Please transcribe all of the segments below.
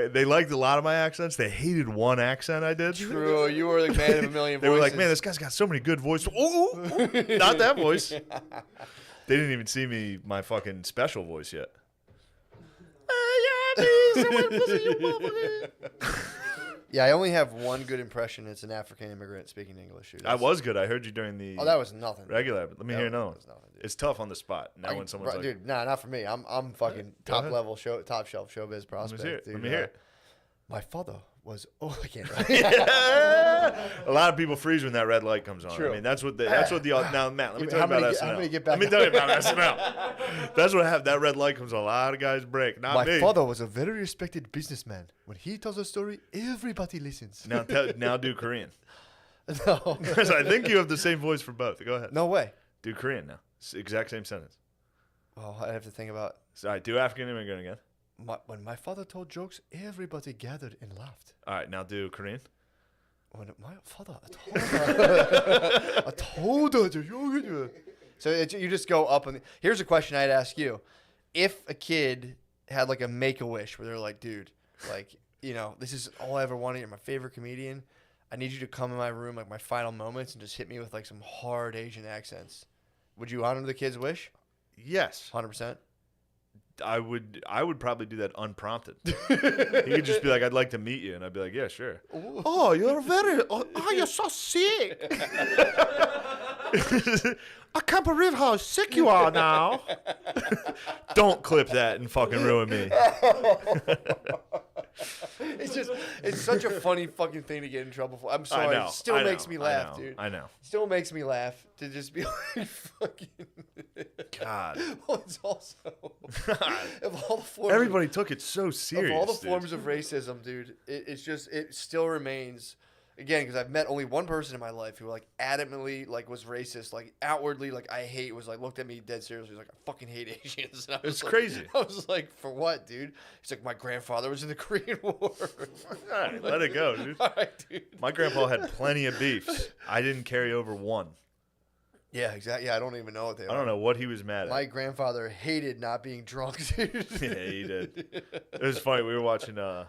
they liked a lot of my accents. They hated one accent I did. True, you were the man of a million voices. They were like, man, this guy's got so many good voices. Ooh, not that voice. They didn't even see my fucking special voice yet. Yeah, I only have one good impression. It's an African immigrant speaking English. Dude. I was good. I heard you during the that was nothing. regular. Let me hear another one. Nothing, It's tough on the spot. Now when someone's like, dude, nah, not for me. I'm fucking top shelf showbiz prospect. Let me hear it. My father was. Oh, I can't. A lot of people freeze when that red light comes on. True. I mean, that's what now, Matt. Let me tell you about SNL. Let me tell you about SNL. That's what happened. That red light comes on. A lot of guys break. Not me. My father was a very respected businessman. When he tells a story, everybody listens. Now do Korean. No, because I think you have the same voice for both. Go ahead. No way. Do Korean now. It's the exact same sentence. Oh, I have to think about. Sorry, do African immigrant again. When my father told jokes, everybody gathered and laughed. All right, now do Korean. When my father told So you just go up and here's a question I'd ask you: if a kid had like a Make-A-Wish where they're like, dude, like this is all I ever wanted. You're my favorite comedian. I need you to come in my room like my final moments and just hit me with like some hard Asian accents. Would you honor the kid's wish? Yes, 100%. I would probably do that unprompted. He could just be like, "I'd like to meet you," and I'd be like, "Yeah, sure." Oh, you're you're so sick. I can't believe how sick you are now. Don't clip that and fucking ruin me. It's such a funny fucking thing to get in trouble for. I'm sorry. It still makes me laugh, dude. I know. Still makes me laugh to just be like, fucking. God. Well, it's also. Of all the forms everybody took it so serious. Of all the forms of racism, dude, it still remains. Again, because I've met only one person in my life who like adamantly like was racist, like outwardly like I hate was like looked at me dead seriously. He was like, I fucking hate Asians. And it's crazy. I was like, for what, dude? He's like, my grandfather was in the Korean War. All right, let it go, dude. All right, dude. My grandpa had plenty of beefs. I didn't carry over one. Yeah, exactly. Yeah, I don't even know what they are. I don't know what he was mad at. My grandfather hated not being drunk, dude. Yeah, he did. It was funny. We were watching. Oh,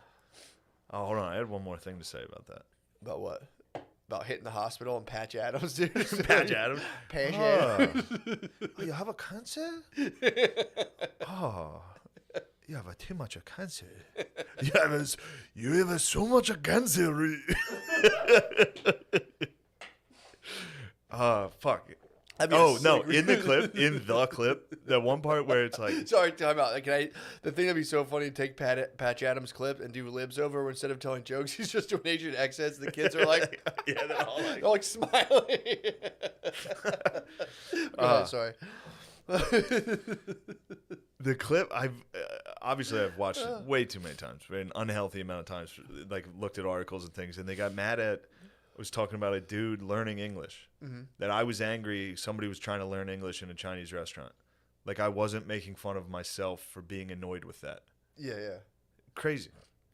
hold on. I had one more thing to say about that. About what? About hitting the hospital and Patch Adams, dude. Patch Adams? Patch Adams. Oh, you have a cancer? Oh, you have too much of cancer. You have so much of cancer. Fuck. Oh, no, in the clip, that one part where it's like... Sorry, time out. The thing that'd be so funny, take Patch Adams' clip and do libs over where instead of telling jokes, he's just doing Asian accents. The kids are like... yeah, they're all like smiling. Sorry. The clip, I've watched it way too many times, an unhealthy amount of times, like looked at articles and things, and they got mad at... was talking about a dude learning English. Mm-hmm. That I was angry somebody was trying to learn English in a Chinese restaurant. Like I wasn't making fun of myself for being annoyed with that. Yeah. Crazy.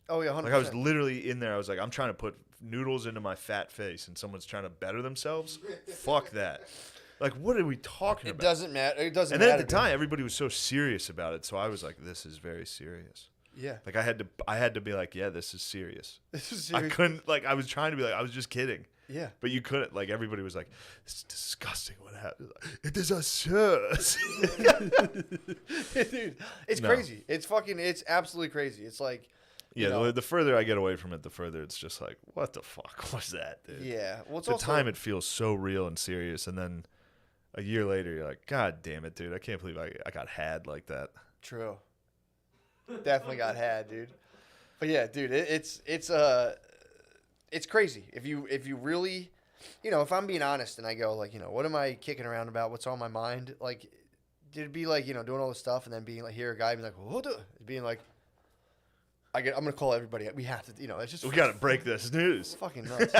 Oh yeah, 100%. Like I was literally in there. I was like, I'm trying to put noodles into my fat face, and someone's trying to better themselves. Fuck that. Like, what are we talking about? It doesn't matter. It doesn't. And matter. then at the time, everybody was so serious about it. So I was like, this is very serious. Yeah. Like I had to be like, yeah, this is serious. This is serious. I couldn't I was trying to be like, I was just kidding. Yeah. But you couldn't, like, everybody was like, it's disgusting what happened. It is absurd. Dude, it's crazy. It's absolutely crazy. It's like, yeah, the further I get away from it, the further it's just like, what the fuck was that, dude? Yeah. Well, it's the time it feels so real and serious. And then a year later, you're like, God damn it, dude. I can't believe I got had like that. True. Definitely got had, dude. But yeah, dude, it's crazy. If you really, if I'm being honest and I go like, what am I kicking around about? What's on my mind? Like, it'd be like, doing all this stuff and then being like, here a guy being like, what? Being like, I'm gonna call everybody. We have to, it's just we gotta break this news. Fucking nuts.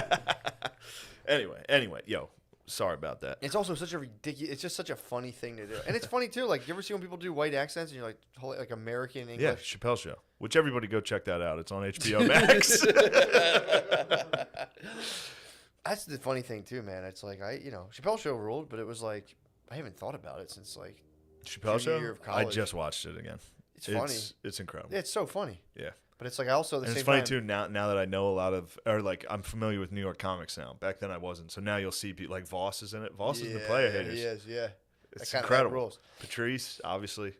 Anyway, yo. Sorry about that. It's also such a ridiculous. It's just such a funny thing to do, and it's funny too. Like, you ever see when people do white accents and you're like American English? Yeah, Chappelle Show. Which everybody go check that out. It's on HBO Max. That's the funny thing too, man. It's like Chappelle Show ruled, but it was like I haven't thought about it since Chappelle Show. Year of college. I just watched it again. It's funny. It's incredible. It's so funny. Yeah, But it's like also the and same it's funny time, too now that I know a lot of, or like I'm familiar with New York comics now. Back then I wasn't. So now you'll see people like Voss is in it. Voss is in the Player Haters. He is, yeah. It's that incredible. rules. Patrice, obviously.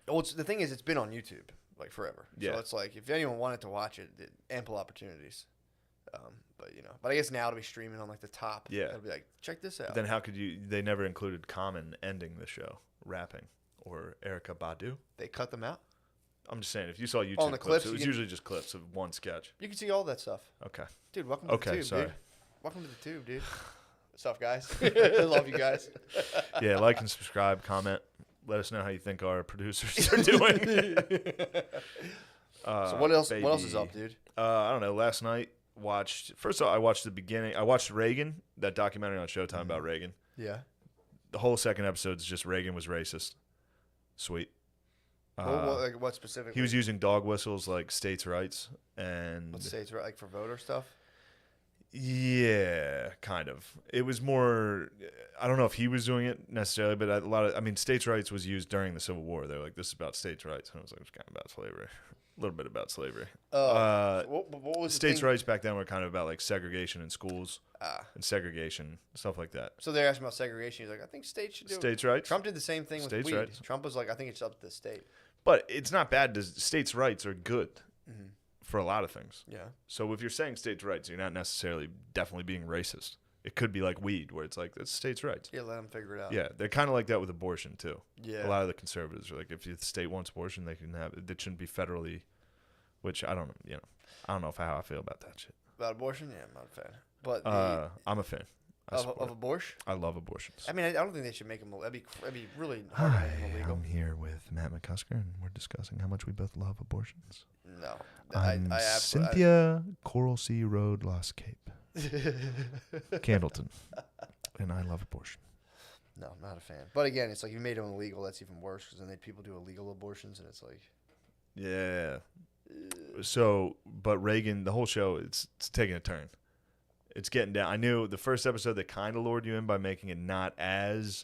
Well, the thing is, it's been on YouTube like forever. Yeah. So it's like if anyone wanted to watch it, ample opportunities. But I guess now to be streaming on like the top, it'll be like, check this out. But then how could you? They never included Common ending the show, rapping, or Erykah Badu. They cut them out. I'm just saying, if you saw YouTube the clips, clips, it was usually just clips of one sketch. You can see all that stuff. Okay. Dude, welcome to the tube, sorry. dude. Welcome to the tube, dude. What's up, guys? I love you guys. Yeah, like and subscribe, comment. Let us know how you think our producers are doing. So what else? What else is up, dude? I don't know. Last night first of all, I watched the beginning. I watched Reagan, that documentary on Showtime about Reagan. Yeah. The whole second episode is just Reagan was racist. Sweet. What specifically? He was using dog whistles like states' rights and What states right, like for voter stuff? Yeah, kind of. It was more. I don't know if he was doing it necessarily, but I mean, states' rights was used during the Civil War. They're like, this is about states' rights, and I was like, it's kind of about slavery, a little bit about slavery. What was states' rights back then were kind of about like segregation in schools and segregation stuff like that. So they're asking about segregation. He's like, I think states should do states' rights. Trump did the same thing with states' weed. rights. Trump was like, I think it's up to the state. But it's not bad. States' rights are good for a lot of things. Yeah. So if you're saying states' rights, you're not necessarily definitely being racist. It could be like weed, where it's like, it's states' rights. Yeah, let them figure it out. Yeah, they're kind of like that with abortion, too. Yeah. A lot of the conservatives are like, if the state wants abortion, they can have it. It shouldn't be federally, which I don't know how I feel about that shit. About abortion? Yeah, I'm not a fan. But I'm a fan. Of abortion? I love abortions. I mean, I don't think they should make them. That'd be really hard to Hi, make them illegal. I'm here with Matt McCusker, and we're discussing how much we both love abortions. No. I'm Cynthia Coral Sea Road, Lost Cape. Candleton. And I love abortion. No, I'm not a fan. But again, it's like you made them illegal. That's even worse because then people do illegal abortions, and it's like. Yeah. So, but Reagan, the whole show, it's taking a turn. It's getting down. I knew the first episode that kind of lured you in by making it not as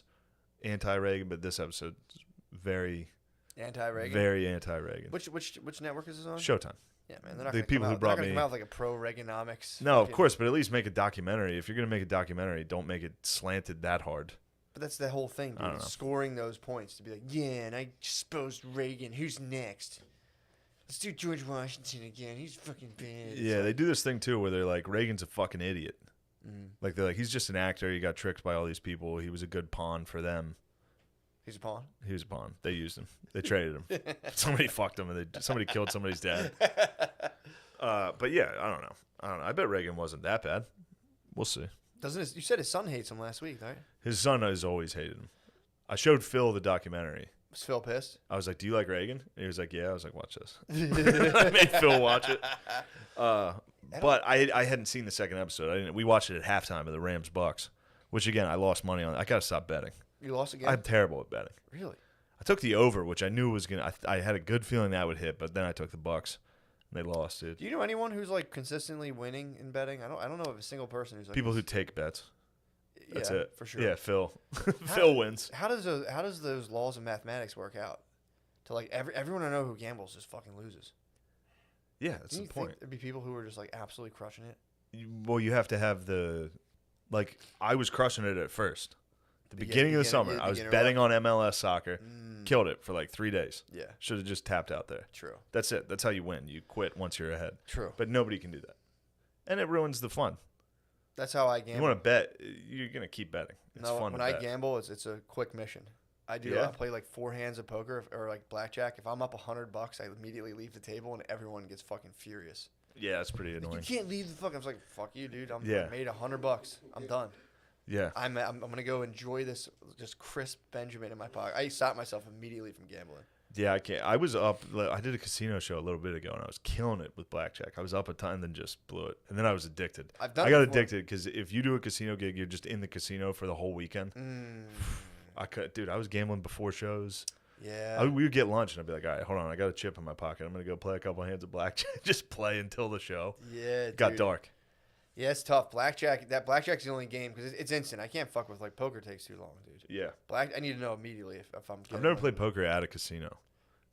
anti-Reagan, but this episode is very anti-Reagan. Very anti-Reagan. Which network is this on? Showtime. Yeah, man. They're not the people who brought me come out with like a pro-Reaganomics. No, of course, but at least make a documentary. If you're gonna make a documentary, don't make it slanted that hard. But that's the whole thing, dude. Scoring those points to be like, yeah, and I exposed Reagan. Who's next? Let's do George Washington again. He's fucking bad. Yeah, they do this thing too where they're like, Reagan's a fucking idiot. Like they're like, he's just an actor. He got tricked by all these people. He was a good pawn for them. He's a pawn. He was a pawn. They used him. They traded him. Somebody fucked him, and somebody killed somebody's dad. But yeah, I don't know. I bet Reagan wasn't that bad. We'll see. You said his son hates him last week, right? His son has always hated him. I showed Phil the documentary. Was Phil pissed? I was like, "Do you like Reagan?" And he was like, "Yeah." I was like, "Watch this." I made Phil watch it. But I hadn't seen the second episode. We watched it at halftime of the Rams-Bucks, which again I lost money on. I gotta stop betting. You lost again? I'm terrible at betting. Really? I took the over, which I knew was gonna. I had a good feeling that would hit, but then I took the Bucks, and they lost, dude. Do you know anyone who's like consistently winning in betting? I don't know of a single person who's like people who take bets. That's it for sure. Yeah, Phil. Phil wins. How does those laws of mathematics work out? To like everyone I know who gambles just fucking loses. Yeah, that's the point. There'd be people who are just like absolutely crushing it. Well, you have to have I was crushing it at first. The beginning of the summer, I was betting on MLS soccer. Killed it for like 3 days. Yeah. Should have just tapped out there. True. That's it. That's how you win. You quit once you're ahead. True. But nobody can do that. And it ruins the fun. That's how I gamble. You want to bet, you're going to keep betting. It's fun when I gamble, it's a quick mission. I play like 4 hands of poker or like blackjack. If I'm up $100, I immediately leave the table and everyone gets fucking furious. Yeah, it's pretty annoying. Like, you can't leave the fuck. I was like, fuck you, dude. I made $100. I'm done. Yeah. I'm gonna go enjoy this just crisp Benjamin in my pocket. I stopped myself immediately from gambling. Yeah, I can't. I was up. I did a casino show a little bit ago, and I was killing it with blackjack. I was up a ton, then just blew it, and then I was addicted. I got addicted because if you do a casino gig, you're just in the casino for the whole weekend. I was gambling before shows. Yeah. We would get lunch, and I'd be like, all right, hold on, I got a chip in my pocket. I'm gonna go play a couple hands of blackjack, just play until the show. Yeah. Got dark. Yeah, it's tough. Blackjack's the only game because it's instant. I can't fuck with like poker takes too long, dude. Yeah. I need to know immediately if I'm. I've never played poker at a casino.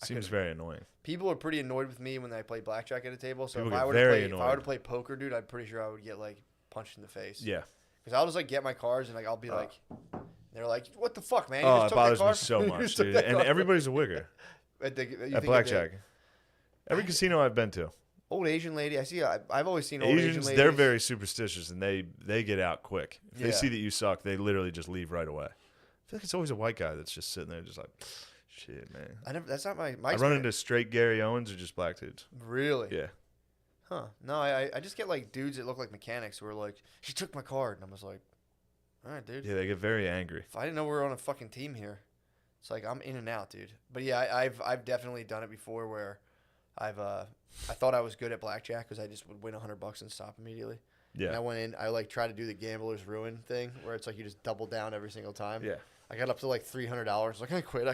Seems very annoying. People are pretty annoyed with me when I play blackjack at a table. So People if I get were very to annoyed. play poker, dude, I'm pretty sure I would get like punched in the face. Yeah. Because I'll just like get my cards and like I'll be like, they're like, what the fuck, man? You Oh, just it took that bothers me card? so You much, just took dude. that And card? everybody's a wigger You think at blackjack. Every casino I've been to. Old Asian lady. I see. I've always seen old Asian Asians, ladies. they're very superstitious, and they get out quick. If they Yeah. see that you suck, they literally just leave right away. I feel like it's always a white guy that's just sitting there just like, shit, man. That's not my I run into straight Gary Owens or just black dudes. Really? Yeah. Huh. No, I just get like dudes that look like mechanics who are like, she took my card. And I was like, all right, dude. Yeah, they get very angry. If I didn't know we were on a fucking team here, it's like I'm in and out, dude. But yeah, I've definitely done it before where I thought I was good at blackjack because I just would win $100 and stop immediately. And I Yeah. went in. I like tried to do the gambler's ruin thing where it's like you just double down every single time. Yeah. I got up to like $300. Like I quit.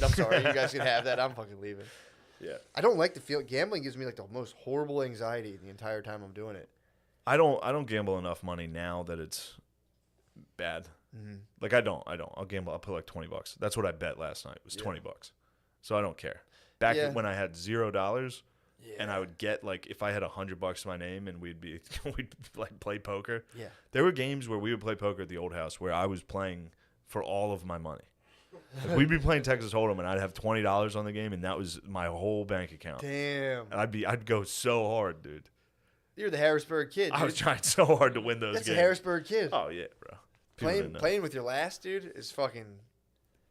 I'm sorry. You guys can have that. I'm fucking leaving. Yeah. I don't like the feel. Gambling gives me like the most horrible anxiety the entire time I'm doing it. I don't gamble enough money now that it's bad. Mm-hmm. Like I don't. I'll gamble. I'll put like $20. That's what I bet last night. Was $20. So I don't care. Back when I had $0, and I would get like if I had $100 to my name and we'd like play poker. Yeah. There were games where we would play poker at the old house where I was playing for all of my money. Like we'd be playing Texas Hold'em and I'd have $20 on the game and that was my whole bank account. Damn. And I'd go so hard, dude. You're the Harrisburg kid, dude. I was trying so hard to win those That's games. a Harrisburg kid. Oh yeah, bro. People didn't know. Playing with your last dude is fucking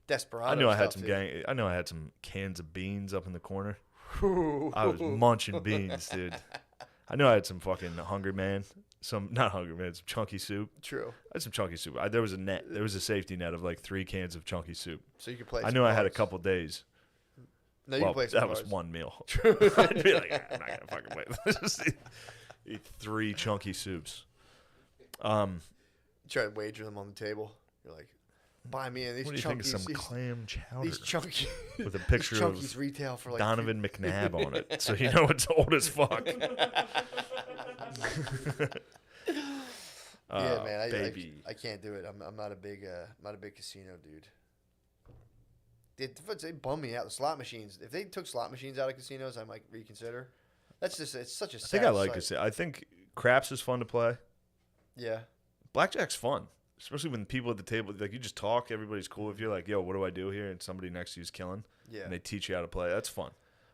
desperado. I knew I had stuff, some dude. I know I had some cans of beans up in the corner. Ooh. I was munching beans, dude. I knew I had some fucking Hungry Man. Not Hungry Man, some chunky soup. True. I had some chunky soup. There was a net. There was a safety net of like 3 cans of chunky soup. So you could play. I knew I had a couple days. No, you Well, can play some that was cards. one meal. I'd be like, I'm not gonna fucking play this. Just eat 3 chunky soups. You try to wager them on the table. You're like, buy me in these What do you think of chunkies. some clam chowder These chunky with a picture chunkies of retail for like Donovan McNabb on it, so you know it's old as fuck. Yeah, man, baby. I can't do it. I'm not a big casino dude. They bum me out. The slot machines. If they took slot machines out of casinos, I might reconsider. That's just it's such a. I think I like sight. it. I think craps is fun to play. Yeah. Blackjack's fun, especially when people at the table like you just talk. Everybody's cool with you. Like, yo, what do I do here? And somebody next to you is killing. Yeah. And they teach you how to play. That's fun.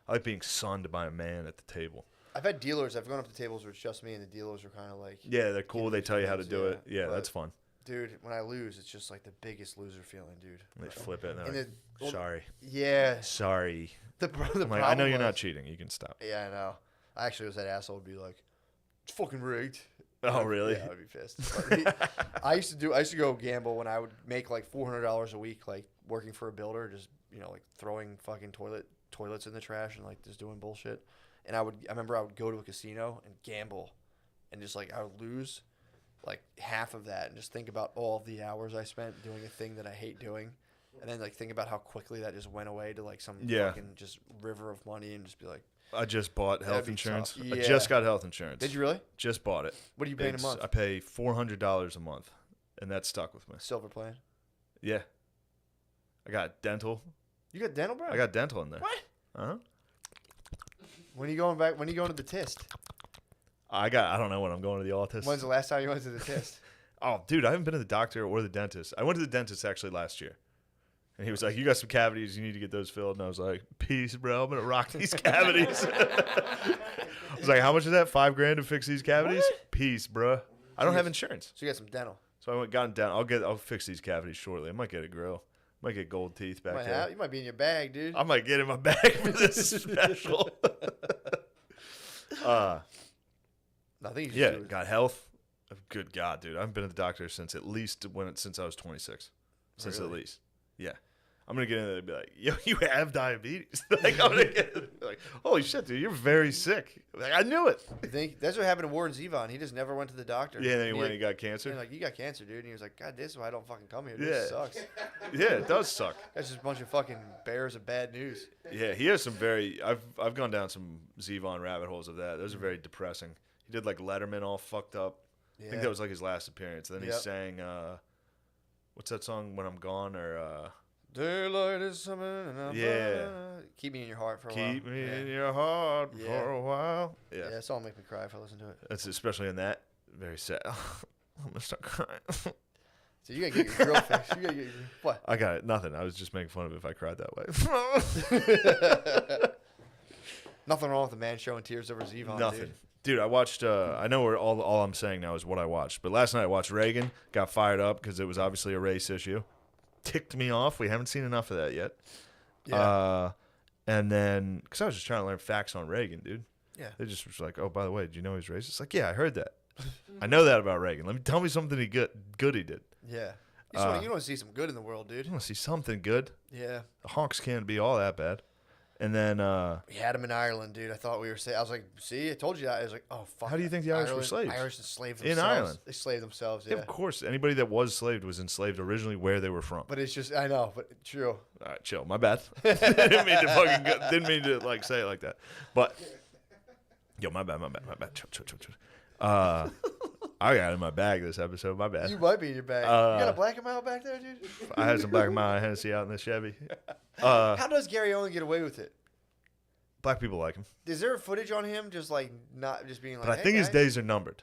I like being sunned by a man at the table. I've had dealers. I've gone up to tables where it's just me, and the dealers are kind of like. Yeah, they're cool. Give They me tell you how to things, do it. Yeah, but- that's fun. Dude, when I lose, it's just like the biggest loser feeling, dude. They flip it. And And they're then- like, sorry. Yeah. Sorry. The I'm like, problem I know you're was- not cheating. You can stop. Yeah, I know. I actually was that asshole would be like, it's fucking rigged. Oh, really? Yeah, I would be pissed. But I used to go gamble when I would make like $400 a week, like working for a builder, just like throwing fucking toilets in the trash and like just doing bullshit. And I remember I would go to a casino and gamble, and just like I would lose like half of that and just think about all of the hours I spent doing a thing that I hate doing. And then like think about how quickly that just went away to like some fucking just river of money and just be like, I just bought That'd health be insurance. tough. I Yeah. just got health insurance. did you really? Just bought it. What are you paying a month? I pay $400 a month, and that stuck with me. Silver plan. Yeah. I got dental. You got dental, bro? I got dental in there. What? Uh-huh. When are you going back? When are you going to the test? I don't know when I'm going to the autist. When's the last time you went to the test? Oh, dude, I haven't been to the doctor or the dentist. I went to the dentist actually last year. And he was like, you got some cavities. You need to get those filled. And I was like, peace, bro. I'm going to rock these cavities. I was like, how much is that? $5,000 to fix these cavities? What? Peace, bro. I don't have insurance. So you got some dental. So I went got down. I'll fix these cavities shortly. I might get a grill. Might get gold teeth back there. You might be in your bag, dude. I might get in my bag for this special. I think you should do it. Got health. Good God, dude. I haven't been to the doctor since at least since I was 26. Since Really? at least. Yeah. I'm going to get in there and be like, yo, you have diabetes. Like, I'm going to get like, holy shit, dude, you're very sick. Like, I knew it. You think that's what happened to Warren Zevon? He just never went to the doctor. Yeah, and then he went and he got cancer. Like, you got cancer, dude. And he was like, God, this is why I don't fucking come here. This sucks. Yeah, it does suck. That's just a bunch of fucking bears of bad news. Yeah, he has some I've gone down some Zevon rabbit holes of that. Those are very depressing. He did like Letterman all fucked up. Yeah. I think that was like his last appearance. Then he Yep. sang, what's that song, When I'm Gone? Or Daylight is coming and I'm Yeah. gonna- Keep Me in Your Heart for a while. Keep me in your heart for a while. Yeah, that song make me cry if I listen to it. That's especially in that. Very sad. I'm gonna start crying. So you gotta get your grill fixed. You gotta get your what? I got it. Nothing. I was just making fun of it if I cried that way. Nothing wrong with the man showing tears over his Yvonne. Nothing. Dude, I watched, I know where all I'm saying now is what I watched. But last night I watched Reagan, got fired up because it was obviously a race issue. Ticked me off. We haven't seen enough of that yet. Yeah. And then, because I was just trying to learn facts on Reagan, dude. Yeah. They just was like, oh, by the way, did you know he's racist? Like, yeah, I heard that. I know that about Reagan. Tell me something good he did. Yeah. You want to see some good in the world, dude. You want to see something good. Yeah. The honks can't be all that bad. And then we had him in Ireland, dude. I thought we were I was like, see, I told you that. I was like, oh fuck. How do you think the Irish were slaves? Irish enslaved themselves. In Ireland. They slaved themselves, yeah. Of course. Anybody that was enslaved was enslaved originally where they were from. But it's just I know, but true. All right, chill. My bad. Didn't mean to like say it like that. But yo, my bad. Chill. I got it in my bag this episode. My bad. You might be in your bag. You got a Black and Mild back there, dude? I had some Black and Mild Hennessy out in the Chevy. How does Gary Owen get away with it? Black people like him. Is there footage on him just like not just being like? But I hey, think guys? his days are numbered.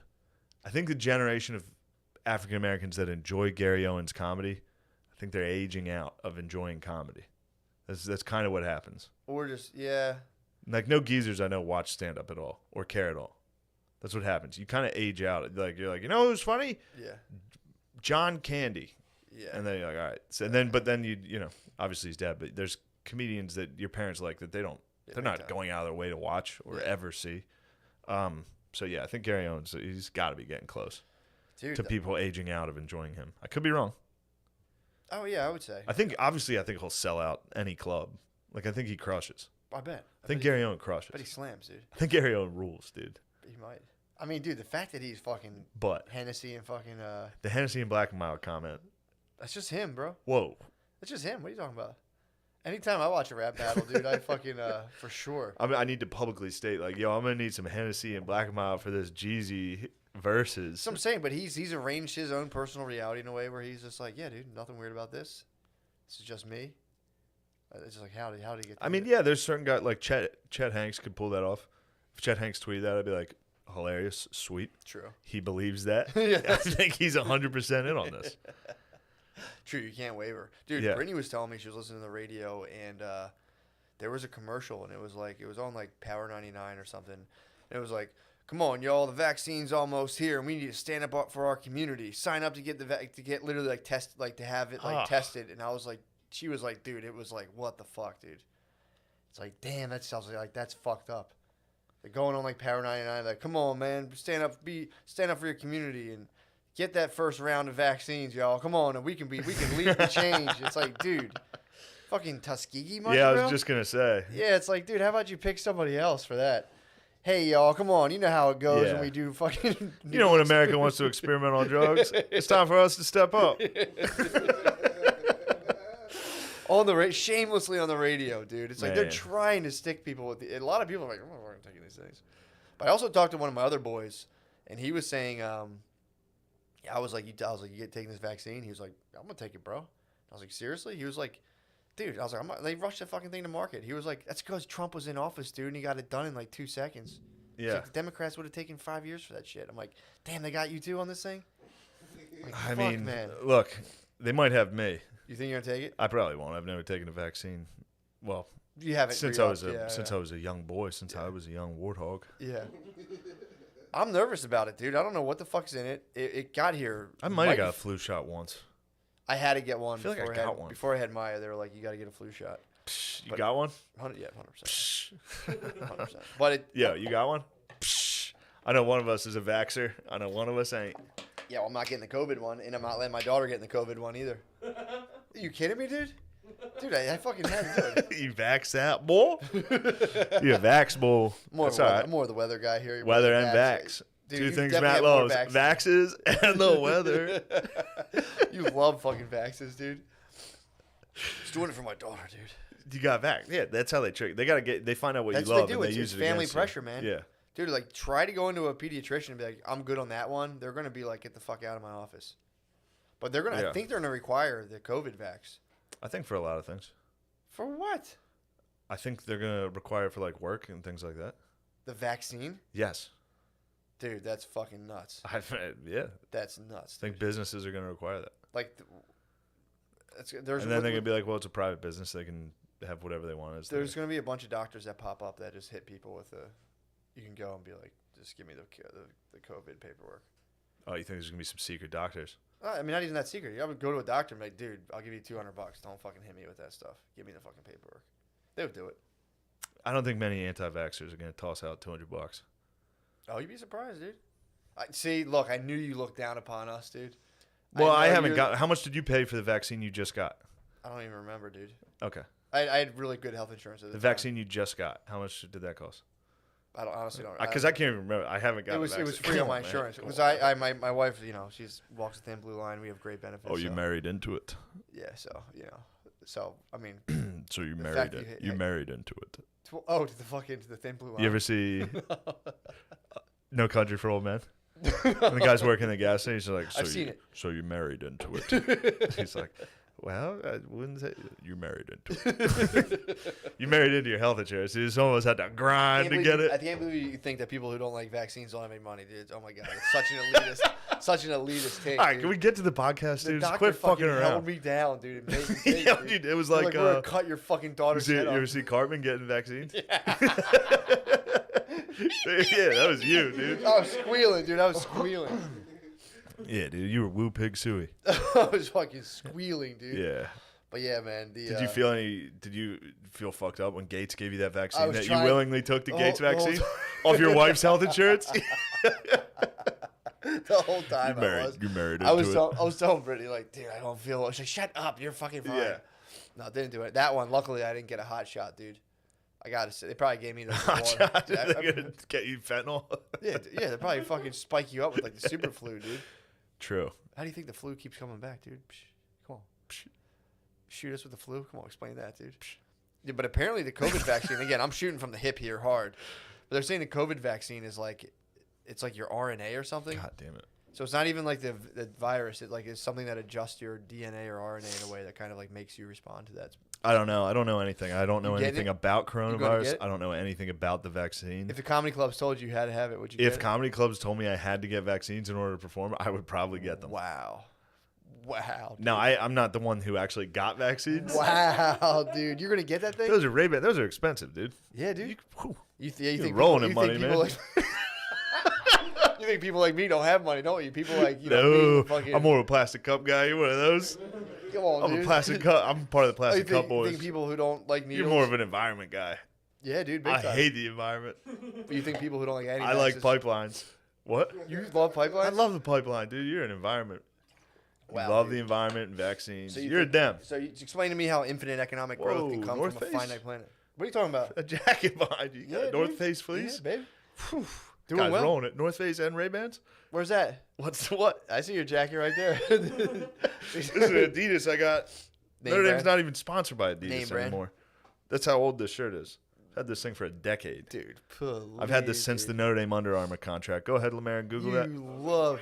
I think the generation of African Americans that enjoy Gary Owen's comedy, I think they're aging out of enjoying comedy. That's kind of what happens. Or just Like no geezers I know watch stand up at all or care at all. That's what happens. You kind of age out. Like you're like, you know who's funny? Yeah. John Candy. Yeah. And then you're like, all right. So, but then you know, obviously he's dead. But there's comedians that your parents like that they don't. They're not going out of their way to watch or ever see. So yeah, I think Gary Owens, he's got to be getting close to people aging out of enjoying him. I could be wrong. Oh yeah, I would say. I think he'll sell out any club. Like I think he crushes. I bet. I think Gary Owen crushes. But he slams, dude. I think Gary Owen rules, dude. He might. I mean, dude, the fact that he's fucking Hennessy and fucking the Hennessy and Black and Mild comment. That's just him, bro. Whoa. That's just him. What are you talking about? Anytime I watch a rap battle, dude, I fucking for sure. I mean, I need to publicly state like, yo, I'm gonna need some Hennessy and Black and Mild for this Jeezy versus. So I'm saying, but he's arranged his own personal reality in a way where he's just like, yeah, dude, nothing weird about this. This is just me. It's just like how did he get? I mean, yeah, there's certain guys like Chet Hanks could pull that off. If Chet Hanks tweeted that, I'd be like, hilarious, sweet. True. He believes that. Yeah. I think he's 100% in on this. True, you can't waver. Dude, Yeah. Brittany was telling me she was listening to the radio and there was a commercial and it was on like Power 99 or something. And it was like, come on, y'all, the vaccine's almost here and we need to stand up for our community. Sign up to get to get literally like to have it like tested. And I was like, she was like, dude, it was like, what the fuck, dude? It's like, damn, that sounds like that's fucked up. They're going on like Power 99, like, come on, man, stand up for your community and get that first round of vaccines, y'all. Come on, and we can lead the change. It's like, dude, fucking Tuskegee money, Yeah, I bro? was just gonna say. Yeah, it's like, dude, how about you pick somebody else for that? Hey, y'all, come on. You know how it goes when we do fucking. You know when America wants to experiment on drugs, it's time for us to step up. Shamelessly on the radio, dude. It's like they're trying to stick people with a lot of people are like, I'm not taking these things. But I also talked to one of my other boys, and he was saying, I was like, you get taking this vaccine? He was like, I'm gonna take it, bro. I was like, seriously? He was like, dude. I was like, they rushed the fucking thing to market. He was like, that's because Trump was in office, dude, and he got it done in like 2 seconds. Yeah. Like, the Democrats would have taken 5 years for that shit. I'm like, damn, they got you too on this thing. Like, I mean, man. Look, they might have me. You think you're gonna take it? I probably won't. I've never taken a vaccine. Well, you haven't since I was a young boy, since I was a young warthog. Yeah. I'm nervous about it, dude. I don't know what the fuck's in it. It got here. I might have got a flu shot once. I had to get one. I feel like I got one. Before I had Maya, they were like, you got to get a flu shot. You got one? 100%. 100%. But you got one? I know one of us is a vaxxer. I know one of us ain't. Yeah, well, I'm not getting the COVID one, and I'm not letting my daughter get the COVID one either. Are you kidding me, dude? Dude, I fucking had to do it. You vax out, boy? You a vax, boy. I'm more the weather guy here. Weather and vax. Dude, two things Matt loves. Vaxes and the weather. You love fucking vaxes, dude. Just doing it for my daughter, dude. You got vax. Yeah, that's how they trick. They find out what you love and they use it family against pressure, you. man. Yeah. Dude, like, try to go into a pediatrician and be like, I'm good on that one. They're going to be like, get the fuck out of my office. But they're going to, I think they're going to require the COVID vax. I think for a lot of things. For what? I think they're gonna require it for like work and things like that. The vaccine? Yes. Dude, that's fucking nuts. Yeah. That's nuts. I think businesses are gonna require that. Like, and then they're gonna be like, well, it's a private business. They can have whatever they want. There's gonna be a bunch of doctors that pop up that just hit people with you can go and be like, just give me the COVID paperwork. Oh, you think there's gonna be some secret doctors? I mean, not even that secret. You would go to a doctor and be like, dude, I'll give you $200. Don't fucking hit me with that stuff. Give me the fucking paperwork. They would do it. I don't think many anti-vaxxers are gonna toss out $200. Oh, you'd be surprised, dude. See, look, I knew you looked down upon us, dude. Well, I haven't got. How much did you pay for the vaccine you just got? I don't even remember, dude. Okay. I had really good health insurance at the time. Vaccine you just got. How much did that cost? I honestly don't. Because I can't even remember. I haven't got. It was free on my insurance. It was my wife. You know, she's walks the thin blue line. We have great benefits. Oh, you married into it. Yeah. So you know. So I mean. So you married it. You married into it. Oh, to the thin blue line. You ever see No Country for Old Men? And the guy's working the gas station. He's like, I've seen it. So you married into it. He's like, well, I wouldn't say you married into it. You married into your health insurance. You just almost had to grind to get it. I can't believe you think that people who don't like vaccines don't have any money, dude. Oh my god, it's such an elitist, such an elitist take. All right, dude. can we get to the podcast, dude? Just Doctor quit fucking around. Held me down, dude. And made me take, dude, it was like we're gonna cut your fucking daughter's head off. You ever see Cartman getting vaccines? Yeah. Yeah, that was you, dude. I was squealing, dude. I was squealing. Yeah, dude, you were Woo Pig Suey. I was fucking squealing, dude. Yeah. But yeah, man. Did you feel fucked up when Gates gave you that vaccine that you willingly took the Gates vaccine off your wife's health insurance? The whole time you married I was telling Brittany, like, dude, I don't feel. She's like, shut up, you're fucking fine. Yeah. No, didn't do it. That one, luckily, I didn't get a hot shot, dude. I gotta say, they probably gave me the hot shot. They're gonna get you fentanyl. Yeah, they probably fucking spike you up with like the super flu, dude. True. How do you think the flu keeps coming back, dude? Come on. Shoot us with the flu? Come on, explain that, dude. Yeah, but apparently the COVID vaccine, again, I'm shooting from the hip here hard, but they're saying the COVID vaccine is like, it's like your RNA or something. God damn it. So it's not even like the virus. It like is something that adjusts your DNA or RNA in a way that kind of like makes you respond to that. I don't know. I don't know anything. I don't know anything about coronavirus. I don't know anything about the vaccine. If the comedy clubs told you had to have it, would you get it? If comedy clubs told me I had to get vaccines in order to perform, I would probably get them. Wow. Dude. No, I'm not the one who actually got vaccines. Wow, dude. You're going to get that thing? Those are Ray-Ban. Those are expensive, dude. Yeah, dude. You think rolling in money, man. You think people like me don't have money, don't you? People like, no, me, fucking... I'm more of a plastic cup guy. You're one of those. Come on, dude. I'm a plastic cup. I'm part of the plastic cup boys. You think people who don't like needles? You're more of an environment guy. Yeah, dude. Big I time. hate the environment. But you think people who don't like any? I like pipelines. What? You love pipelines? I love the pipeline, dude. You're an environment. Wow, you love dude. the environment and vaccines. So you're a dem. So you explain to me how infinite economic growth can come from a finite planet. What are you talking about? A jacket behind you. Yeah, North Face fleece. Yeah, babe. Doing guys well. Rolling it. North Face and Ray-Bans. Where's that? What's what? I see your jacket right there. This is Adidas I got. Notre Dame's not even sponsored by Adidas anymore. That's how old this shirt is. I've had this thing for a decade. Dude, I've had this since the Notre Dame Under Armour contract. Go ahead, Lemaire, and Google that. You love.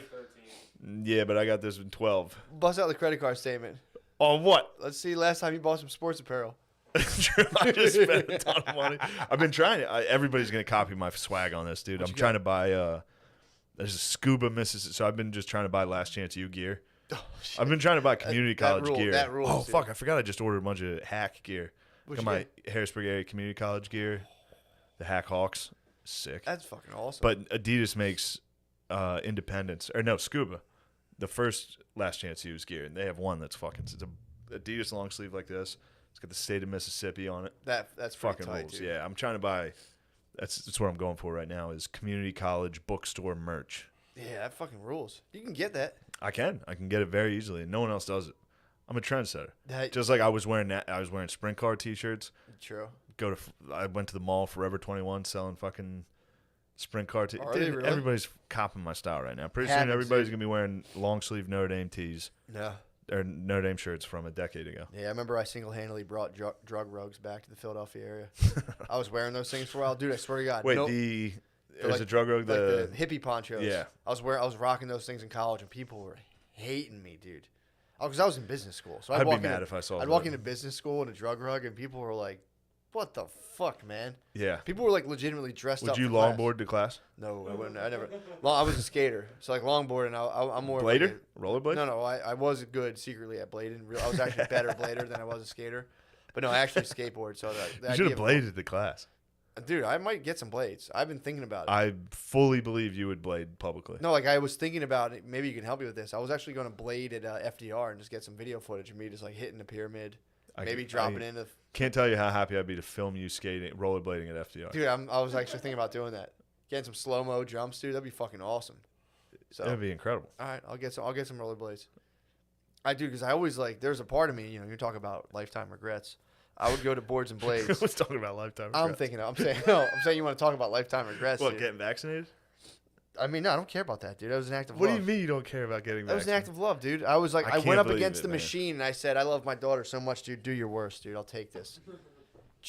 Yeah, but I got this in 12. Bust out the credit card statement. On what? Let's see last time you bought some sports apparel. True. I just spent a ton of money. I've been trying to. Everybody's going to copy my swag on this, dude. I'm trying to buy. There's a Scuba Mississippi. So I've been just trying to buy Last Chance U gear. Oh, I've been trying to buy community college gear. That rules. Oh, fuck. I forgot I just ordered a bunch of hack gear. Got my Harrisburg area community college gear. The Hack Hawks. Sick. That's fucking awesome. But Adidas makes Independence. Or no, Scuba. The first Last Chance U's gear. And they have one that's fucking. It's a Adidas long sleeve like this. It's got the state of Mississippi on it. That's fucking tight, rules. dude. Yeah, I'm trying to buy. That's what I'm going for right now is community college bookstore merch. Yeah, that fucking rules. You can get that. I can get it very easily. And no one else does it. I'm a trendsetter. Just like I was wearing sprint car T-shirts. True. I went to the mall, Forever 21, selling fucking sprint car T-shirts. Really? Everybody's copying my style right now. Pretty soon everybody's gonna be wearing long sleeve Notre Dame tees. Yeah. Or Notre Dame shirts from a decade ago. Yeah, I remember I single-handedly brought drug rugs back to the Philadelphia area. I was wearing those things for a while. Dude, I swear to God. Wait, there's a drug rug? The hippie ponchos. Yeah. I was rocking those things in college, and people were hating me, dude. Because I was in business school. So I'd be mad if I saw that. I'd walk into business school in a drug rug, and people were like, what the fuck, man? Yeah. People were like legitimately dressed up. Would you for class. longboard to class? No, I wouldn't. I never. Well, I was a skater, so like longboard, and I'm more Blader? Like Rollerblade? No, I was good secretly at blading. I was actually a better blader than I was a skater. But no, I actually skateboard. So you should have bladed the class. Dude, I might get some blades. I've been thinking about it. I fully believe you would blade publicly. No, like I was thinking about it. Maybe you can help me with this. I was actually going to blade at FDR and just get some video footage of me just like hitting the pyramid, maybe dropping into. Can't tell you how happy I'd be to film you skating, rollerblading at FDR. Dude, I was actually thinking about doing that. Getting some slow mo jumps, dude. That'd be fucking awesome. So that'd be incredible. All right, I'll get some rollerblades. I do because I always like. There's a part of me, you know, you're talking about lifetime regrets. I would go to Boards and Blades. I was talking about lifetime regrets. I'm saying you want to talk about lifetime regrets. What, dude. getting vaccinated? I mean, no, I don't care about that, dude. That was an act of love. What do you mean you don't care about getting vaccinated? That was an act of love, dude. I was like, I went up against the machine and I said, I love my daughter so much, dude. Do your worst, dude. I'll take this.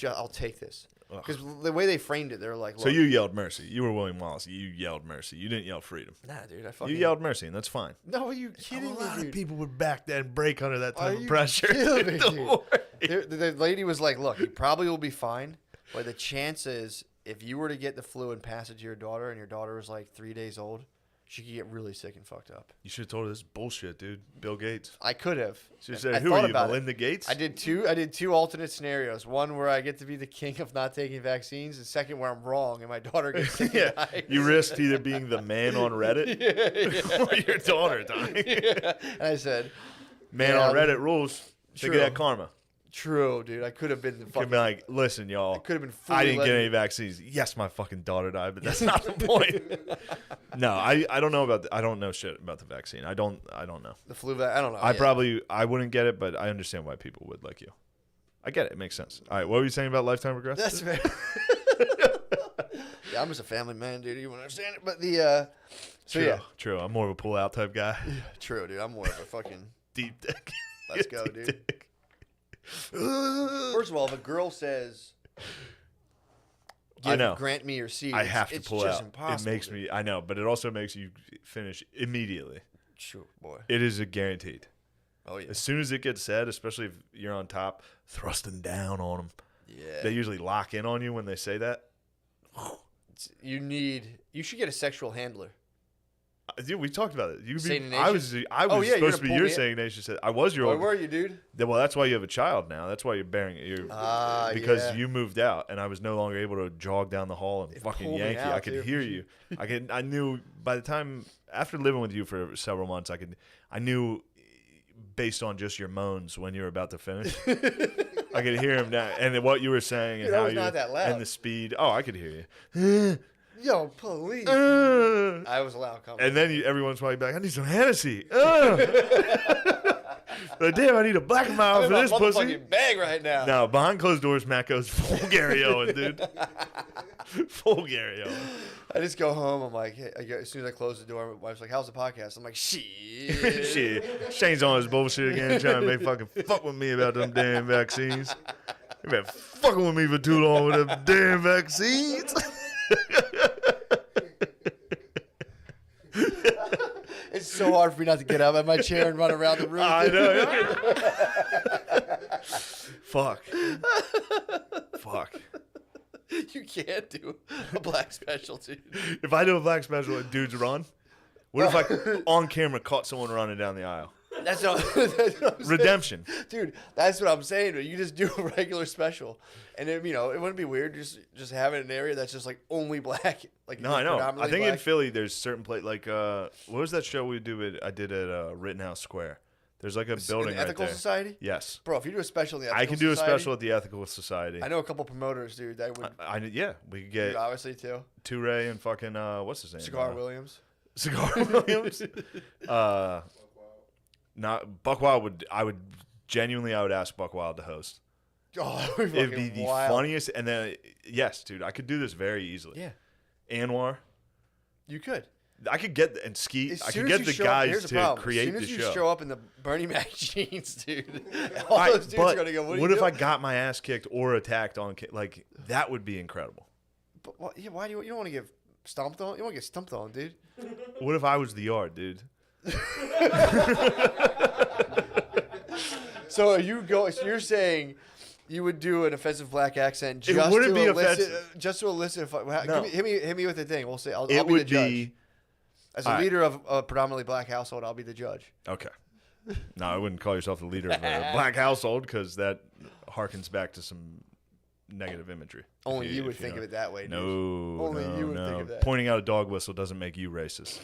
I'll take this. Because the way they framed it, they were like, look. So you yelled mercy. You were William Wallace. You yelled mercy. You didn't yell freedom. Nah, dude. You yelled mercy, and that's fine. No, are you kidding me, A lot dude? of people would back then break under that type Are of pressure. Me, dude? The lady was like, look, you probably will be fine, but the chances, if you were to get the flu and pass it to your daughter, and your daughter was like 3 days old, she could get really sick and fucked up. You should have told her this is bullshit, dude. Bill Gates. I could have. She said, who are you, Melinda Gates? I did two alternate scenarios. One where I get to be the king of not taking vaccines, and second where I'm wrong and my daughter gets sick. Yeah. You risked either being the man on Reddit or your daughter dying. Yeah. And I said, man on Reddit rules. Think of that karma. True, dude. I could have been the fucking. Could be like, listen, y'all. I could have been. I didn't get any vaccines. Yes, my fucking daughter died, but that's not the point. No, I don't know about. I don't know shit about the vaccine. I don't know. The flu I don't know. I wouldn't get it, but I understand why people would like you. I get it. It makes sense. All right, what were you saying about lifetime regrets? That's fair. Yeah, I'm just a family man, dude. You won't understand it, but the. So true, yeah, true. I'm more of a pull out type guy. Yeah, true, dude. I'm more of a fucking deep dick. Let's go, dude. Dick. First of all, if a girl says, grant me your seed, I have to pull out. Impossible, it makes me. I know, but it also makes you finish immediately. Sure, boy. It is a guaranteed. Oh yeah. As soon as it gets said, especially if you're on top, thrusting down on them. Yeah. They usually lock in on you when they say that. You should get a sexual handler. Dude, we talked about it. I was supposed to be your Saint Ignatius. Said I was your. Where were you, dude? Well, that's why you have a child now. That's why you're bearing it. Because you moved out, and I was no longer able to jog down the hall and fucking yank you. I could hear you. I knew by the time after living with you for several months, I knew based on just your moans when you were about to finish. I could hear him now, and what you were saying and how you not that loud. And the speed. Oh, I could hear you. Yo, police. I was loud. And then every once in a while you'd be like, I need some Hennessy. But damn, I need a black mile for this pussy. Bag right now. No, behind closed doors, Matt goes full Gary Owen, dude. Full Gary Owen. I just go home. I'm like, hey, as soon as I close the door, my wife's like, how's the podcast? I'm like, shit. Shit. Shane's on his bullshit again, trying to make fucking fuck with me about them damn vaccines. You've been fucking with me for too long with them damn vaccines. It's so hard for me not to get up out of my chair and run around the room. I know. Fuck. You can't do a black special, dude. If I do a black special and dudes run, what if I on camera caught someone running down the aisle? That's what Redemption. Dude, that's what I'm saying. You just do a regular special. And it wouldn't be weird just having an area that's just like only black. Like no, I know. I think black. in Philly there's certain place like what was that show we do? I did at Rittenhouse Square. There's like a building the Ethical right there. Society? Yes. Bro, if you do a special in the Ethical Society. I can do a special at the Ethical Society. I know a couple promoters, dude. That would. Yeah, we could get. Obviously, too. Toure and fucking what's his name? Cigar Williams. Cigar Williams. Not Buck Wild I would ask Buck Wild to host. Oh, it'd be the funniest. And then yes, dude, I could do this very easily. Yeah. Anwar. You could. I could get and Skeet. I could get the guys to create the show. As soon as you show up in the Bernie Mac jeans, dude, all those dudes are gonna go. What if I got my ass kicked or attacked on like that would be incredible. But why do you don't want to get stomped on? You want to get stumped on, dude. What if I was the yard, dude? So you're saying You would do an offensive black accent just It wouldn't to be elicit, offensive. just to elicit. No. Hit me with the thing. We'll say I'll It be the would judge. be As a leader of a predominantly black household, I'll be the judge. okay. No, I wouldn't call yourself the leader of a black household because that harkens back to some negative imagery. Only you would think of it that way. No, dude. Only no, you would no. think of that. Pointing out a dog whistle doesn't make you racist.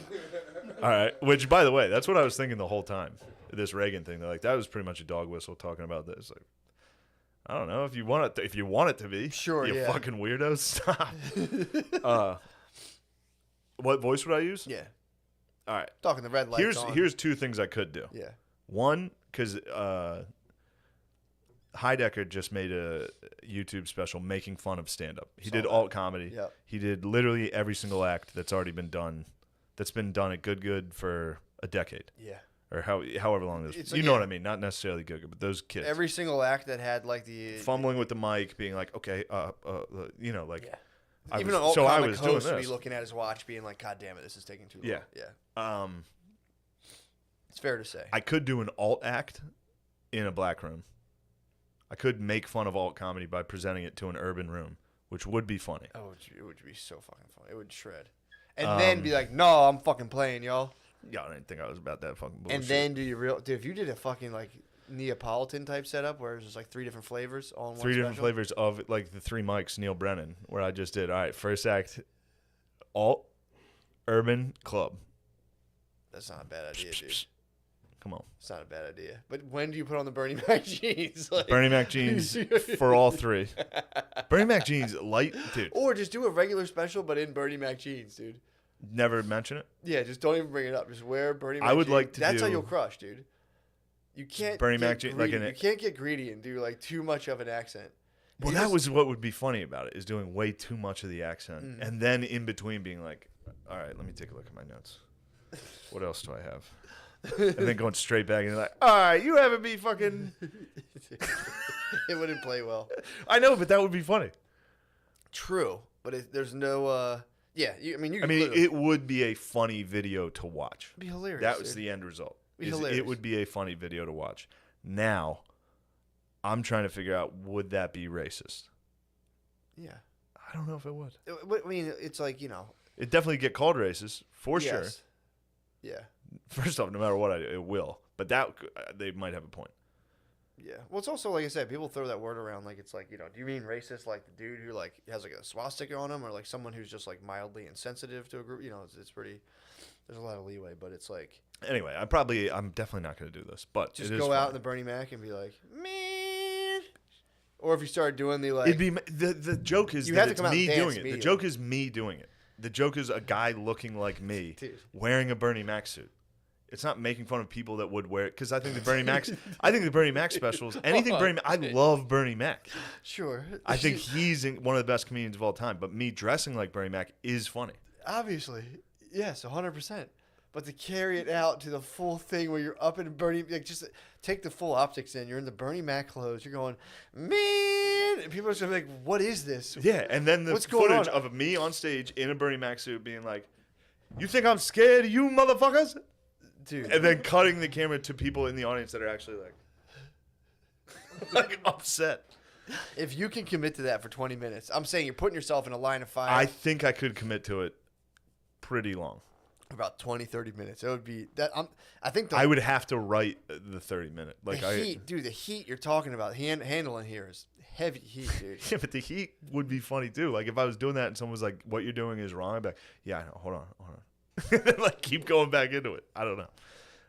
All right. Which, by the way, that's what I was thinking the whole time. This Reagan thing. They're like, that was pretty much a dog whistle talking about this. Like, I don't know if you want it to be. Sure, you yeah. fucking weirdos. Stop. What voice would I use? Yeah. All right. Talking the red lights on. Here's two things I could do. Yeah. One, because Heidecker just made a YouTube special making fun of stand-up. He did alt comedy. Yep. He did literally every single act that's already been done. That's been done at Good for a decade. Yeah. Or however long this. You know what I mean? Not necessarily Good, but those kids. Every single act that had like the fumbling with the mic, being like, okay, you know, like. Yeah. Even an alt comic doing host would this. be looking at his watch, being like, "God damn it, this is taking too long." Yeah. Yeah. It's fair to say. I could do an alt act in a black room. I could make fun of alt comedy by presenting it to an urban room, which would be funny. Oh, it would be so fucking funny. It would shred. And then be like, "No, I'm fucking playing, y'all." Yeah, I didn't think I was about that fucking bullshit. And then do your real dude. If you did a fucking like Neapolitan type setup where there's just like 3 different flavors all in one. 3 different flavors of like the 3 mics, Neil Brennan, where I just did. All right, first act, alt, urban, club. That's not a bad idea, dude. Come on. It's not a bad idea. But when do you put on the Bernie Mac jeans? Like, Bernie Mac jeans for all 3. Bernie Mac jeans, light, dude. Or just do a regular special, but in Bernie Mac jeans, dude. Never mention it. Yeah, just don't even bring it up. Just wear Bernie Mac I would jeans. like to That's how do- you'll crush, dude. You can't Bernie get Mac jeans, like greedy. an- You can't get greedy and do like too much of an accent. Well, You that just- was what would be funny about it, is doing way too much of the accent. And then in between being like, all right, let me take a look at my notes. What else do I have? And then going straight back and you're like, all right, you haven't be fucking... It wouldn't play well. I know, but that would be funny. True, but there's no. Yeah, you could It would be a funny video to watch. It'd be hilarious. That was dude. the end result. It'd be It hilarious. would be a funny video to watch. Now, I'm trying to figure out, would that be racist? Yeah. I don't know if it would. I mean, it's like, It definitely get called racist, for sure. yes. Yeah. First off, no matter what I do, it will. But that they might have a point. Yeah. Well, it's also, like I said, people throw that word around like it's like, do you mean racist like the dude who like has like a swastika on him, or like someone who's just like mildly insensitive to a group? It's pretty, there's a lot of leeway, but it's like. Anyway, I'm definitely not going to do this, but Just it is go out in funny. the Bernie Mac and be like, man. Or if you start doing the like. It'd be the joke is You that have to it's come out and me dance doing it. The immediately. joke is me doing it. The joke is a guy looking like me Dude. wearing a Bernie Mac suit. It's not making fun of people that would wear it, because I think the Bernie Mac specials, anything Bernie Mac, I love Bernie Mac. Sure. I think he's one of the best comedians of all time. But me dressing like Bernie Mac is funny. Obviously. Yes, 100%. But to carry it out to the full thing where you're up in Bernie, like just take the full optics in. You're in the Bernie Mac clothes. You're going, man. And people are just gonna be like, what is this? Yeah, and then the What's going footage on? of me on stage in a Bernie Mac suit being like, "You think I'm scared of you motherfuckers?" Dude. And then cutting the camera to people in the audience that are actually like upset. If you can commit to that for 20 minutes, I'm saying you're putting yourself in a line of fire. I think I could commit to it pretty long. About 20, 30 minutes. It would be that. I think I would have to write the 30-minute. Like the heat, dude. The heat you're talking about, handling here is heavy heat, dude. Yeah, but the heat would be funny too. Like if I was doing that and someone was like, "What you're doing is wrong," I'd be like, "Yeah, I know. Hold on." Like keep going back into it. I don't know.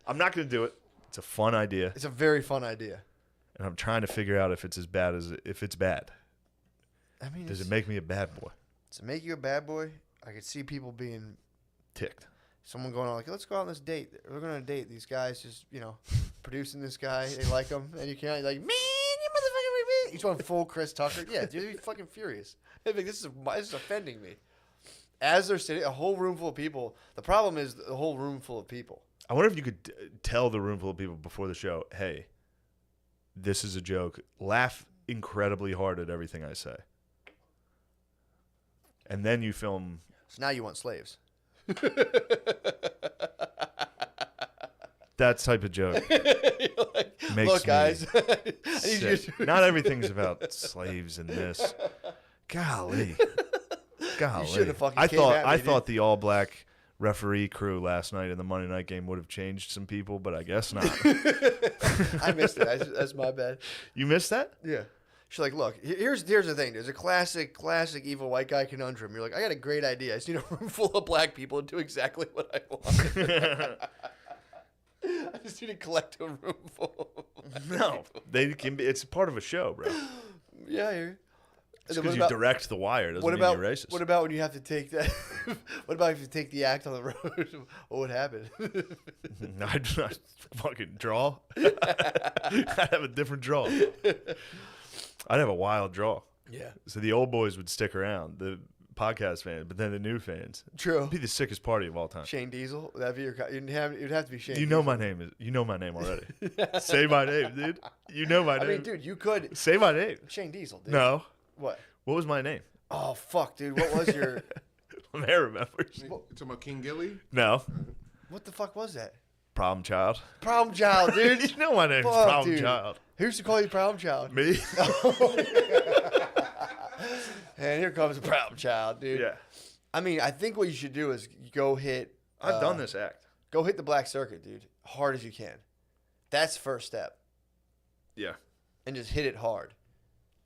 I'm not gonna do it. It's a fun idea, It's a very fun idea. and I'm trying to figure out if it's as bad as if it's bad. I mean, Does it make me a bad boy? to make you a bad boy? I could see people being Ticked. someone going on like, let's go on this date. We're going on a date. These guys just, producing this guy. They like him. And you can't, like, man, you motherfucker, man. He's going full Chris Tucker. Yeah, dude, they'd be fucking furious. They'd be like, this is offending me. As they're sitting, a whole room full of people. The problem is the whole room full of people. I wonder if you could tell the room full of people before the show, "Hey, this is a joke. Laugh incredibly hard at everything I say." And then you film. So now you want slaves. That type of joke. makes Look, guys. me I need you sick. to- Not everything's about slaves in this. Golly. You should have fucking I came thought at me, I dude. thought the all black referee crew last night in the Monday night game would have changed some people, but I guess not. I missed it. That's my bad. You missed that? Yeah. She's like, look, here's the thing. There's a classic evil white guy conundrum. You're like, I got a great idea. I just need a room full of black people to do exactly what I want. I just need to collect a room full of black people. They can be. It's part of a show, bro. Yeah, I hear you. Just And then because you direct the wire doesn't mean you're racist. What about when you have to take that? What about if you take the act on the road? What would happen? I'd fucking draw. I'd have a different draw. I'd have a wild draw. Yeah. So the old boys would stick around, the podcast fans, but then the new fans. True. It'd be the sickest party of all time. Shane Diesel. That'd be your. It'd have to be Shane. You know Diesel. my name is. You know my name already. Say my name, dude. You know my name. I mean, dude, you could. Say my name. Shane Diesel. Dude. No. What? What was my name? Oh fuck, dude. What was your? Lemaire remembers. You talking about King Gilly? No. What the fuck was that? Problem child. Problem child, dude. You know my name's Fuck, Problem dude. Child. Who used to call you problem child? Me? And here comes a problem child, dude. Yeah. I mean, I think what you should do is go hit. I've done this act. Go hit the black circuit, dude. Hard as you can. That's first step. Yeah. And just hit it hard.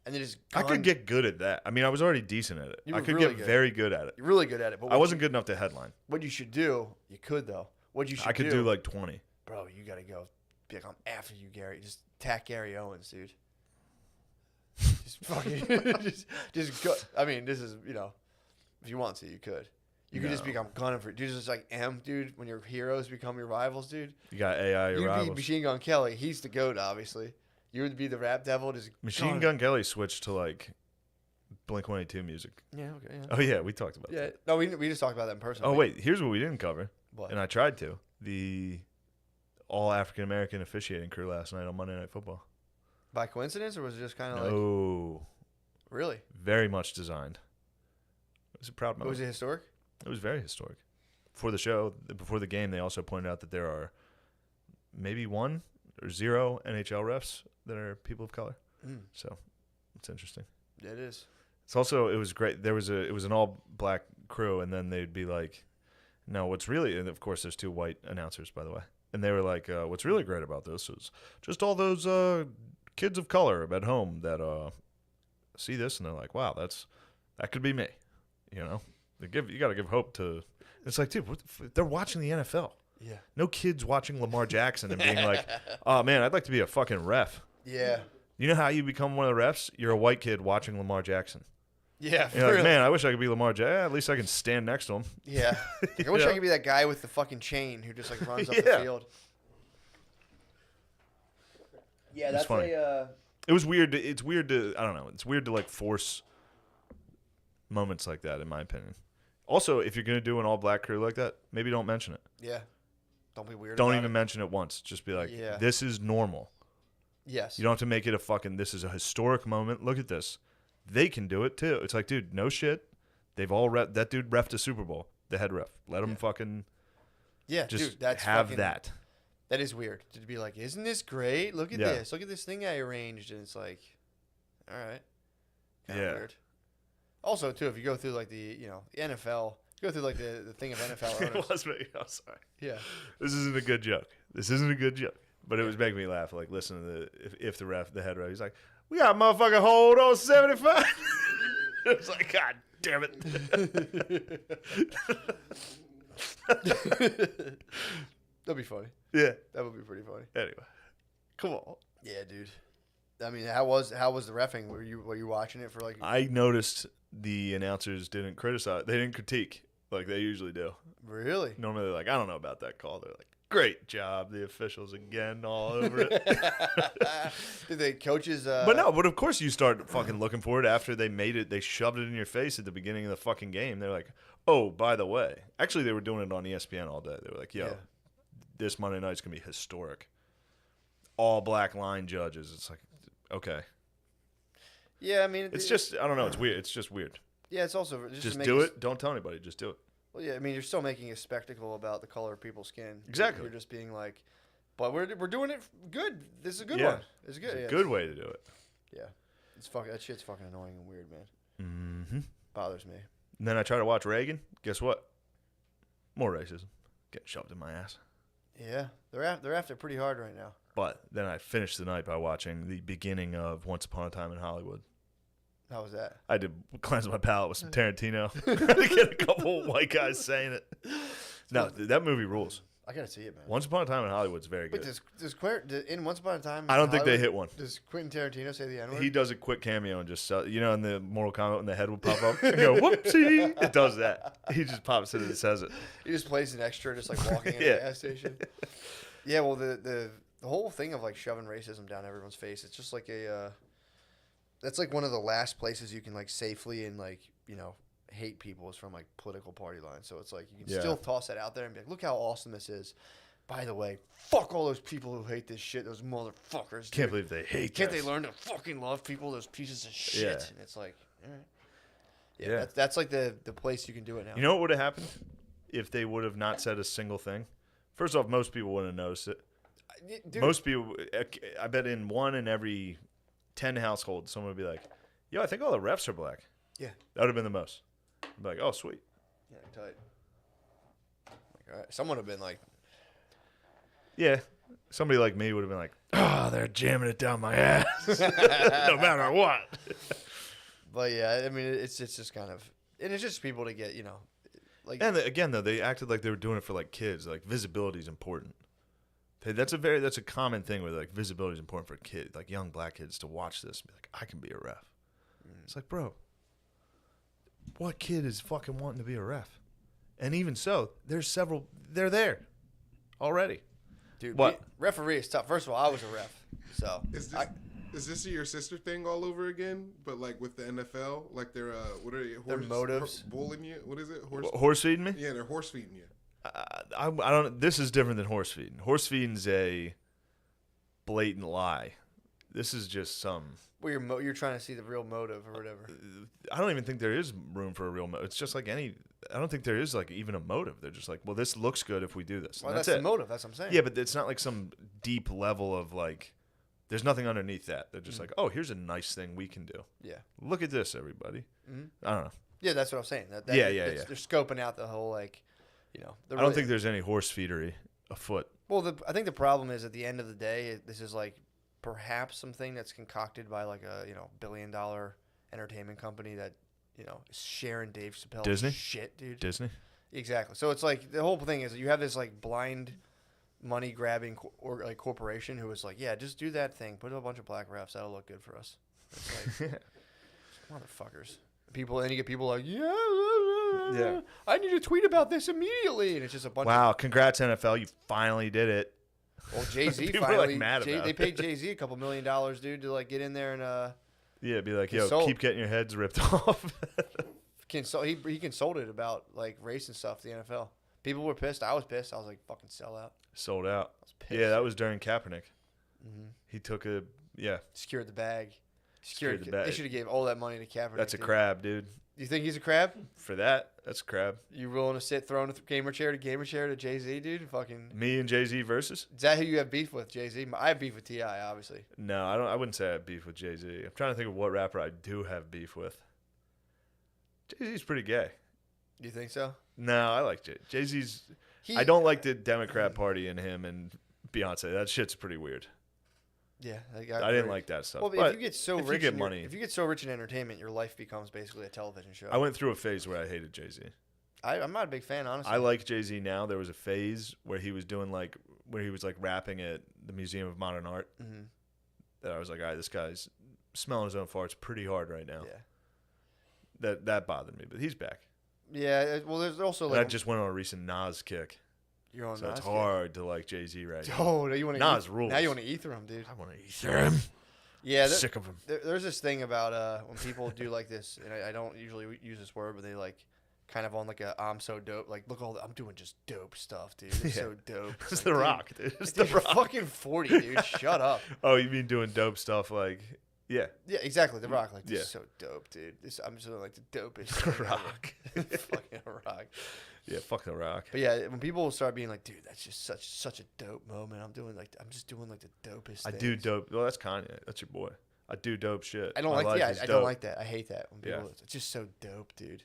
And then just. I could get good at that. I mean, I was already decent at it. You I were could really get good. very good at it. You're really good at it. But I wasn't good enough to headline. What you should do, you could though. What you should I could do like 20. Bro, you gotta go. Be like, I'm after you, Gary. Just attack Gary Owens, dude. Just fucking, just go. I mean, this is, if you want to, you could. You could just No. become gunning for, dude. Just like dude. When your heroes become your rivals, dude. You got AI, your You'd be rivals. Machine Gun Kelly. He's the goat, obviously. You would be the rap devil. Just Machine gunning. Gun Kelly switched to like Blink-182 music. Yeah. Okay. Yeah. Oh yeah, we talked about Yeah. that. No, we just talked about that in person. Oh wait, here's what we didn't cover, What? and I tried to. The all African American officiating crew last night on Monday Night Football. By coincidence, or was it just kind of like No, really? very much designed. It was a proud moment. Was it historic? It was very historic. Before the show, before the game, they also pointed out that there are maybe 1 or 0 NHL refs that are people of color. Mm. So it's interesting. Yeah, it is. It's also, it was great. It was an all black crew, and then they'd be like, no, what's really, and of course there's 2 white announcers, by the way. And they were like, what's really great about this is just all those kids of color at home that see this, and they're like, wow, that could be me. You got to give hope to. It's like, dude, they're watching the NFL. Yeah. No kids watching Lamar Jackson and being like, oh man, I'd like to be a fucking ref. Yeah. You know how you become one of the refs? You're a white kid watching Lamar Jackson. Yeah. You're like, man, I wish I could be Lamar Jackson. At least I can stand next to him. Yeah. Like, I wish I could be that guy with the fucking chain who just like runs up the Yeah. field. Yeah, It's that's funny. It was weird. It's weird to, I don't know. It's weird to like force moments like that, in my opinion. Also, if you're going to do an all black crew like that, maybe don't mention it. Yeah. Don't be weird. Don't about even it. mention it once. Just be like, Yeah. this is normal. Yes. You don't have to make it a fucking, this is a historic moment. Look at this. They can do it too. It's like, dude, no shit. They've all that dude reffed a Super Bowl, the head ref. Let him fucking Yeah, just dude, that's have fucking, that. That is weird to be like, isn't this great? Look at Yeah. this. Look at this thing I arranged, and it's like, all right, kind of Yeah. weird. Also, too, if you go through like the the NFL, go through like the thing of NFL owners. It was me. I'm sorry. Yeah. This isn't a good joke. This isn't a good joke. But it was making me laugh. Like, listening to if the head ref, he's like, we got a motherfucking hold on 75. It was like, God damn it. That'd be funny. Yeah. That would be pretty funny. Anyway, come on. Yeah, dude. I mean, how was the reffing? Were you watching it for like? I noticed the announcers didn't criticize. They didn't critique like they usually do. Really? Normally they're like, I don't know about that call. They're like, great job, the officials again, all over it. Did the coaches? But of course you start fucking looking for it after they made it. They shoved it in your face at the beginning of the fucking game. They're like, oh, by the way. Actually, they were doing it on ESPN all day. They were like, yo, Yeah. this Monday night's going to be historic. All black line judges. It's like, okay. Yeah, I mean, It's just, I don't know. It's weird. It's just weird. Yeah, it's also just, Just to make do it. Don't tell anybody. Just do it. Well, yeah, I mean, you're still making a spectacle about the color of people's skin. Exactly. You're just being like, But we're doing it good. This is a good Yeah. one. It's good. It's Yeah, a good way to do it. Yeah, that shit's fucking annoying and weird, man. Mm-hmm. Bothers me. And then I try to watch Reagan. Guess what? More racism. Getting shoved in my ass. Yeah, they're after pretty hard right now. But then I finished the night by watching the beginning of Once Upon a Time in Hollywood. How was that? I did cleanse my palate with some Tarantino to get a couple white guys saying it. No, that movie rules. I gotta see it, man. Once Upon a Time in Hollywood's very good. But in Once Upon a Time, I don't think they hit one. Does Quentin Tarantino say the N-word? He does a quick cameo and just, in the Mortal Kombat when the head will pop up and go, whoopsie. It does that. He just pops it and says it. He just plays an extra, just like walking in Yeah. a gas station. Yeah, well, the whole thing of like shoving racism down everyone's face, it's just like that's like one of the last places you can like safely and like, hate people is from like political party lines. So it's like you can still toss that out there and be like, look how awesome this is. By the way, fuck all those people who hate this shit, those motherfuckers. Can't believe they hate Can't this. they learn to fucking love people, those pieces of shit? Yeah. And it's like, all right. Yeah. That's like the place you can do it now. You know what would have happened if they would have not said a single thing? First off, most people wouldn't have noticed it. Dude, Most people, I bet in 1 in every 10 households, someone would be like, yo, I think all the refs are black. Yeah. That would have been the most. I'd be like, oh, sweet. Yeah, tight. Like, all right. Someone would have been like, Yeah. Somebody like me would have been like, oh, they're jamming it down my ass. No matter what. but yeah, I mean, it's just kind of, and it's just people to get, like. And again, though, they acted like they were doing it for like kids. Like visibility is important. That's a common thing where like visibility is important for kids, like young black kids to watch this and be like, I can be a ref. It's like, bro, what kid is fucking wanting to be a ref? And even so, they're there already. Dude, what? Referee is tough. First of all, I was a ref, so. Is this your sister thing all over again? But like with the NFL, like they're what are you? Their motives. Bullying you? What is it? Horse feeding me? Yeah, they're horse feeding you. I don't. This is different than horse feeding. Horse feeding's a blatant lie. This is just some. Well, you're trying to see the real motive or whatever. I don't even think there is room for a real motive. It's just like any. I don't think there is like even a motive. They're just like, well, this looks good if we do this. Well, that's the it. motive. That's what I'm saying. Yeah, but it's not like some deep level of like. There's nothing underneath that. They're just like, oh, here's a nice thing we can do. Yeah. Look at this, everybody. Mm-hmm. I don't know. Yeah, that's what I'm saying. Yeah. They're scoping out the whole like, I don't think there's any horse feedery afoot. Well, I think the problem is at the end of the day, this is like perhaps something that's concocted by like a $1 billion entertainment company that is sharing Dave Chappelle's Disney? shit, dude. Disney? Exactly. So it's like the whole thing is you have this like blind money grabbing or like corporation who is like, yeah, just do that thing, put a bunch of black refs, that'll look good for us. It's like motherfuckers. People, and you get people like, yeah, I need to tweet about this immediately, and it's just a bunch. Wow, congrats NFL, you finally did it. Well, Jay-Z People finally. are like mad about They it. paid Jay-Z a couple $1 million, dude, to like get in there and Yeah, be like, yo, Consult. keep getting your heads ripped off. he consulted about like race and stuff to the NFL. People were pissed. I was pissed. I was like, fucking sell out. Sold out. I was pissed. Yeah, that was during Kaepernick. Mm-hmm. He took Secured the bag. Secured the bag. They should have gave all that money to Kaepernick. That's a dude. crab, dude. You think he's a crab? For that's a crab. You willing to throw a gamer chair to Jay-Z, dude? Fucking. Me and Jay-Z versus? Is that who you have beef with, Jay-Z? I have beef with T.I., obviously. No, I wouldn't say I have beef with Jay-Z. I'm trying to think of what rapper I do have beef with. Jay-Z's pretty gay. You think so? No, I like Jay-Z's. I don't like the Democrat Party and him and Beyonce. That shit's pretty weird. Yeah, I didn't like that stuff. Well, but if you get so if rich, you get money, if you get so rich in entertainment, your life becomes basically a television show. I went through a phase where I hated Jay-Z. I'm not a big fan, honestly. I like Jay-Z now. There was a phase where he was rapping at the Museum of Modern Art. Mm-hmm. That I was like, all right, this guy's smelling his own farts pretty hard right now. Yeah. That bothered me, but he's back. Yeah. Well, there's also And like I just went on a recent Nas kick. you're on So Nas it's kick. hard to like Jay-Z right now. Oh, now you want to Nas rules. Now you want to ether him, dude. I want to ether him. Yeah, Sick of him. There's this thing about when people do like this, and I don't usually use this word, but they like kind of on like a I'm so dope. Like, look, I'm doing just dope stuff, dude. It's so dope. It's like, The dude, Rock, dude. It's dude, The you're Rock. fucking 40, dude. Shut up. Oh, you mean doing dope stuff like Yeah. Yeah, exactly. The Rock. Like, this Yeah. is so dope, dude. I'm just like the dopest. The Rock. Fucking Rock. Yeah, fuck The Rock. But yeah, when people start being like, dude, that's just such a dope moment. I'm just doing like the dopest. I things. do dope. Well, that's Kanye. That's your boy. I do dope shit. I don't My like. life Yeah, is I dope. don't like that. I hate that when people. Yeah. It's just so dope, dude.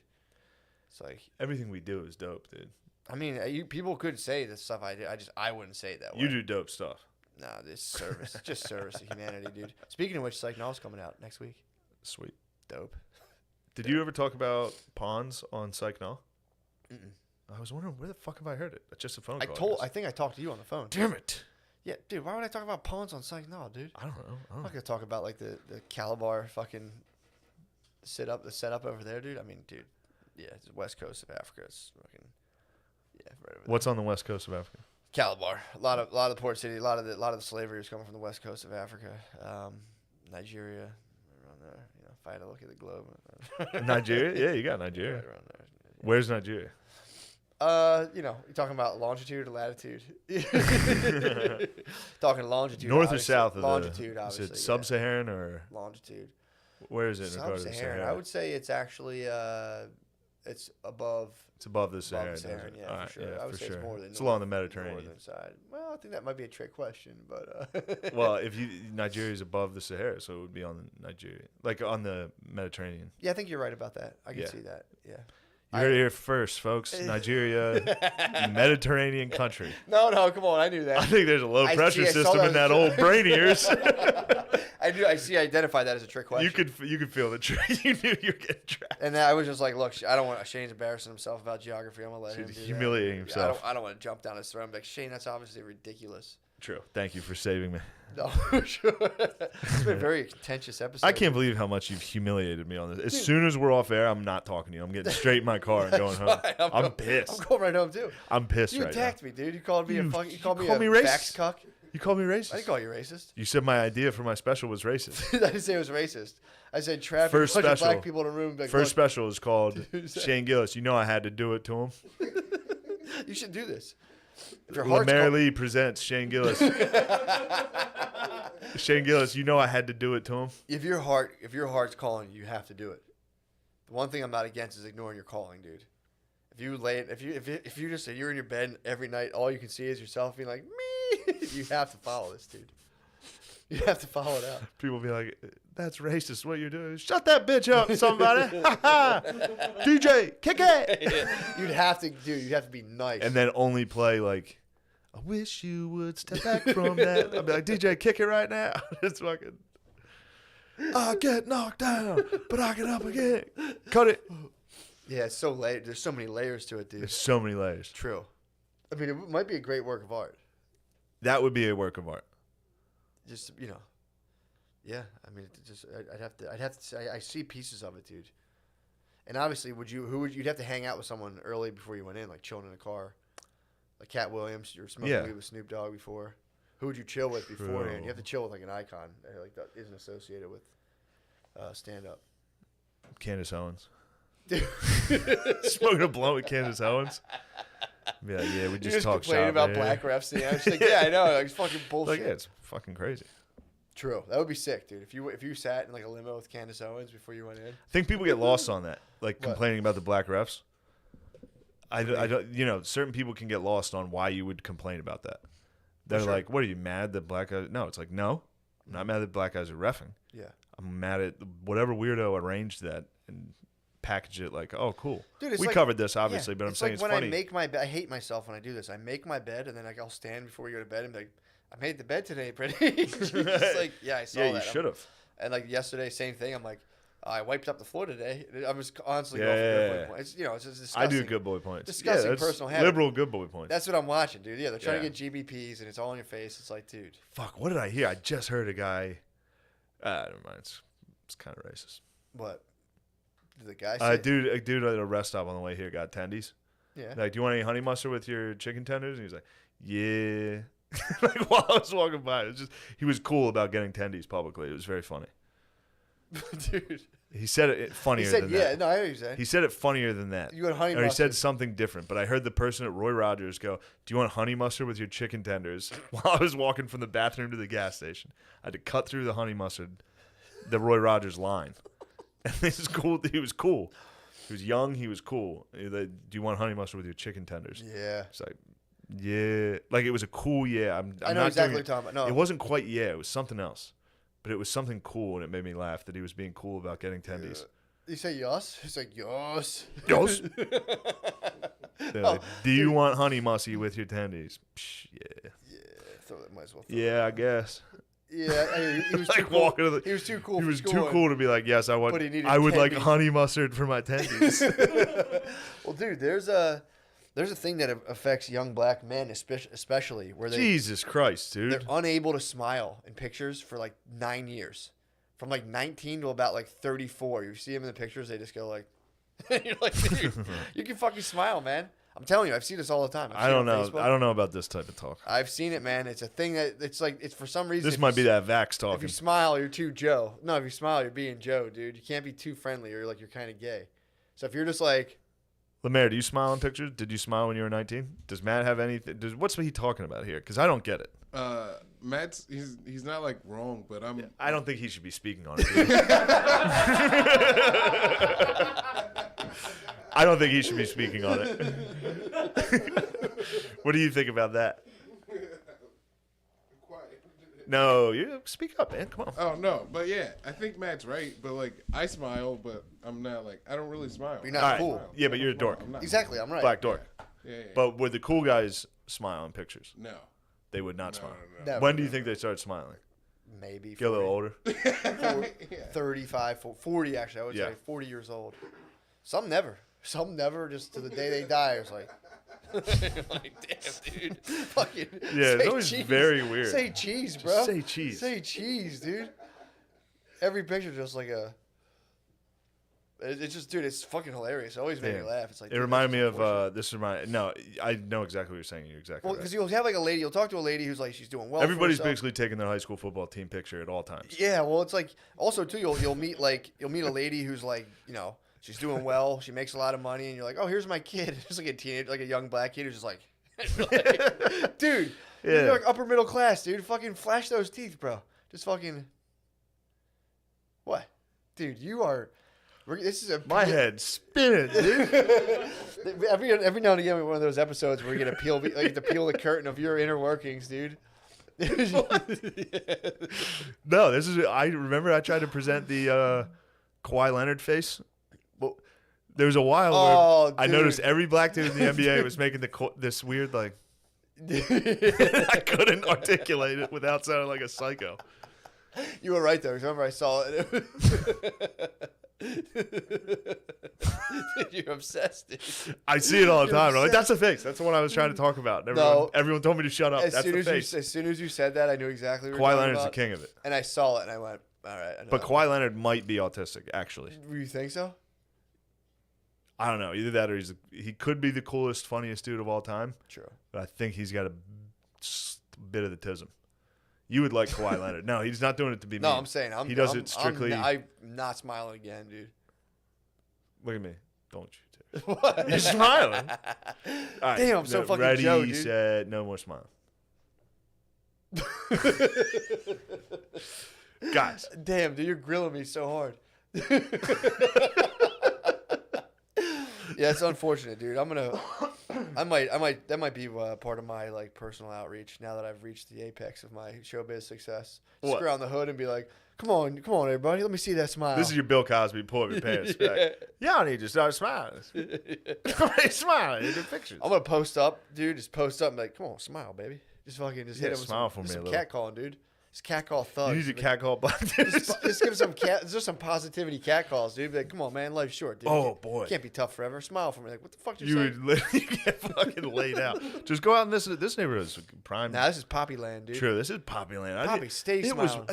It's like, Everything we do is dope, dude. I mean, people could say the stuff I do. I wouldn't say it that way. You do dope stuff. Nah, this service, just service to humanity, dude. Speaking of which, Psych Now's coming out next week. Sweet. Dope. Did you ever talk about pawns on Psych Now? Mm-mm. I was wondering where the fuck have I heard it? It's just a phone I call. I think I talked to you on the phone. Damn it. Yeah, dude. Why would I talk about pawns on Psych Now, dude? I don't know. I'm not gonna talk about like the Calabar fucking the setup over there, dude. I mean, dude. Yeah, it's the west coast of Africa. It's fucking right over What's on the west coast of Africa? Calabar. A lot of the port city. A lot of the slavery is coming from the west coast of Africa. Nigeria, around there. You know, if I had to look at the globe. Nigeria? Yeah, you got Nigeria. Right around there. Where's Nigeria? You know, you're talking about longitude or latitude? Talking longitude. North or obviously. south of longitude, the, obviously. Is it sub-Saharan or longitude? where is it in regard to the Sub-Saharan. Sahara? I would say it's actually it's above. It's above the Sahara. Above the Saharan, doesn't it? yeah, All for right, sure. yeah, I would for say sure. it's more than It's along the Mediterranean. northern side. Well, I think that might be a trick question, but Well, if Nigeria is above the Sahara, so it would be on Nigeria, like on the Mediterranean. yeah, I think you're right about that. I can Yeah. see that. Yeah. You heard it here first, folks. Nigeria, Mediterranean country. No, come on. I knew that. I think there's a low pressure I saw system in that old brain of yours. I do. I see. I identified that as a trick question. You could feel the trick. You knew you were getting trapped. And then I was just like, look, I don't want Shane's embarrassing himself about geography. I'm gonna let him do Humiliating that. himself. I don't want to jump down his throat and be like, Shane, that's obviously ridiculous. True. Thank you for saving me. No, sure. It's been a very contentious episode. I can't believe how much you've humiliated me on this. As soon as we're off air, I'm not talking to you. I'm getting straight in my car and going home. I'm pissed. I'm going right home too. I'm pissed You right attacked now. me, dude. You called me You you called me called a me racist. vax cuck. You called me racist? I didn't call you racist. You said my idea for my special was racist. I didn't say it was racist. I said trapping First a bunch of special. black people in a room. Like, First look, special is called Shane Gillis. You know I had to do it to him. you should do this. If your heart's Mary Lee presents Shane Gillis. Shane Gillis, you know I had to do it to him. if your heart's calling you, you have to do it. The one thing I'm not against is ignoring your calling, dude. If you lay it, if you just say you're in your bed every night, all you can see is yourself being like me. You have to follow this, dude. You have to follow it out. People be like, that's racist what you're doing. Shut that bitch up, somebody. DJ, kick it. You'd have to, dude. You'd have to be nice. And then only play like, I wish you would step back from that. I'd be like, DJ, kick it right now. It's fucking, I get knocked down, but I get up again. Cut it. yeah, it's so layered. There's so many layers to it, dude. There's so many layers. True. I mean, it might be a great work of art. That would be a work of art. Just yeah. I mean, I'd have to say I see pieces of it, dude. And obviously, you'd have to hang out with someone early before you went in, like chilling in a car, like Cat Williams. You were smoking weed with Snoop Dogg before. Who would you chill with beforehand? You have to chill with like an icon that isn't associated with stand up. Candace Owens. Dude. Smoking a blunt with Candace Owens. Yeah, yeah, we just talk complaining shop about man. black refs. I was like, yeah, I know, like, it's fucking bullshit. Like, yeah, it's fucking crazy. True, that would be sick, dude. If you sat in like a limo with Candace Owens before you went in. I think people get lost on that, like What? complaining about the black refs. I don't, you know, certain people can get lost on why you would complain about that. They're sure. like, what are you mad that black guys? No, it's like, no, I'm not mad that black guys are reffing. Yeah. I'm mad at whatever weirdo arranged that and packaged it like, oh, cool. Dude, it's we like- covered this, obviously, Yeah, but I'm saying like it's when funny. I make my bed. I hate myself when I do this. I make my bed and then I'll stand before you go to bed and be like, I made the bed today, pretty. It's like, yeah, I saw yeah, that. you should have. And like yesterday, same thing. I'm like, I wiped up the floor today. I'm just constantly Yeah, going for yeah, good yeah. boy points. It's, it's just disgusting. I do good boy points. disgusting that's personal habit. liberal good boy points. That's what I'm watching, dude. Yeah, they're trying Yeah. to get GBPs and it's all in your face. It's like, dude. Fuck, what did I hear? I just heard a guy. Never mind. It's kind of racist. What? Did the guy say? A dude at a rest stop on the way here got tendies. Yeah. Like, do you want any honey mustard with your chicken tenders? And he's like, yeah. Like, while I was walking by, it was just, he was cool about getting tendies publicly. It was very funny. Dude. He said it funnier He said, than yeah, that. no, I hear you saying. He said it funnier than that. You got honey Or he mustard. said something different, but I heard the person at Roy Rogers go, do you want honey mustard with your chicken tenders? While I was walking from the bathroom to the gas station. I had to cut through the honey mustard the Roy Rogers line. And this is cool. He was cool. He was young. He was cool. Do you want honey mustard with your chicken tenders? Yeah. It's like, yeah. Like, it was a cool yeah. I know not exactly what doing you're talking about. No. It wasn't quite yeah. It was something else. But it was something cool, and it made me laugh that he was being cool about getting tendies. You say yes? He's like, yes. Yes. Like, do you want honey musty with your tendies? Psh, yeah. Yeah. Throw that, might as well. Yeah, I guess. Yeah, he was Like too cool. walking to the- He was too cool. He for was too schooling. cool to be like, yes, I But he needed would like tendies. honey mustard for my tendies. Well, dude, there's a thing that affects young black men, especially where Jesus Christ, they're dude. unable to smile in pictures for like 9 years, from like 19 to about like 34. You see them in the pictures, they just go like, you're like, dude, you can fucking smile, man. I'm telling you, I've seen this all the time. I don't know. I don't know about this type of talk. I've seen it, man. It's a thing that it's like it's for some reason. This might be that Vax If talking. you smile, you're too Joe. No, if you smile, you're being Joe, dude. You can't be too friendly, or like you're kind of gay. So if you're just like, Lemaire, do you smile in pictures? Did you smile when you were 19? Does Matt have anything? What's he talking about here? Because I don't get it. Matt's he's not like wrong, but I don't think he should be speaking on it. I don't think he should be speaking on it. What do you think about that? quiet. No, you speak up, man. Come on. Oh no, but yeah, I think Matt's right. But like, I smile, but I'm not like I don't really smile. You're not All right. cool. Yeah, but you're a dork. I'm not. Exactly, I'm right. Black dork. Yeah. But would the cool guys smile in pictures? No. They would not smile. No. Never. When do you think they start smiling? Maybe Get a little older. 35, 40 actually. I would Yeah. say 40 years old. Some never. Some never. Just to the day they die. It's like, like damn, dude. Fucking. Yeah, it's say always cheese. very weird. Say cheese, bro. Just say cheese. Say cheese, dude. Every picture just like a. It's just, dude. It's fucking hilarious. It always made me Yeah. laugh. It's like It dude, reminded me that's of this. No, I know exactly what you're saying. You're exactly well, right. because you'll have like a lady. You'll talk to a lady who's like she's doing well. Everybody's for herself. basically taking their high school football team picture at all times. Yeah, well, it's like also too. You'll meet a lady who's like she's doing well. She makes a lot of money, and you're like, oh, here's my kid. Just like a teenager, like a young black kid who's just like, dude, Yeah. you're like upper middle class, dude. Fucking flash those teeth, bro. Just fucking what, dude? You are. This is My head's spinning, dude. Every now and again, we have one of those episodes where we get to peel the curtain of your inner workings, dude. No, this is. I remember I tried to present the Kawhi Leonard face. Well, there was a while Oh, where I dude. noticed every black dude in the NBA was making this weird like. I couldn't articulate it without sounding like a psycho. You were right though. 'Cause remember, I saw it. You're obsessed, dude. I see it all the You're time. I'm like, obsessed. that's the face. That's the one I was trying to talk about. And No. everyone told me to shut up. As That's soon the as face. as soon as you said that, I knew exactly what you were Kawhi talking Leonard's the about. king of it. And I saw it, and I went, "All right." I know But that Kawhi Leonard might be autistic, actually. one. You think so? I don't know. Either that or he could be the coolest, funniest dude of all time. True. But I think he's got a bit of the tism. You would like Kawhi Leonard. No, he's not doing it to be No, mean. I'm saying He does it strictly- I'm not smiling again, dude. Look at me. Don't you dare. What? You're smiling. All right, Damn, I'm so fucking ready, Joe, dude. Set, no more smiling. Guys. Damn, dude, you're grilling me so hard. Yeah, it's unfortunate, dude. I might. That might be part of my like personal outreach now that I've reached the apex of my showbiz success. Just What? go around the hood and be like, "Come on, everybody, let me see that smile." This is your Bill Cosby pull up your pants. Back. Y'all need to start smiling. Smiling in the pictures. I'm gonna post up, dude. Just post up and be like, "Come on, smile, baby." Just fucking just Yeah, hit him with smile some, for me a some little. catcalling, dude. Just catcall thugs. You need to Like, catcall black dudes. Just give some just some positivity catcalls, dude. Be like, come on, man, life's short, dude. Oh, boy. Can't be tough forever. Smile for me. Like, what the fuck did You you say? would literally get fucking laid out. Just go out in this neighborhood is prime. Nah, this is Poppy Land, dude. True, this is Poppy Land. Poppy, stay smiling.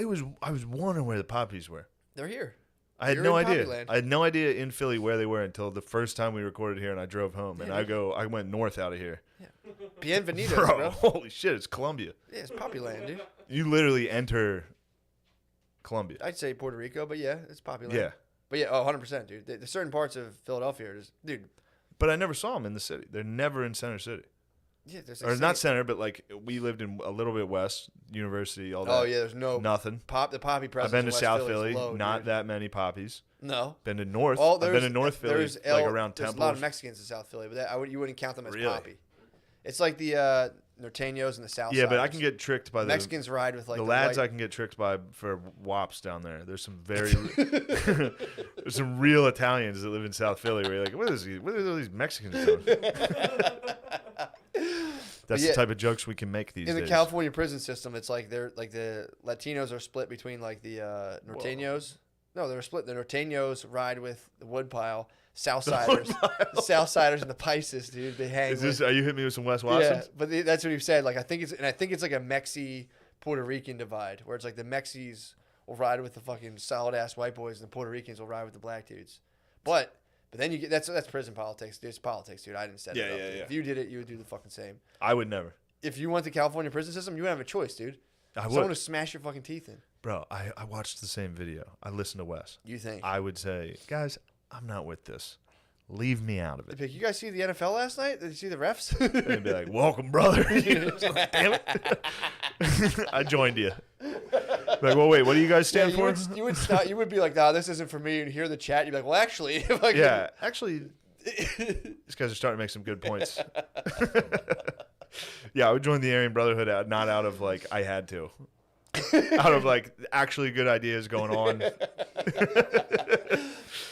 I was wondering where the poppies were. They're here. I had You're no in idea. Poppyland. I had no idea in Philly where they were until the first time we recorded here, and I drove home. And I went north out of here. Bienvenidos, Bro, bro. holy shit, it's Colombia. Yeah, it's Poppy Land, dude. You literally enter Colombia. I'd say Puerto Rico, but yeah, it's Poppy Land. Yeah, But yeah, 100%, dude. There's certain parts of Philadelphia, dude. but I never saw them in the city. They're never in Center City. Yeah, there's or not center, but like we lived in a little bit west, university, all that. Oh yeah, there's nothing. The poppy presence. I've been to in West South Philly's Philly, low, not dude. that many poppies. No. Been to North. Well, I've been to North Philly, like around There's Temple. a lot of Mexicans in South Philly, but you wouldn't count them as Really? poppy. It's like the Norteños and the South. Yeah, but I can get tricked by the Mexicans ride with like the lads. I can get tricked by for wops down there. There's some very there's some real Italians that live in South Philly where you're like, what are all these Mexicans doing? That's the type of jokes we can make these days. In the California prison system, it's like they're like the Latinos are split between like the Norteños. No, they're split. The Norteños ride with the Woodpile. Southsiders and the Pisces, dude. They hang. Are you hitting me with some Wes Watson? Yeah, but that's what he said. Like I think it's like a Mexi Puerto Rican divide, where it's like the Mexis will ride with the fucking solid ass white boys, and the Puerto Ricans will ride with the black dudes. But then you get that's prison politics. It's politics, dude. I didn't set it up. Yeah. If you did it, you would do the fucking same. I would never. If you went to California prison system, you would have a choice, dude. Someone would smash your fucking teeth in. Bro, I watched the same video. I listened to Wes. You think? I would say, guys, I'm not with this. Leave me out of it. You guys see the NFL last night? Did you see the refs? They'd be like, welcome, brother. Damn it. I joined you. Like, well, wait, what do you guys stand for? You would be like, nah, this isn't for me. And hear the chat. You'd be like, well, actually. Actually, these guys are starting to make some good points. Yeah, I would join the Aryan Brotherhood not out of, like, I had to. Out of, like, actually good ideas going on.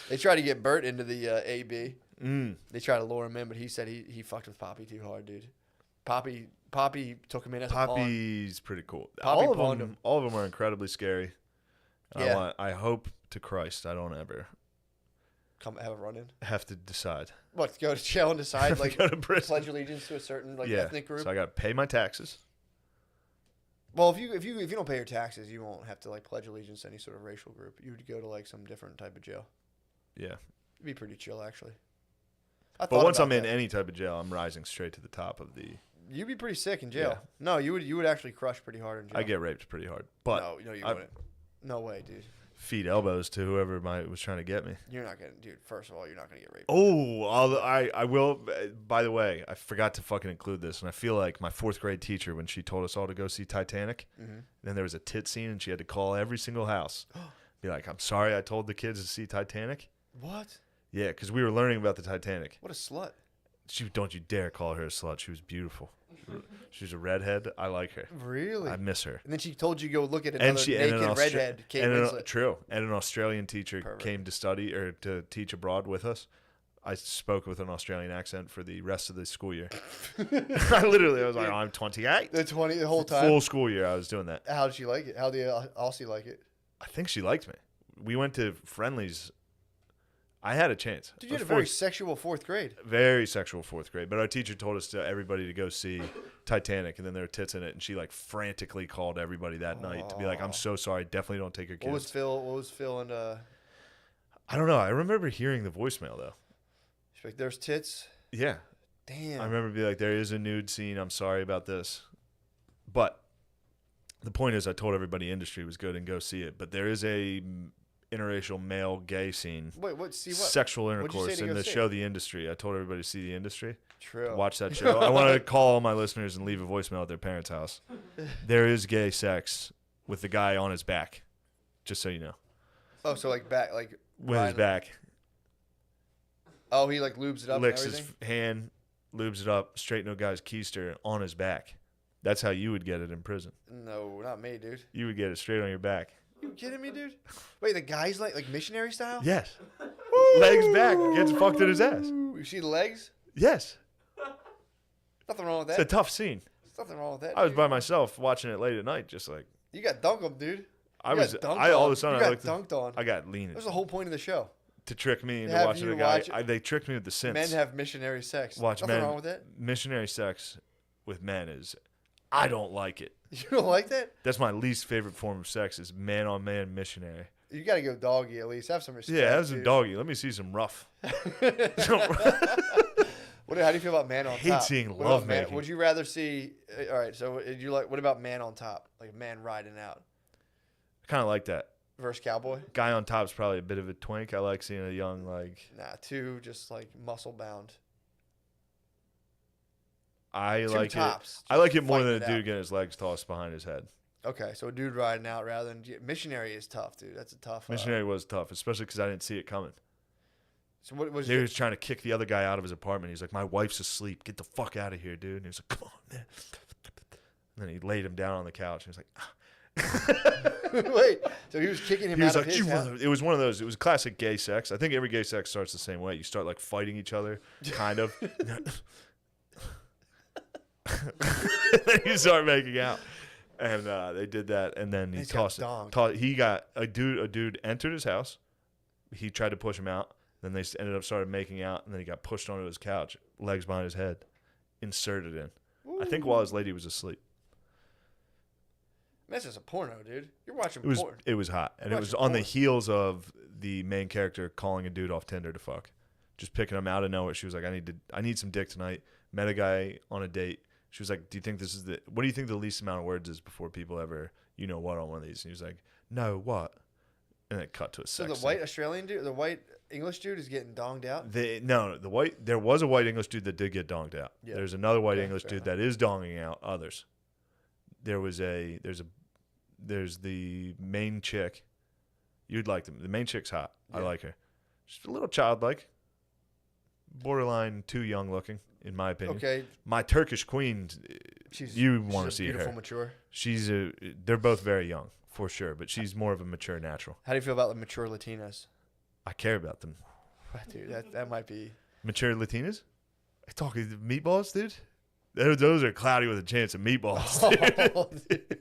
They tried to get Bert into the AB. They tried to lure him in, but he said he fucked with Poppy too hard, dude. Poppy took him in as a pawn. Poppy's pretty cool. Poppy all pawned him. All of them are incredibly scary. Yeah. I hope to Christ I don't ever Come have a run-in. have to decide. What, go to jail and decide, like, Go to prison. pledge allegiance to a certain ethnic group? So I got to pay my taxes. Well, if you don't pay your taxes, you won't have to like pledge allegiance to any sort of racial group. You would go to like some different type of jail. Yeah. It'd be pretty chill, actually. But once I'm in any type of jail, I'm rising straight to the top of the... You'd be pretty sick in jail. Yeah. No, you would actually crush pretty hard in jail. I get raped pretty hard. But no, you wouldn't. No way, dude. Feed elbows to whoever was trying to get me. You're not gonna, dude. First of all, you're not gonna get raped. Oh, I will. By the way, I forgot to fucking include this, and I feel like my 4th grade teacher when she told us all to go see Titanic. Mm-hmm. Then there was a tit scene, and she had to call every single house, be like, "I'm sorry, I told the kids to see Titanic." What? Yeah, because we were learning about the Titanic. What a slut. Don't you dare call her a slut. She was beautiful. She was a redhead. I like her. Really? I miss her. And then she told you to go look at another naked redhead, Kate Winslet. True. And an Australian teacher came to study or to teach abroad with us. I spoke with an Australian accent for the rest of the school year. I was like, I'm 28. The whole time? Full school year I was doing that. How did she like it? How did Aussie like it? I think she liked me. We went to friendlies. I had a chance. Dude, you had a very sexual 4th grade. Very sexual 4th grade. But our teacher told us everybody to go see Titanic, and then there were tits in it, and she like frantically called everybody that night to be like, I'm so sorry, definitely don't take your kids. What was Phil and I don't know. I remember hearing the voicemail though. She's like, there's tits? Yeah. Damn. I remember being like, there is a nude scene. I'm sorry about this. But the point is I told everybody industry was good and go see it. But there is a interracial male gay scene. Wait, what? See what? Sexual intercourse in the show The Industry. I told everybody to see The Industry. True. Watch that show. I wanted to call all my listeners and leave a voicemail at their parents' house. There is gay sex with the guy on his back. Just so you know. Oh, so like back, like with his back. Oh, he like lubes it up. Licks and his hand, lubes it up, straight into a guy's keister on his back. That's how you would get it in prison. No, not me, dude. You would get it straight on your back. You kidding me, dude? Wait, the guy's like missionary style? Yes. Legs back, gets fucked in his ass. You see the legs? Yes. Nothing wrong with that. It's a tough scene. There's nothing wrong with that. I was by myself watching it late at night, just like. You got dunked on, dude. All of a sudden you got dunked on. I got leaning. That was the whole point of the show. To trick me into watching a guy. They tricked me with the synths. Men have missionary sex. Nothing wrong with that. Missionary sex with men is. I don't like it. You don't like that? That's my least favorite form of sex is man-on-man missionary. You got to go doggy at least. Have some respect. Yeah, have some doggy. Let me see some rough. How do you feel about man on top? I hate seeing love making. Would you rather see? All right. So what about man on top? Like a man riding out. I kind of like that. Versus cowboy. Guy on top's probably a bit of a twink. I like seeing a young Nah, two just like muscle bound. I Two like tops, it. I like just it more fighting than a it dude out. getting his legs tossed behind his head. Okay, so a dude riding out rather than missionary is tough, dude. That's a tough. Missionary was tough, especially because I didn't see it coming. So what was He was trying to kick the other guy out of his apartment. He's like, "My wife's asleep. Get the fuck out of here, dude." And he was like, "Come on, man." And then he laid him down on the couch. And he was like, ah. Wait, so he was kicking him He was out like, of his house? it was one of those. It was classic gay sex. I think every gay sex starts the same way. You start like fighting each other, kind of. Then you start making out, and they did that. And then he tossed it. He got a dude. A dude entered his house. He tried to push him out. Then they ended up started making out, and then he got pushed onto his couch, legs behind his head, inserted in. Ooh. I think while his lady was asleep. That's just a porno, dude. You're watching porn. It was hot, and it was on the heels of the main character calling a dude off Tinder to fuck, just picking him out of nowhere. She was like, I need some dick tonight. Met a guy on a date. She was like, what do you think the least amount of words is before people ever, you know what, on one of these? And he was like, no, what? And it cut to a sex So the scene. white Australian dude, the white English dude is getting donged out? There was a white English dude that did get donged out. Yeah. There's another white English fair dude that is donging out others. There's the main chick. You'd like them. The main chick's hot. Yeah. I like her. She's a little childlike. Borderline too young looking, in my opinion. Okay. My Turkish queen, you want to see beautiful, her. Mature. They're both very young, for sure, but she's more of a mature natural. How do you feel about the mature Latinas? I care about them. Dude, that might be. Mature Latinas? Are you talking meatballs, dude? Those are cloudy with a chance of meatballs, dude.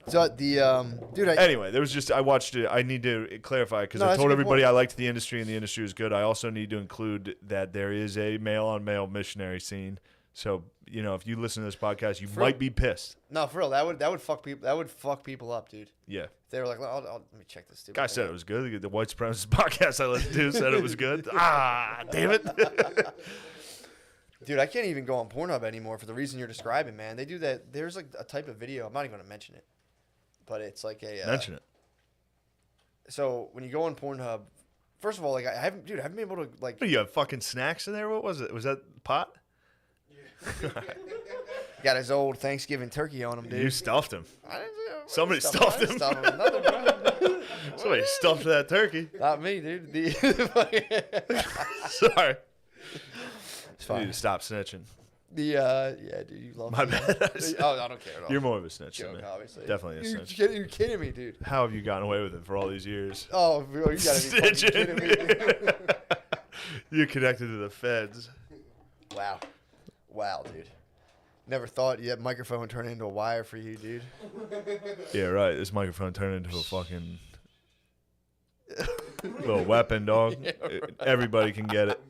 So dude. Anyway, there was I watched it. I need to clarify because I told everybody I liked the industry and the industry was good. I also need to include that there is a male-on-male missionary scene. So if you listen to this podcast, you might be pissed. No, for real, that would fuck people. That would fuck people up, dude. Yeah. They were like, let me check this stupid Guy thing said out. it was good. The white supremacist podcast I listened to said it was good. Damn it. Dude, I can't even go on Pornhub anymore for the reason you're describing, man. They do that. There's like a type of video. I'm not even going to mention it. But it's like a... Mention it. So when you go on Pornhub, first of all, like I haven't been able to like... What, you have fucking snacks in there? What was it? Was that pot? Got his old Thanksgiving turkey on him, dude. You stuffed him. Somebody I stuffed didn't him. stuff him. Nothing, bro. Somebody stuffed that turkey. Not me, dude. Sorry. It's You need fine. to stop snitching. Yeah, dude, you love My me. bad. Oh, I don't care at all. You're more of a snitch than Joke, me. obviously. Definitely a snitch. You're kidding me, dude. How have you gotten away with it for all these years? Oh, bro, you gotta be fucking kidding me. You're connected to the feds. Wow, dude. Never thought that microphone turned into a wire for you, dude. Yeah, right. This microphone turned into a fucking little weapon, dog. Yeah, right. Everybody can get it.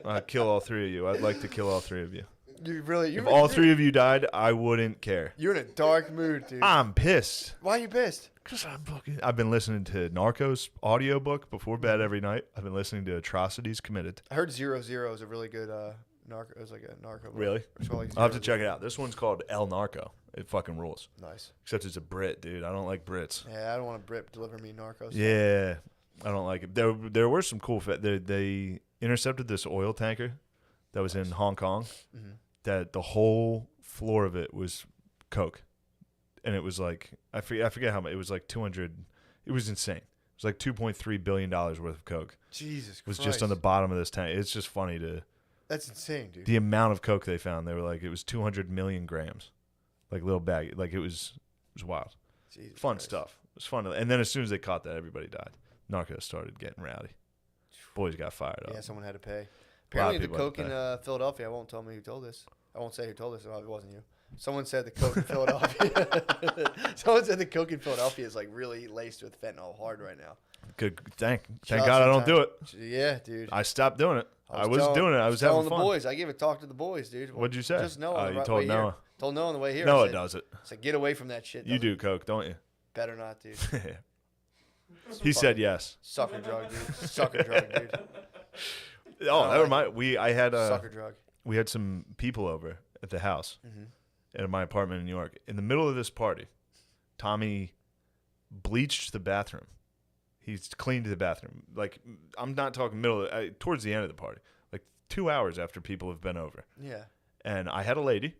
I'd kill all three of you. I'd like to kill all three of you. If All three of you died, I wouldn't care. You're in a dark mood, dude. I'm pissed. Why are you pissed? Because I've been listening to Narcos audiobook before bed every night. I've been listening to Atrocities Committed. I heard 0 0 is a really good narco. It was like a narco. Really? It's called, like, I'll have to 0 0. check it out. This one's called El Narco. It fucking rules. Nice. Except it's a Brit, dude. I don't like Brits. Yeah, I don't want a Brit deliver me narcos. Yeah, I don't like it. There were some cool. They intercepted this oil tanker that was in Hong Kong. Mm-hmm. That the whole floor of it was coke, and it was like I forget how much. It was like 200. It was insane. It was like $2.3 billion worth of coke. Jesus Christ. Was just on the bottom of this tank. It's just funny to. That's insane, dude. The amount of coke they found. They were like, it was 200 million grams, like little bag. Like it was wild. Jesus Fun Christ. stuff. It was fun. And then as soon as they caught that, everybody died. Narcos started getting rowdy. Boys got fired up. Yeah, someone had to pay. A lot of Apparently, the people had coke to in Philadelphia. I won't tell me who told this. I won't say who told this. It wasn't you. Someone said the coke in Philadelphia. Someone said the coke in Philadelphia is like really laced with fentanyl hard right now. Good. Thank Shout out God I don't sometime. do it. Yeah, dude. I stopped doing it. I was telling- doing it. I was telling having fun. the boys. I gave a talk to the boys, dude. What'd you say? Just Noah. on the You right told way Noah. Here. Told Noah on the way here. Noah I said, does it. I said, get away from that shit. You do coke, don't you? Better not, dude. He said yes. Sucker drug, dude. Sucker drug, dude. Oh, never mind. I had Sucker drug. we had some people over at the house Mm-hmm. at my apartment in New York. In the middle of this party, Tommy bleached the bathroom. He's cleaned the bathroom. Like, I'm not talking towards the end of the party. Like 2 hours after people have been over. Yeah. And I had a lady,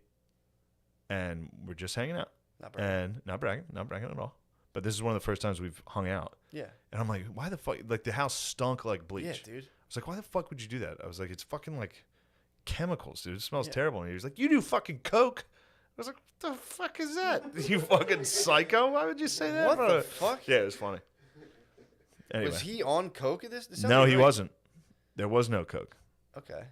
and we're just hanging out. Not bragging. And not bragging at all. But this is one of the first times we've hung out. Yeah. And I'm like, why the fuck? Like, the house stunk like bleach. Yeah, dude. I was like, why the fuck would you do that? I was like, it's fucking like chemicals, dude. It smells terrible. And he was like, you do fucking coke? I was like, what the fuck is that? You fucking psycho? Why would you say that? What the fuck? Yeah, it was funny. Anyway. Was he on coke at this? No, he wasn't. There was no coke. Okay.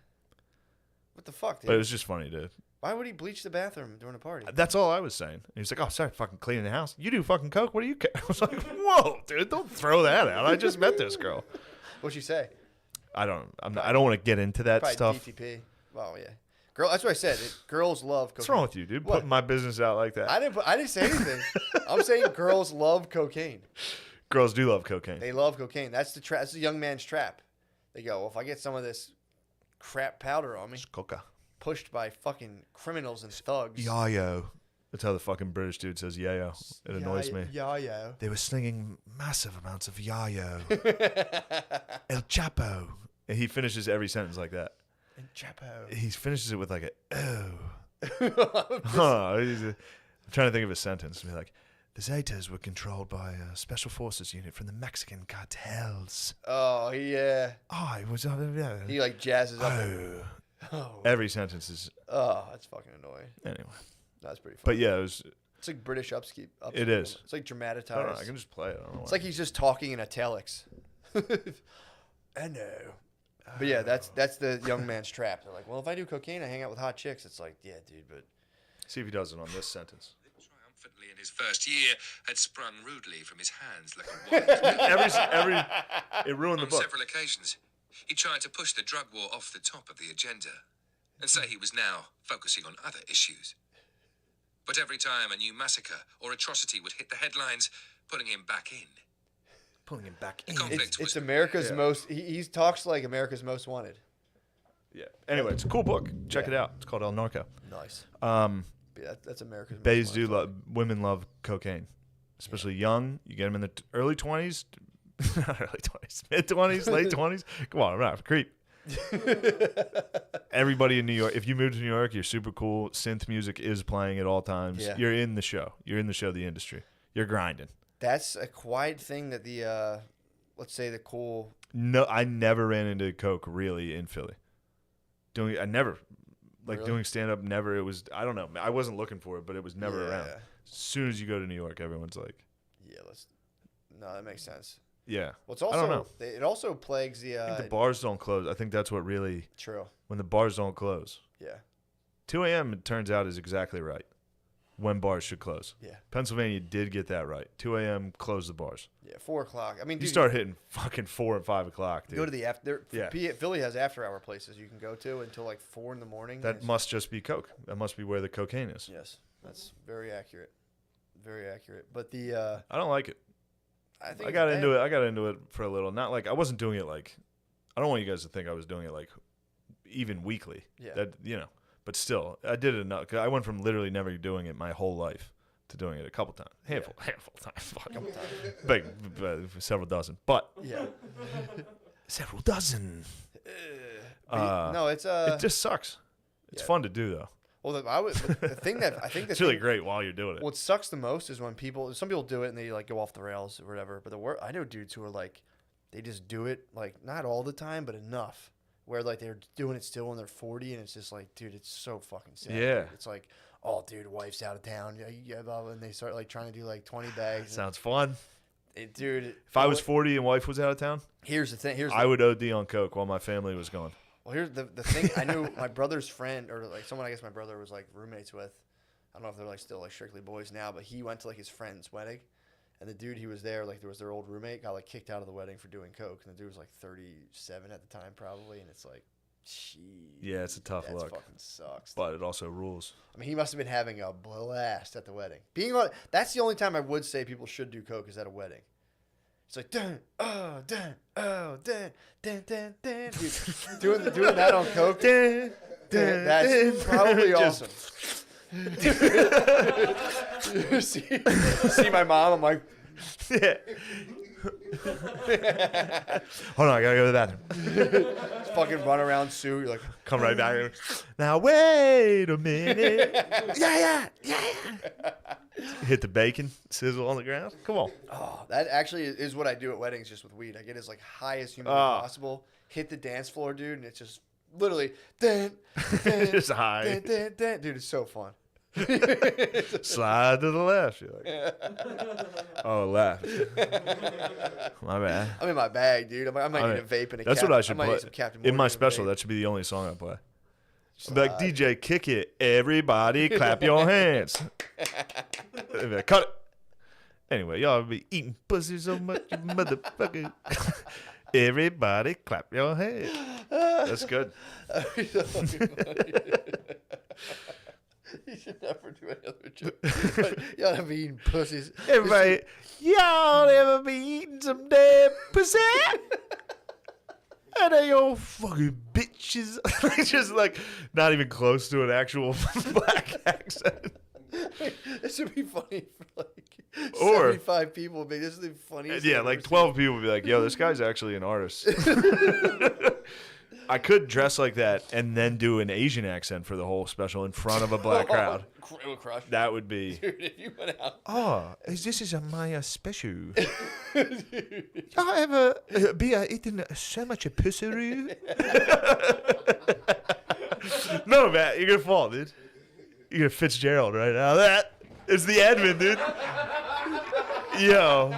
What the fuck, dude? But it was just funny, dude. Why would he bleach the bathroom during a party? That's all I was saying. He was like, oh, sorry, fucking cleaning the house. You do fucking coke? What do you care? I was like, whoa, dude, don't throw that out. I just met this girl. What'd she say? I don't want to get into that Probably stuff. DTP. Well, yeah. Girl, that's what I said. Girls love cocaine. What's wrong with you, dude? What? Putting my business out like that. I didn't say anything. I'm saying girls love cocaine. Girls do love cocaine. They love cocaine. That's the trap. That's the young man's trap. They go, well, if I get some of this crap powder on me, It's coca. pushed by fucking criminals and thugs. Yayo. That's how the fucking British dude says yayo. It annoys me. Yeah. They were slinging massive amounts of yayo. El Chapo. And he finishes every sentence like that. And Chapo. He finishes it with like I'm trying to think of a sentence. Be like, the Zetas were controlled by a special forces unit from the Mexican cartels. Oh, yeah. Oh, it was. He like jazzes up. Oh. Every sentence is. Oh, that's fucking annoying. Anyway. That's pretty funny. But yeah, it was. It's like British upkeep. It is. It's like dramatized. I don't know. I can just play it. I don't know It's why. like he's just talking in italics. I know. But yeah, that's the young man's trap. They're like, well, if I do cocaine, I hang out with hot chicks. It's like, yeah, dude, but See if he does it on this sentence. Triumphantly in his first year had sprung rudely from his hands like a wand. It ruined the On book. several occasions, he tried to push the drug war off the top of the agenda and say he was now focusing on other issues. But every time a new massacre or atrocity would hit the headlines, putting him back in. Pulling him back in. The conflict it's was America's most. He talks like America's Most Wanted. Yeah. Anyway, it's a cool book. Check it out. It's called El Narco. Nice. Um, Yeah, that's America's Bays Most do Wanted. women love cocaine, especially young. You get them in the early 20s, not early 20s, mid 20s, late 20s. Come on, I'm not a creep. Everybody in New York. If you move to New York, you're super cool. Synth music is playing at all times. Yeah. You're in the show. You're in the show. The industry. You're grinding. That's a quiet thing that the, let's say the cool. No, I never ran into coke really in Philly. I never, like Really? doing stand up. Never. It was. I don't know. I wasn't looking for it, but it was never Yeah. around. As soon as you go to New York, everyone's like, Yeah, no, that makes sense. yeah. Well, it's I don't also know. it also plagues the. I think the bars don't close. I think that's what really, True. when the bars don't close. Yeah. 2 a.m. it turns out is exactly right when bars should close. Yeah. Pennsylvania did get that right. 2 a.m. close the bars. Yeah. 4 o'clock. I mean, You dude, start hitting fucking 4 and 5 o'clock, dude. go to the after. Yeah. Philly has after-hour places you can go to until like 4 in the morning. That It's- must just be coke. That must be where the cocaine is. Yes, that's very accurate. Very accurate. But the I don't like it. I think I it's got bad. into it. I got into it for a little. Not like I wasn't doing it like. I don't want you guys to think I was doing it like even weekly. Yeah. That but still, I did it enough. 'Cause I went from literally never doing it my whole life to doing it a couple times, handful of times, fuck. Big, several dozen, but Yeah. several dozen. No, it's It just sucks. It's Yeah. fun to do though. well, the thing that I think It's really great while you're doing it. what sucks the most is when some people do it and they like go off the rails or whatever. But I know dudes who are like, they just do it like not all the time, but enough where like they're doing it still when they're 40, and it's just like, dude, it's so fucking sad. Yeah. dude. It's like, oh, dude, wife's out of town. Yeah, blah, blah, and they start like trying to do like 20 bags. Sounds fun. Dude, If I was 40 and wife was out of town, here's the thing. I would OD on coke while my family was gone. Well, here's the thing. I knew my brother's friend, or like someone I guess my brother was like roommates with. I don't know if they're like still like strictly boys now, but he went to like his friend's wedding, and the dude he was there, like there was their old roommate, got like kicked out of the wedding for doing coke, and the dude was like 37 at the time probably, and it's like, gee. Yeah, it's a tough that look. fucking sucks. But it also rules. I mean, he must have been having a blast at the wedding. That's the only time I would say people should do coke is at a wedding. It's like dun oh dun oh dun dun dun dun. Dude, doing that on coke. That's probably awesome. see my mom. I'm like, Yeah. Hold on, I gotta go to the bathroom. Just fucking run around Sue. You're like, Come right back. Now wait a minute. Yeah. Hit the bacon, sizzle on the ground. Come on. oh, that actually is what I do at weddings just with weed. I get as like high as humanly possible. Hit the dance floor, dude, and it's just literally Just high. dude. It's so fun. Slide to the left. You're like, oh, left. My bad. I'm in my bag, dude. I might need a vape and a That's Cap- what I should might play. need some Captain In my Morgan special, vape. that should be the only song I play. Just be like, DJ, kick it. Everybody clap your hands. They'd be like, cut it. Anyway, y'all be eating pussy so much, you motherfucker. Everybody clap your hands. That's good. You should never do any other joke. Y'all ever be eating pussies? Everybody, y'all ever be eating some damn pussy? And they all fucking bitches. Just like not even close to an actual black accent. This would be funny for like Or- 75 people. But this is the funniest. Yeah, thing I've like ever 12 people would be like, yo, this guy's actually an artist. I could dress like that and then do an Asian accent for the whole special in front of a black crowd. It would crush. That would be. Dude, if you went out. Oh, this is a Maya special. Y'all ever be eating so much of pussy? No, Matt, you're gonna fall, dude. You're gonna Fitzgerald right now. That is the admin, dude. Yo.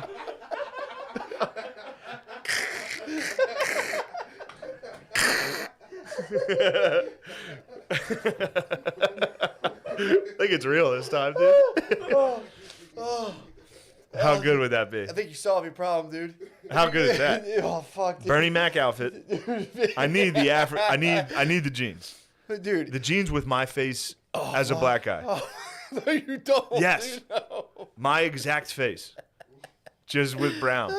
I think it's real this time, dude. How good would that be? I think you solved your problem, dude. How good is that? Oh fuck, dude. Bernie Mac outfit. I need the I need the jeans. Dude. The jeans with my face as a black guy. No, you don't. Yes. Dude, no. My exact face. Just with brown.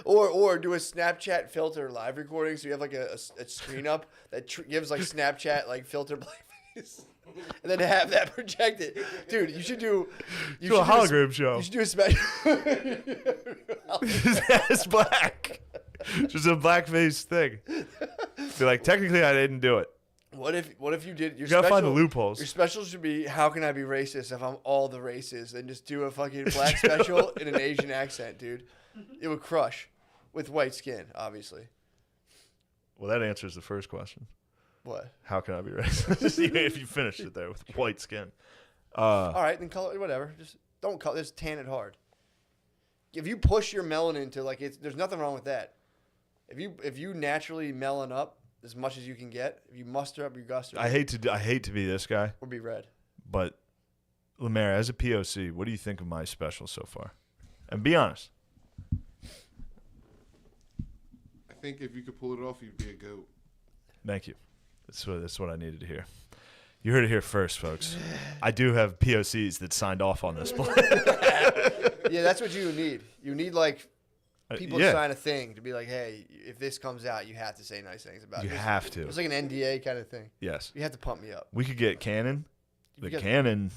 Or do a Snapchat filter live recording, so you have like a screen up that gives like Snapchat like filter blackface, and then have that projected. Dude, you should do. You Do a should hologram show. You should do a special. It's black. Just a blackface thing. Be like, technically, I didn't do it. What if you did your You gotta special, find the loopholes. Your special should be how can I be racist if I'm all the races, and just do a fucking black special in an Asian accent, dude. It would crush with white skin, obviously. Well, that answers the first question. What? How can I be racist? If you finished it there with white skin. All right, then color whatever. Just don't color. Just tan it hard. If you push your melanin to like there's nothing wrong with that. If you naturally melon up as much as you can get, if you muster up your guster, I hate to be this guy, or be red. but Lemaire, as a POC, what do you think of my special so far? And be honest. I think if you could pull it off, you'd be a goat. Thank you. That's what I needed to hear. You heard it here first, folks. I do have POCs that signed off on this plan. Yeah, that's what you need. You need like people yeah. to sign a thing to be like, hey, if this comes out, you have to say nice things about it. You have to. It's like an NDA kind of thing. Yes. You have to pump me up. We could get Canon. You got- Canon.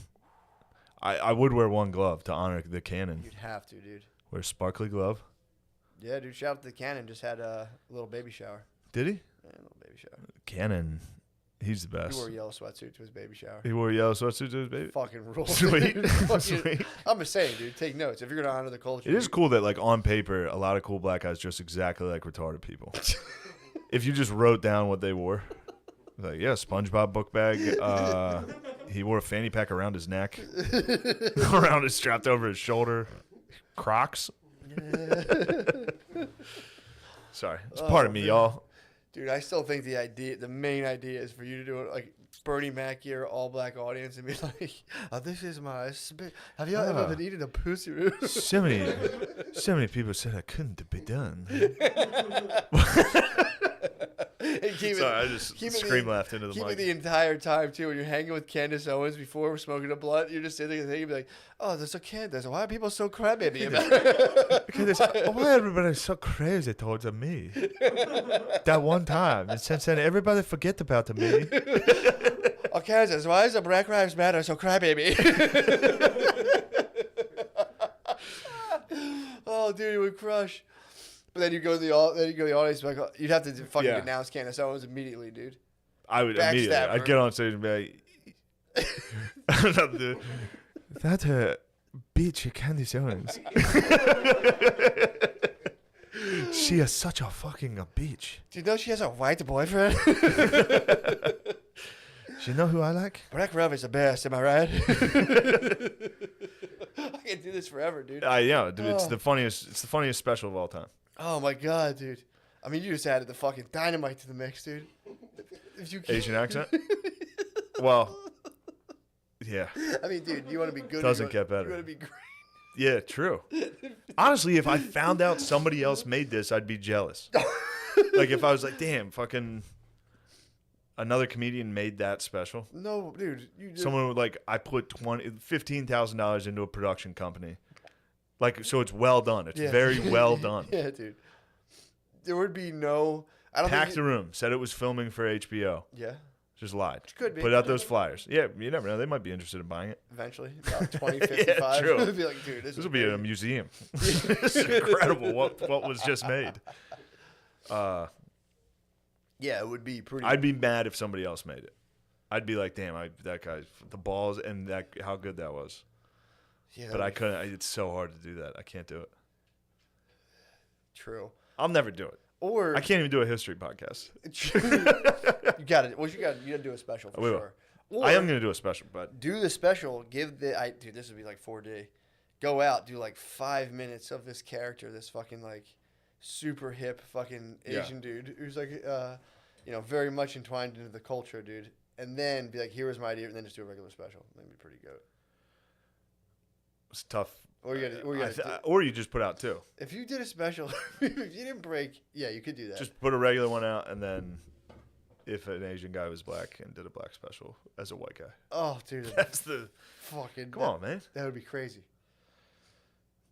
I would wear one glove to honor the Canon. You'd have to, dude. Wear a sparkly glove. Yeah, dude. Shout out to the Cannon. Just had a little baby shower. Did he? Yeah, a little baby shower. Canon. He's the He best. wore a yellow sweatsuit to his baby shower. He wore a yellow sweatsuit to his baby. Fucking rules. Sweet. Dude. Fucking- Sweet. I'm just saying, dude. Take notes. If you're gonna honor the culture, It is cool that, like, on paper, a lot of cool black guys dress exactly like retarded people. If you just wrote down what they wore. Like, yeah, SpongeBob book bag. He wore a fanny pack around his neck. Around it, strapped over his shoulder. Crocs. Sorry. It's part of me, y'all. Dude, I still think the main idea is for you to do it like Bernie Mac year, all black audience, and be like, "This is my spit. Have you ever been eating a pussy root?" So many people said I couldn't be done. And keep Sorry, I just keep scream laughed into the keep mic. it the entire time too. When you're hanging with Candace Owens before we're smoking a blunt, you're just sitting there and you're like, "Oh, there's a Candace. Why are people so crybaby about it?" Why everybody's so crazy towards me? That one time, and since then everybody forget about me. Oh, Candace, why is the Black Lives Matter so crybaby? Oh, dude, it would crush. But then you go to the audience, like you'd have to fucking denounce Candace Owens immediately, dude. I would immediately. I'd get on stage and be like, that bitch Candace Owens. She is such a fucking bitch. Do you know she has a white boyfriend? You know who I like? Black Love is the best, am I right? I can do this forever, dude. Yeah, dude, it's the funniest. It's the funniest special of all time. Oh my god, dude. I mean, you just added the fucking dynamite to the mix, dude. If you Asian accent? Well, yeah. I mean, dude, you want to be good. Doesn't get better. You want to be great. Yeah, true. Honestly, if I found out somebody else made this, I'd be jealous. Like if I was like, damn, fucking another comedian made that special. No, dude. Someone would like, I put $15,000 into a production company. Like, so it's well done. It's very well done. Yeah, dude. There would be no. I don't Packed the room. Said it was filming for HBO. Yeah. Just lied. Could be. Put out those flyers. Yeah, you never know. They might be interested in buying it. Eventually. About 2055. Yeah, true. It'd be like, dude, this will be in a museum. It's incredible what was just made. Yeah, it would be pretty. I'd be mad if somebody else made it. I'd be like, damn, that guy's the balls and that how good that was. Yeah, but I couldn't. It's so hard to do that. I can't do it. True. I'll never do it. Or I can't even do a history podcast. You got it. Well, you got to do a special for sure. Or I am going to do a special, but do the special. Dude, this would be like 4D. Go out, do like 5 minutes of this character, this fucking like super hip fucking Asian dude who's like, very much entwined into the culture, dude. And then be like, here was my idea, and then just do a regular special. That'd be pretty good. It's tough. Or you just put out two. If you did a special, if you didn't break, yeah, you could do that. Just put a regular one out, and then if an Asian guy was black and did a black special as a white guy. Oh, dude, that's the fucking. Come on, man. That would be crazy.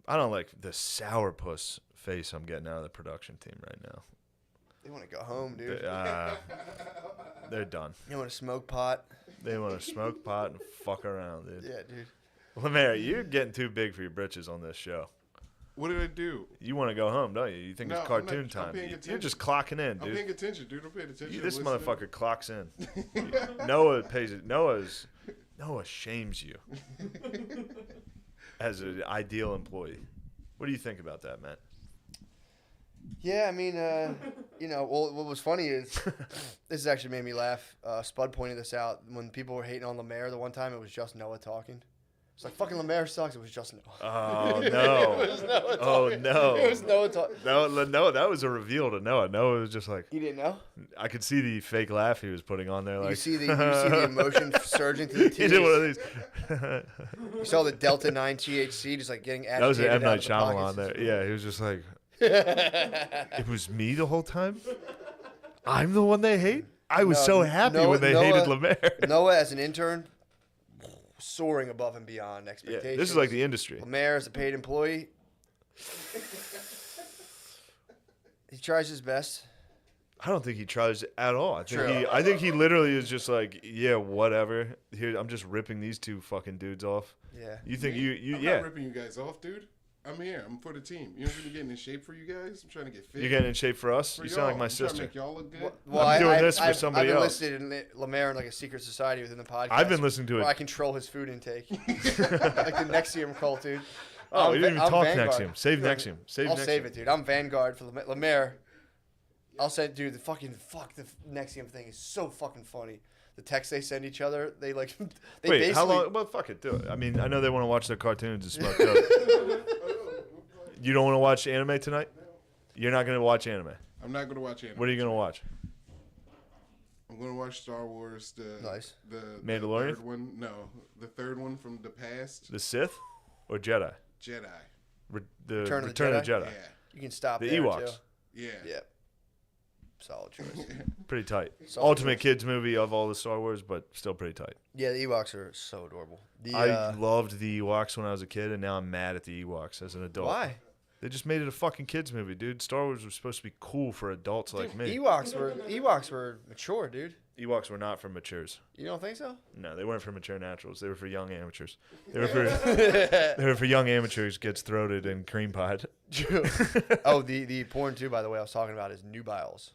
I don't like the sourpuss face I'm getting out of the production team right now. They want to go home, dude. They're done. They want to smoke pot. They want to smoke pot and fuck around, dude. Yeah, dude. Lemaire, you're getting too big for your britches on this show. What did I do? You want to go home, don't you? You think it's cartoon time. You're just clocking in, dude. I'm paying attention, dude. I'm paying attention. This motherfucker clocks in. Noah pays it. Noah shames you as an ideal employee. What do you think about that, Matt? Yeah, I mean, well, what was funny is this actually made me laugh. Spud pointed this out. When people were hating on Lemaire the one time, it was just Noah talking. It's like, fucking Lemaire sucks. It was just Noah. Oh, no. It was Noah talking. Oh, no. It was Noah talking. No, that was a reveal to Noah. Noah was just like... You didn't know? I could see the fake laugh he was putting on there. Like, you see the emotion surging through the teeth. He did one of these. You saw the Delta 9 THC just like getting agitated. That was an M. Night the Shyamalan there. Yeah, he was just like... It was me the whole time? I'm the one they hate? I was so happy when they hated Lemaire. Noah, as an intern... soaring above and beyond expectations. Yeah, this is like the industry. Lemaire is a paid employee. He tries his best. I don't think he tries at all. I think he literally is just like, yeah, whatever. Here, I'm just ripping these two fucking dudes off. Yeah. You think I'm not ripping you guys off, dude. I'm here. I'm for the team. You know, I'm getting in shape for you guys. I'm trying to get fit. You're getting in shape for us? You sound like my I'm sister. trying to make y'all look good. Well, I'm doing this for somebody else. I've been listed in Lemaire in like a secret society within the podcast. I've been listening to it. Where I control his food intake. Like the Nexium cult, dude. Oh, you didn't even talk Vanguard. Nexium. Save Nexium. I'll save it, dude. I'm Vanguard for Lemaire. I'll say, dude, the Nexium thing is so fucking funny. The texts they send each other, they like. They Wait, basically, how long? Well, fuck it, do it. I mean, I know they want to watch their cartoons and smoke dope. You don't want to watch anime tonight? You're not going to watch anime? I'm not going to watch anime. What are you going to watch? I'm going to watch Star Wars. Nice. The Mandalorian? third one. No, the third one from the past. The Sith or Jedi? Jedi. The Return of the Jedi. Yeah. You can stop The there, Ewoks. too. Yeah. Yeah. Solid choice. Pretty tight. Solid Ultimate choice. kids movie of all the Star Wars, but still pretty tight. Yeah, the Ewoks are so adorable. I loved the Ewoks when I was a kid, and now I'm mad at the Ewoks as an adult. Why? They just made it a fucking kids movie, dude. Star Wars was supposed to be cool for adults like me. Ewoks were mature, dude. Ewoks were not for matures. You don't think so? No, they weren't for mature naturals. They were for young amateurs. They were for young amateurs gets throated and cream pied. Oh, the porn too. By the way, I was talking about is nubiles.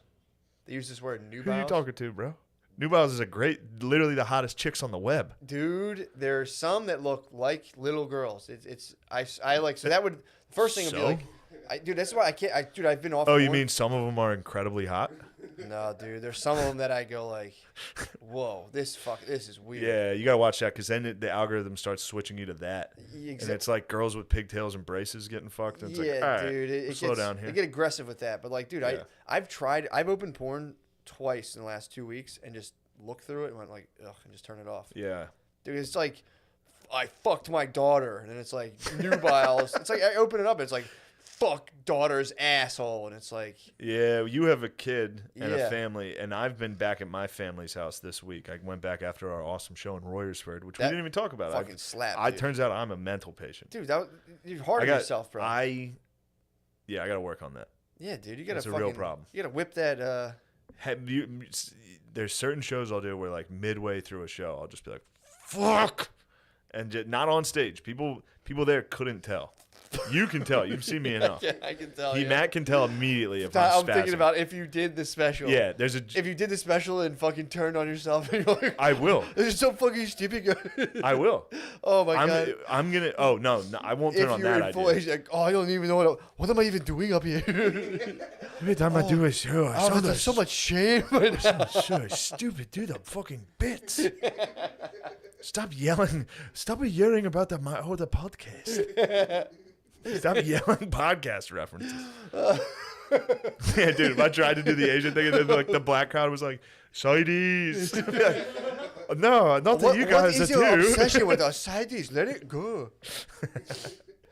They use this word nubiles. Who are you talking to, bro? Nubiles is literally the hottest chicks on the web. Dude, there's some that look like little girls. I like, so that would, first thing would be So? like, dude, that's why I can't, dude, I've been off. Oh, you porn. mean some of them are incredibly hot? No, dude, there's some of them that I go like, whoa, this is weird. Yeah, you gotta watch that because then the algorithm starts switching you to that, and Exactly. it's like girls with pigtails and braces getting fucked. And it's Yeah, like, all right, dude, it slow gets, down here. They get aggressive with that, but like, dude, Yeah. I've opened porn twice in the last 2 weeks and just looked through it and went like, ugh, and just turn it off. Yeah, Dude, it's like, I fucked my daughter, and then it's like nubiles. It's like I open it up, and it's like, fuck daughter's asshole, and it's like, yeah. You have a kid and Yeah. a family, and I've been back at my family's house this week. I went back after our awesome show in Royersford, which we That didn't even talk about. fucking slap. I dude. turns out I'm a mental patient. Dude, you're hard on yourself, bro. I gotta work on that. Yeah, dude, you gotta. It's a fucking, real problem. You gotta whip that. There's certain shows I'll do where like midway through a show I'll just be like fuck, and not on stage. People there couldn't tell. You can tell. You've seen me enough. Yeah, I can tell. Matt can tell immediately if I'm I'm spazzing. thinking about if you did the special. Yeah, If you did the special and fucking turned on yourself, and you're like, I will. this is so fucking stupid. I will. Oh my god. I'm gonna. Oh no, I won't turn If on you're that in full idea. age, like, oh, I don't even know what am I even doing up here? Every time I do a show, I saw there's so much shame right now. so stupid. Do the fucking bits. Stop yelling. Stop yelling about the podcast. Stop yelling podcast references. Yeah, dude, if I tried to do the Asian thing and then like the black crowd was like, sideys. Like, no, not that you guys What is are your too. obsession with us sideys? Let it go.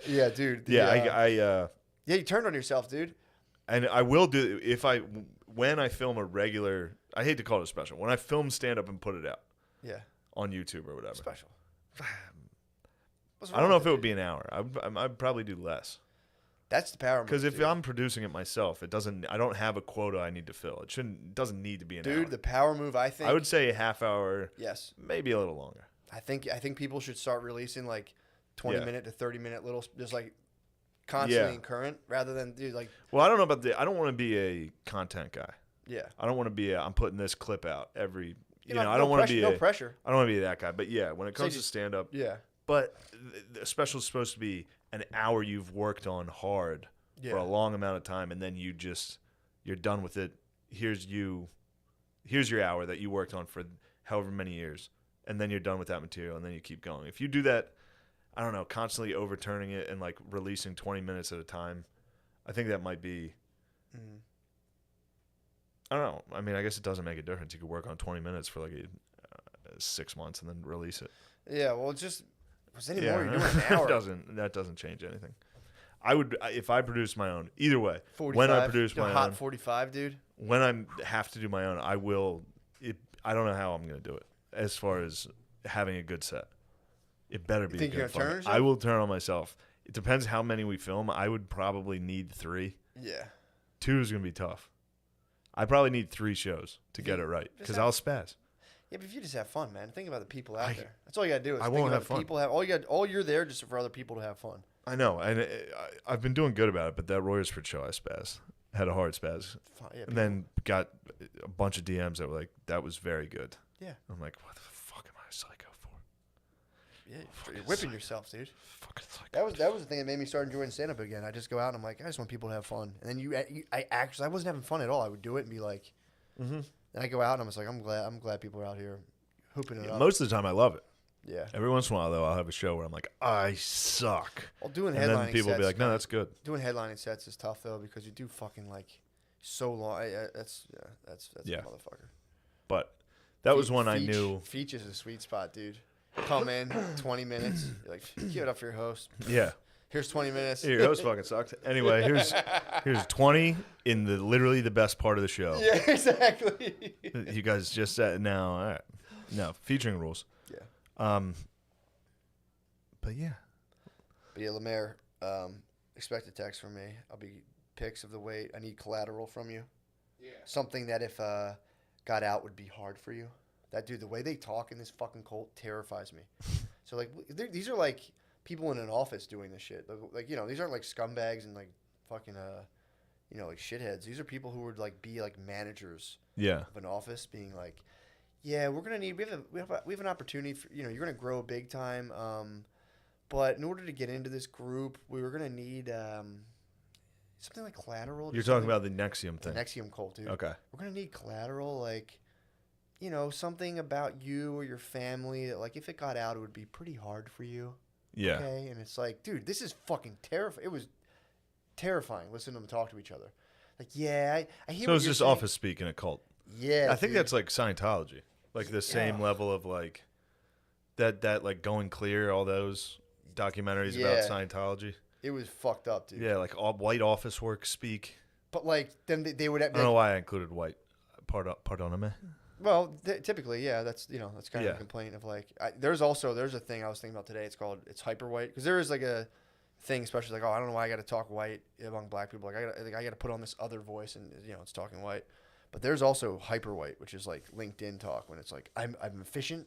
Yeah, dude. Yeah, yeah, you turned on yourself, dude. and I will do when I film a regular. I hate to call it a special. When I film stand up and put it out Yeah, on YouTube or whatever. special. I don't know if it would be an hour. I'd probably do less. That's the power. Because if dude. I'm producing it myself, I don't have a quota I need to fill. It doesn't need to be an hour. Dude, the power move. I think. I would say a half hour, Yes, maybe a little longer. I think people should start releasing like 20-minute to 30-minute little, just like constantly Yeah. in current, rather than dude like Well, I don't know about I don't want to be a content guy. yeah. I don't want to be I'm putting this clip out every. You know, I don't want to be no pressure. I don't want to be that guy. But yeah, when it comes to just- stand up, Yeah, but the special is supposed to be an hour you've worked on hard for Yeah. a long amount of time, and then you're done with it. Here's your hour that you worked on for however many years, and then you're done with that material, and then you keep going. If you do that, I don't know, constantly overturning it and like releasing 20 minutes at a time, I think that might be. I don't know. I mean, I guess it doesn't make a difference. You could work on 20 minutes for like 6 months and then release it. yeah. Well, just was any Yeah, more? You're doing an hour. that doesn't change anything. I would if I produce my own. Either way, 45. when I produce You're my hot own, 45, dude. when I have to do my own, I will. I don't know how I'm going to do it. As far as having a good set, it better be. think good you're gonna turn fun. yourself? I will turn on myself. It depends how many we film. I would probably need 3. Yeah. 2 is going to be tough. I probably need 3 shows to get it right because I'll spaz. Yeah, but if you just have fun, man, think about the people out there. That's all you gotta do. Is I think won't about have the fun. People all you're there just for other people to have fun. I know, and I've been doing good about it. But that Royersford show, I spaz. Had a hard spaz, Yeah, and then got a bunch of DMs that were like, "That was very good." yeah, I'm like, "What the fuck am I a psycho for?" yeah. You're whipping yourself, dude. Fucking psycho. That was the thing that made me start enjoying stand up again. I just go out and I'm like, I just want people to have fun. And then I actually I wasn't having fun at all. I would do it and be like, and I go out and I'm just like, I'm glad people are out here hooping it up. Most of the time, I love it. Yeah. Every once in a while, though, I'll have a show where I'm like, "I suck," Well, doing and headlining then people will be sets like, "No, that's good." doing headlining sets is tough though because you do fucking like so long. That's Yeah. a motherfucker. But that was one I knew. Feach is a sweet spot, dude. Come in 20 minutes. You're like, give it up for your host. Yeah. Here's 20 minutes. Your host fucking sucked. Anyway, here's 20 in the literally the best part of the show. Yeah, exactly. You guys just said now. All right. No, featuring rules. Yeah. But yeah. But yeah, Lemaire, expect a text from me. I'll be pics of the weight. I need collateral from you. Yeah. Something that if got out would be hard for you. That dude, the way they talk in this fucking cult terrifies me. So like, these are like people in an office doing this shit. Like, you know, these aren't like scumbags and like fucking like shitheads. These are people who would like be like managers Yeah. of an office, being like, yeah, we're gonna need we have an opportunity for you're gonna grow big time. But in order to get into this group, we were gonna need something like collateral. You're talking about the Nexium the thing. Nexium cult, dude. Okay. We're gonna need collateral, like, something about you or your family that, like, if it got out, it would be pretty hard for you. Yeah. Okay, and it's like, dude, this is fucking terrifying. It was terrifying listening to them talk to each other. Like, yeah, I hear. So what it's you're just saying. office speak in a cult. Yeah, I think dude. that's like Scientology, like the same level of like that like Going Clear, all those documentaries about Scientology. It was fucked up, dude. Yeah, like all white office work speak. But like, then they would. I don't know why I included white. Pardon me. Well, typically, yeah, that's that's kind of Yeah. a complaint of like. There's a thing I was thinking about today. It's hyper white, because there is like a thing, especially like, oh, I don't know why I got to talk white among black people. Like I got to put on this other voice, and it's talking white. But there's also hyper white, which is like LinkedIn talk, when it's like I'm efficient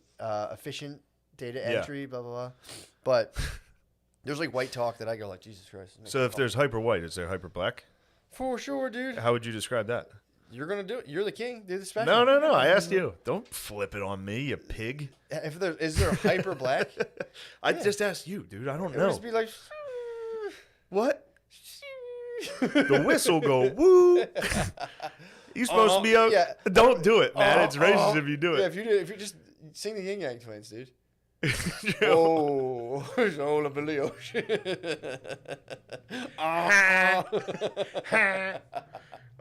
data entry, blah blah blah. But there's like white talk that I go like, Jesus Christ. So if there's hyper white, is there hyper black? For sure, dude. How would you describe that? You're gonna do it. You're the king. Do the special. No. I asked you. Don't flip it on me, you pig. Is there hyper black? I just asked you, dude. I don't It would know. just be like, What? The whistle go woo. You supposed to be out. yeah. Don't do it, man. It's racist if you do Yeah, it. if you just sing the Yin Yang Twins, dude. Oh, it's all of the ocean.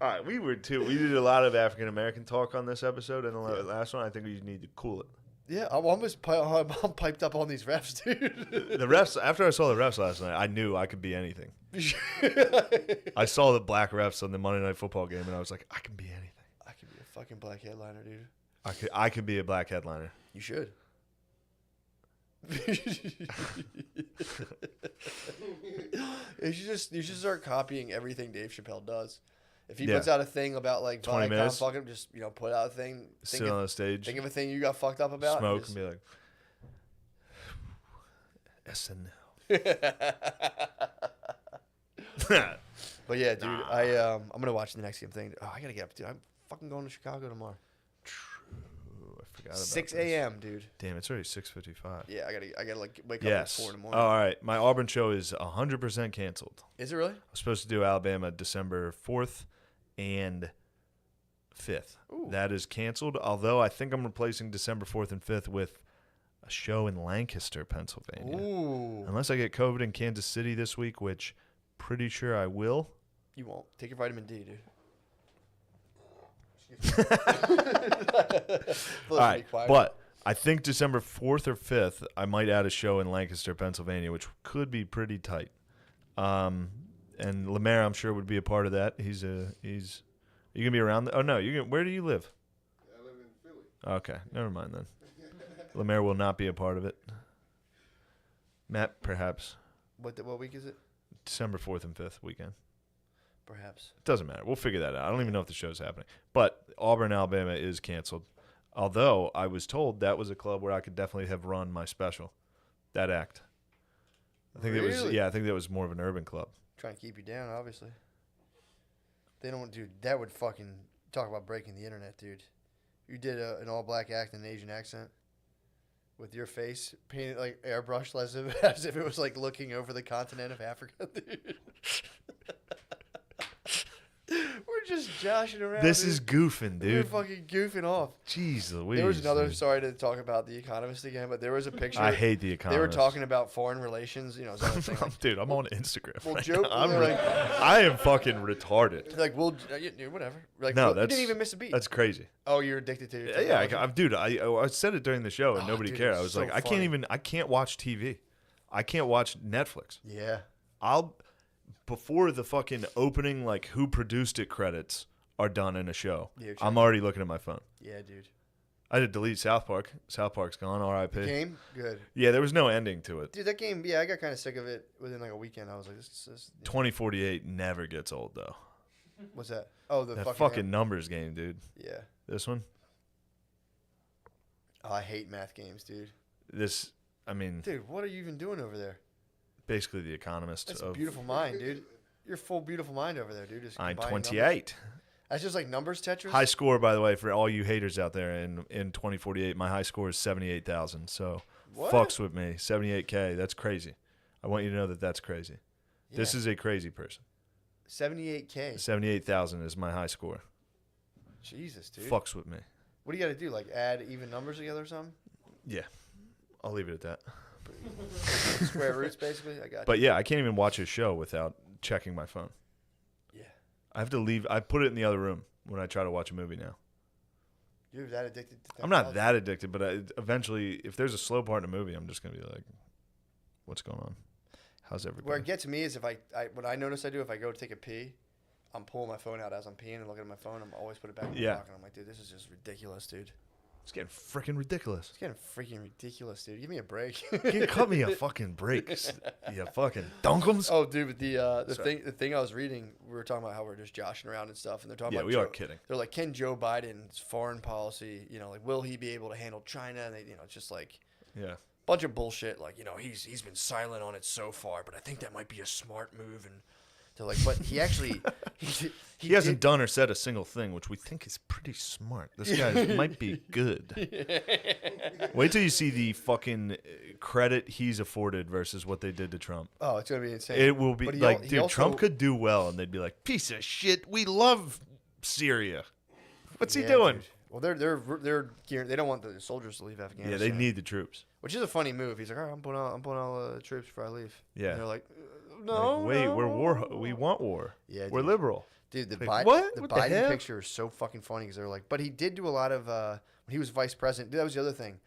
All right, we did a lot of African American talk on this episode, and the last one, I think we need to cool it. Yeah, I'm almost I'm piped up on these refs, dude. The refs, after I saw the refs last night, I knew I could be anything. I saw the black refs on the Monday Night Football game, and I was like, I can be anything. I could be a fucking black headliner, dude. I could be a black headliner. You should. You should start copying everything Dave Chappelle does. If he puts out a thing about like 20 minutes, fucking just put out a thing. Sit on the stage, Think of a thing you got fucked up about. smoke, and be like, SNL. But yeah, dude, I'm gonna watch the Nexium thing. Oh, I gotta get up, dude. I'm fucking going to Chicago tomorrow. True, I forgot about 6 this. a.m., dude. Damn, it's already 6:55. Yeah, I gotta like wake Yes. up at 4 in the Oh, morning. all right. My Auburn show is 100% canceled. Is it really? I was supposed to do Alabama December 4th and 5th. Ooh. That is canceled, although I think I'm replacing December 4th and 5th with a show in Lancaster, Pennsylvania. Ooh. Unless I get COVID in Kansas City this week, which pretty sure I will. You won't. Take your vitamin D, dude. All right, but I think December 4th or 5th, I might add a show in Lancaster, Pennsylvania, which could be pretty tight. And Lemaire, I'm sure, would be a part of that. He's you gonna be around? Oh no, where do you live? I live in Philly. Okay, never mind then. Lemaire will not be a part of it. Matt, perhaps. What week is it? December 4th and 5th weekend. Perhaps. Doesn't matter. We'll figure that out. I don't even know if the show's happening. But Auburn, Alabama is canceled. Although I was told that was a club where I could definitely have run my special. That act. I think Really? I think that was more of an urban club. Trying to keep you down, obviously. They don't, dude. That would fucking talk about breaking the internet, dude. You did an all-black act in an Asian accent with your face painted like airbrushed, as if it was like looking over the continent of Africa, dude. We're just joshing around. This dude. is goofing, We're dude. fucking goofing off. Jeez Louise. There was another. dude. Sorry to talk about The Economist again, but there was a picture. I hate The Economist. They were talking about foreign relations. Is that a thing? Like, Dude, I'm on Instagram. Well, right Joe- now. I'm they're like- I am fucking retarded. like, well, whatever. Like, No, you that's didn't even miss a beat. That's crazy. Oh, you're addicted to your Yeah, technology? dude. I said it during the show, and Oh, nobody dude, cared. it's I was so like, funny. I can't watch TV. I can't watch Netflix. Yeah. Before the fucking opening, like who produced it credits are done in a show. Yeah, you're I'm checking. already looking at my phone. Yeah, dude. I had to delete South Park. South Park's gone. R.I.P. Game? Good. Yeah, there was no ending to it. Dude, that game, yeah, I got kind of sick of it within like a weekend. I was like, this 2048 never gets old though. what's that? Oh, the That fucking numbers game, dude. Yeah. This one. Oh, I hate math games, dude. I mean, Dude, what are you even doing over there? basically The Economist. That's a beautiful mind, dude. your full beautiful mind over there, dude. Just I'm combining 28. numbers. That's just like numbers Tetris. High score, by the way, for all you haters out there in 2048. My high score is 78,000. So What? fucks with me. 78K. That's crazy. I want you to know that that's crazy. Yeah. This is a crazy person. 78K. 78,000 is my high score. Jesus, dude. Fucks with me. What do you got to do? Like add even numbers together or something? Yeah. I'll leave it at that. Square roots, basically. I got you. But yeah, I can't even watch a show without checking my phone. Yeah. I have to leave. I put it in the other room when I try to watch a movie now. You're that addicted to I'm not technology? that addicted, but eventually, if there's a slow part in a movie, I'm just going to be like, what's going on? How's everybody? Where it gets me is if what I notice I do if I go to take a pee, I'm pulling my phone out as I'm peeing and looking at my phone. I'm always put it back in my pocket. I'm like, dude, this is just ridiculous, dude. It's getting freaking ridiculous. It's getting freaking ridiculous, dude. Give me a break. Cut me a fucking break. You fucking dunkums. Oh, dude, but the thing I was reading, we were talking about how we're just joshing around and stuff, and they're talking about we are kidding. They're like, can Joe Biden's foreign policy, like, will he be able to handle China? And they, it's just like, bunch of bullshit. Like, he's been silent on it so far, but I think that might be a smart move. And they're like, but he actually he hasn't done or said a single thing, which we think is pretty smart. This guy might be good. Wait till you see the fucking credit he's afforded versus what they did to Trump. Oh, it's gonna be insane. It will be But he also, Trump could do well, and they'd be like, piece of shit. We love Syria. What's he Yeah, doing? dude. Well, they're gearing. They don't want the soldiers to leave Afghanistan. Yeah, they need the troops. Which is a funny move. He's like, all right, I'm putting all the troops before I leave. Yeah. And they're like, no, Like, wait, no. we're war. We want war. Yeah, we're dude. liberal. Dude, the Like, Biden, what? the What the Biden hell? picture is so fucking funny because they're like, but he did do a lot of when he was vice president. That was the other thing.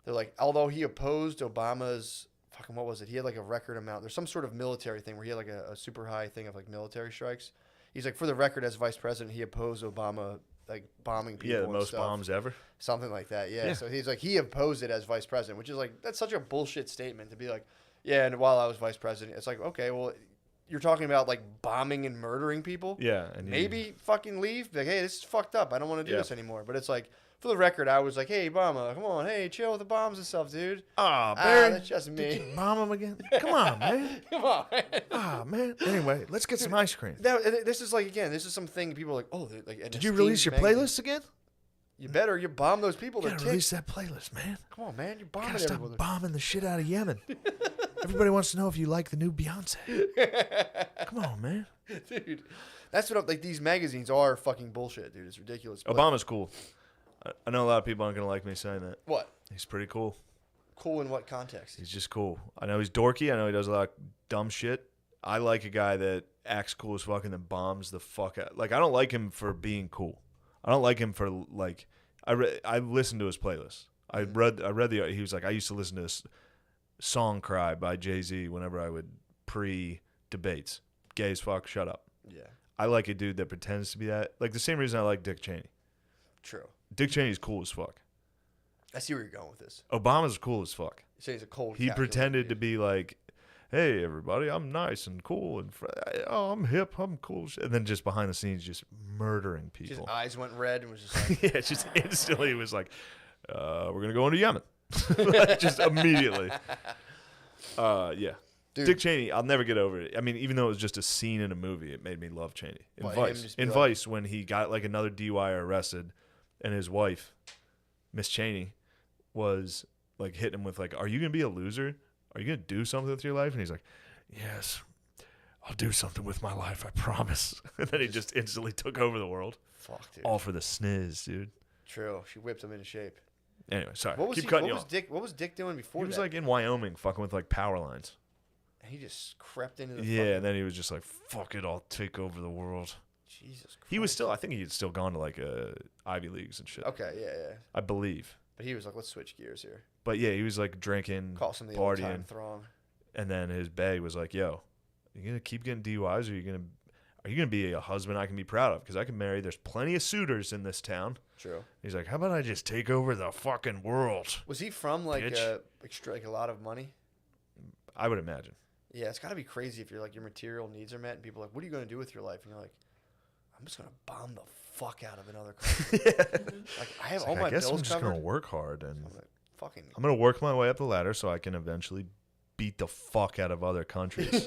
They're like, although he opposed Obama's fucking what was it? He had like a record amount. There's some sort of military thing where he had like a super high thing of like military strikes. He's like, for the record, as vice president, he opposed Obama like bombing people. Yeah, the and most stuff. bombs ever. Something like that. Yeah. So he's like, he opposed it as vice president, which is like, that's such a bullshit statement to be like, yeah. And while I was vice president, it's like, okay, well, you're talking about like bombing and murdering people. Yeah, and Maybe fucking leave. Be like, hey, this is fucked up. I don't want to do Yeah. this anymore. But it's like, for the record, I was like, hey, Obama, come on, hey, chill with the bombs and stuff, dude. Barry, that's just did me. you bomb him again? Come on, man. Come on. Man. Anyway, let's get some ice cream. This is like, again, this is something people are like, oh, like. Did you release your playlist again? You better. You bomb those people. You They're gotta release that playlist, man. Come on, man. You're bombing Gotta stop everyone. bombing the shit out of Yemen. Everybody wants to know if you like the new Beyonce. Come on, man. Dude, that's what like these magazines are fucking bullshit, dude. It's ridiculous. But Obama's cool. I know a lot of people aren't gonna like me saying that. what? He's pretty cool. Cool in what context? He's just cool. I know he's dorky. I know he does a lot of dumb shit. I like a guy that acts cool as fuck and then bombs the fuck out. Like, I don't like him for being cool. I don't like him for like. I listened to his playlist. I read he was like, I used to listen to this Song Cry by Jay-Z whenever I would pre-debates. Gay as fuck. Shut up. Yeah, I like a dude that pretends to be that. Like the same reason I like Dick Cheney. true. Dick Cheney's cool as fuck. I see where you're going with this. Obama's cool as fuck. You say he's a cold. He pretended to be like, hey, everybody, I'm nice and cool and I'm hip, I'm cool. And then just behind the scenes, just murdering His people. eyes went red and was just like, Yeah, just instantly was like, we're going to go into Yemen. Like, just immediately. Yeah. Dude. Dick Cheney, I'll never get over it. I mean, even though it was just a scene in a movie, it made me love Cheney. In What, him Vice. just be In like- Vice, when he got like another DUI arrested and his wife, Miss Cheney, was like hitting him with like, are you going to be a loser? Are you going to do something with your life? And he's like, yes, I'll do something with my life, I promise. And then he just instantly took over the world. fuck, dude. All for the sniz, dude. True. She whipped him into shape. Anyway, sorry. What was Keep he, cutting what you was off. Dick? What was Dick doing before He was that? like in Wyoming fucking with like power lines. He just crept into the. Yeah, fucking, and then he was just like, fuck it, I'll take over the world. Jesus Christ. He was still, I think he had still gone to like Ivy Leagues and shit. Okay, yeah. I believe. But he was like, let's switch gears here. But yeah, he was like drinking, Call some of the old time partying. throng. And then his bae was like, yo, you going to keep getting DUIs or are you going to be a husband I can be proud of? Because I can marry. There's plenty of suitors in this town. True. He's like, how about I just take over the fucking world? Was he from like Bitch. like a lot of money? I would imagine. Yeah, it's got to be crazy if you're like your material needs are met and people are like, what are you going to do with your life? And you're like, I'm just going to bomb the fuck out of another country. Like I have all I my guess bills I'm just covered. going to work hard and I'm like, fucking. I'm going to work my way up the ladder so I can eventually beat the fuck out of other countries.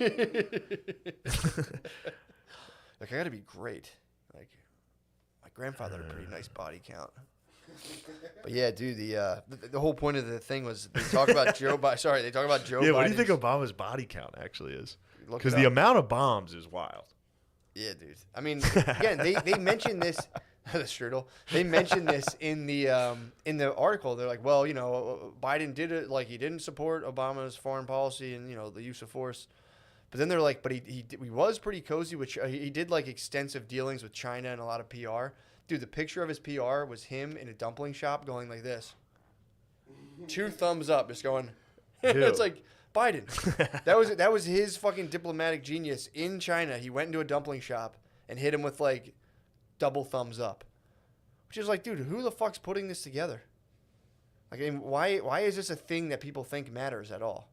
Like, I got to be great. Like, my grandfather had a pretty nice body count. But yeah, dude, the whole point of the thing was they talk about Joe Biden. Sorry, they talk about Joe Biden. Yeah, what do you think Obama's body count actually is? Look Because it the up. amount of bombs is wild. Yeah, dude. I mean, again, they mentioned this. The strudel. They mentioned this in the article. They're like, well, you know, Biden did it. Like, he didn't support Obama's foreign policy and, you know, the use of force. But then they're like, but he was pretty cozy, which he did like extensive dealings with China and a lot of PR. Dude, the picture of his PR was him in a dumpling shop going like this. 2 thumbs up, just going. It's like, Biden. That was his fucking diplomatic genius in China. He went into a dumpling shop and hit him with like double thumbs up. Which is like, dude, who the fuck's putting this together? Like, I mean, why is this a thing that people think matters at all?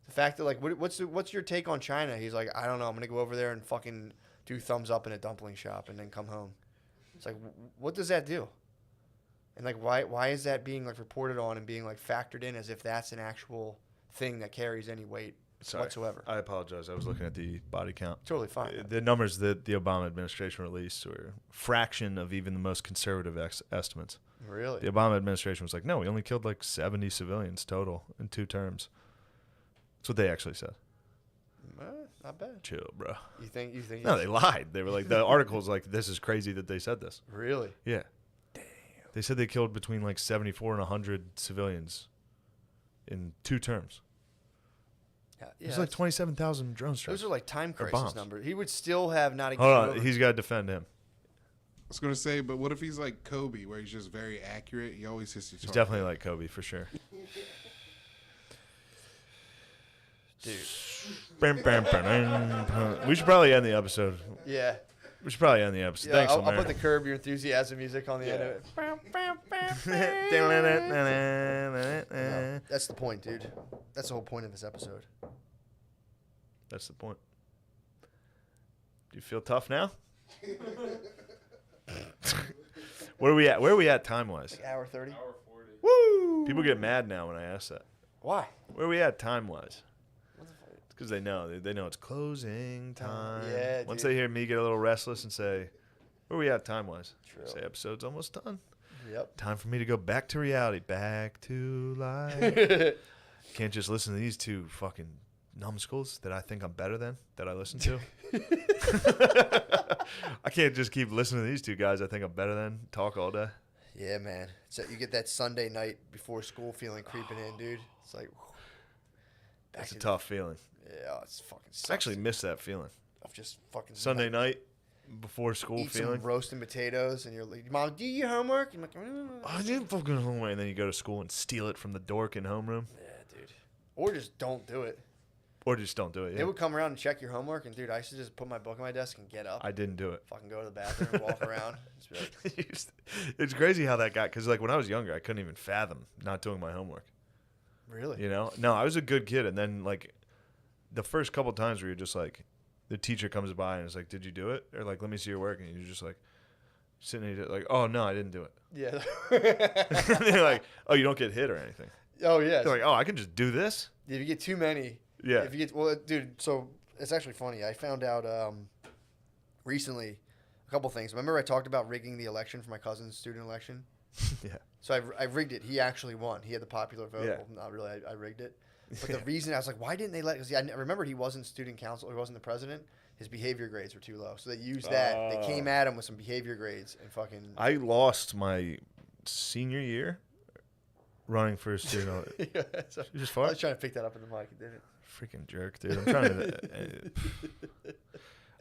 The fact that, like, what's your take on China? He's like, I don't know. I'm gonna go over there and fucking do thumbs up in a dumpling shop and then come home. It's like, what does that do? And like, why is that being like reported on and being like factored in as if that's an actual thing that carries any weight whatsoever? I apologize. I was looking at the body count. Totally fine. The numbers that the Obama administration released were a fraction of even the most conservative estimates. Really? The Obama administration was like, no, we only killed like 70 civilians total in 2 terms. That's what they actually said. Not bad. Chill, bro. You think? No, they lied. They were like, the article's like, this is crazy that they said this. Really? Yeah. Damn. They said they killed between like 74 and 100 civilians in 2 terms. Yeah. It's like 27,000 drone strikes. Those are like time Or crisis bombs. numbers. He would still have not. Hold on. He's got to defend him. I was gonna say, but what if he's like Kobe, where he's just very accurate? He always hits his He's target. definitely like Kobe for sure. Dude. We should probably end the episode. Yeah. We should probably end the episode. Yeah, Thanks, I'll Omer. put the Curb Your Enthusiasm music on the end of it. No, that's the point, dude. That's the whole point of this episode. That's the point. Do you feel tough now? Where are we at? Where are we at time-wise? Like hour 30. Hour 40. Woo! People get mad now when I ask that. Why? Where are we at time-wise? It's because they know. They know it's closing time. Yeah, Once dude. they hear me get a little restless and say, where are we at time-wise? True. Say, episode's almost done. Yep. Time for me to go back to reality. Back to life. Can't just listen to these 2 fucking numbskulls that I think I'm better than, that I listen to. I can't just keep listening to these 2 guys I think I'm better than, talk all day. Yeah, man. So you get that Sunday night before school feeling creeping in, dude. It's like, It's a tough feeling. Yeah, it's fucking sucks. I actually miss that feeling. Of just fucking Sunday night before school eat feeling. some roasting potatoes, and you're like, Mom, do your homework? And I'm like, I didn't fucking homework, and then you go to school and steal it from the dork in homeroom, yeah, dude. Or just don't do it. or just don't do it. They Yeah. would come around and check your homework, and dude, I used to just put my book on my desk and get up, I didn't do it. fucking go to the bathroom, and walk around. Just be like, It's crazy how that got, because like when I was younger, I couldn't even fathom not doing my homework. really? You know? No, I was a good kid, and then like the first couple times where you're just like, the teacher comes by and is like, "Did you do it?" Or like, "Let me see your work," and you're just like sitting there like, "Oh no, I didn't do it." Yeah. And they're like, "Oh, you don't get hit or anything." Oh yeah. They're like, "Oh, I can just do this." If you get too many. Yeah. If you get dude. So it's actually funny. I found out recently a couple things. Remember I talked about rigging the election for my cousin's student election? Yeah. So I rigged it. He actually won. He had the popular vote. Yeah. Well, not really. I rigged it. But the reason I was like, why didn't they let? Because I remember he wasn't student council. He wasn't the president. His behavior grades were too low. So they used that. They came at him with some behavior grades and fucking. I lost my senior year running for a student. Yeah, so You just I fart? was trying to pick that up in the mic. It didn't. Freaking jerk, dude. I'm trying to.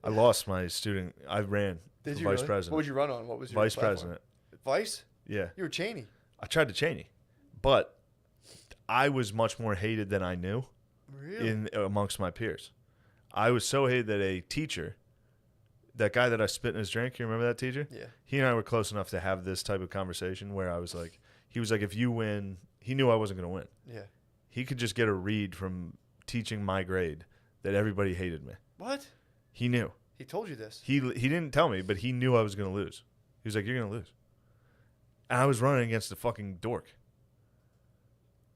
I lost my student. I ran Did for you vice really? president. What would you run on? What was your Vice platform? president. Vice? Yeah. You were Cheney. I tried to Cheney, but I was much more hated than I knew Really? in amongst my peers. I was so hated that a teacher, that guy that I spit in his drink, you remember that teacher? Yeah. He and I were close enough to have this type of conversation where I was like, he was like, if you win, he knew I wasn't going to win. Yeah. He could just get a read from teaching my grade that everybody hated me. What? He knew. He told you this. He didn't tell me, but he knew I was going to lose. He was like, you're going to lose. And I was running against a fucking dork.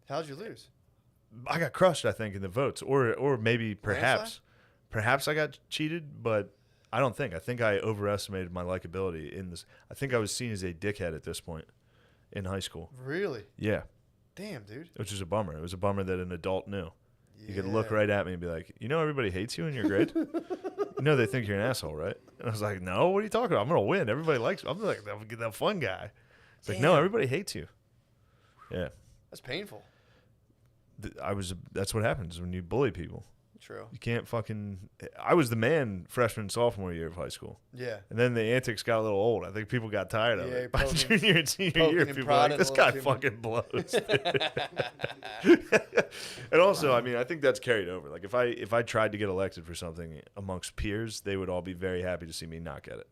How'd you lose? I got crushed, I think, in the votes, or maybe perhaps I got cheated, but I don't think. I think I overestimated my likability in this. I think I was seen as a dickhead at this point in high school. Really? Yeah. Damn, dude. Which was a bummer. It was a bummer that an adult knew. You could look right at me and be like, everybody hates you in your grade? They think you're an asshole, right? And I was like, no, what are you talking about? I'm going to win. Everybody likes me. I'm like the fun guy. It's like, no, everybody hates you. Yeah. That's painful. That's what happens when you bully people. True. You can't I was the man freshman, sophomore year of high school. Yeah. And then the antics got a little old. I think people got tired of it. By poking, junior and senior year, people were like, this guy fucking blows. And also, I mean, I think that's carried over. Like, if I tried to get elected for something amongst peers, they would all be very happy to see me not get it.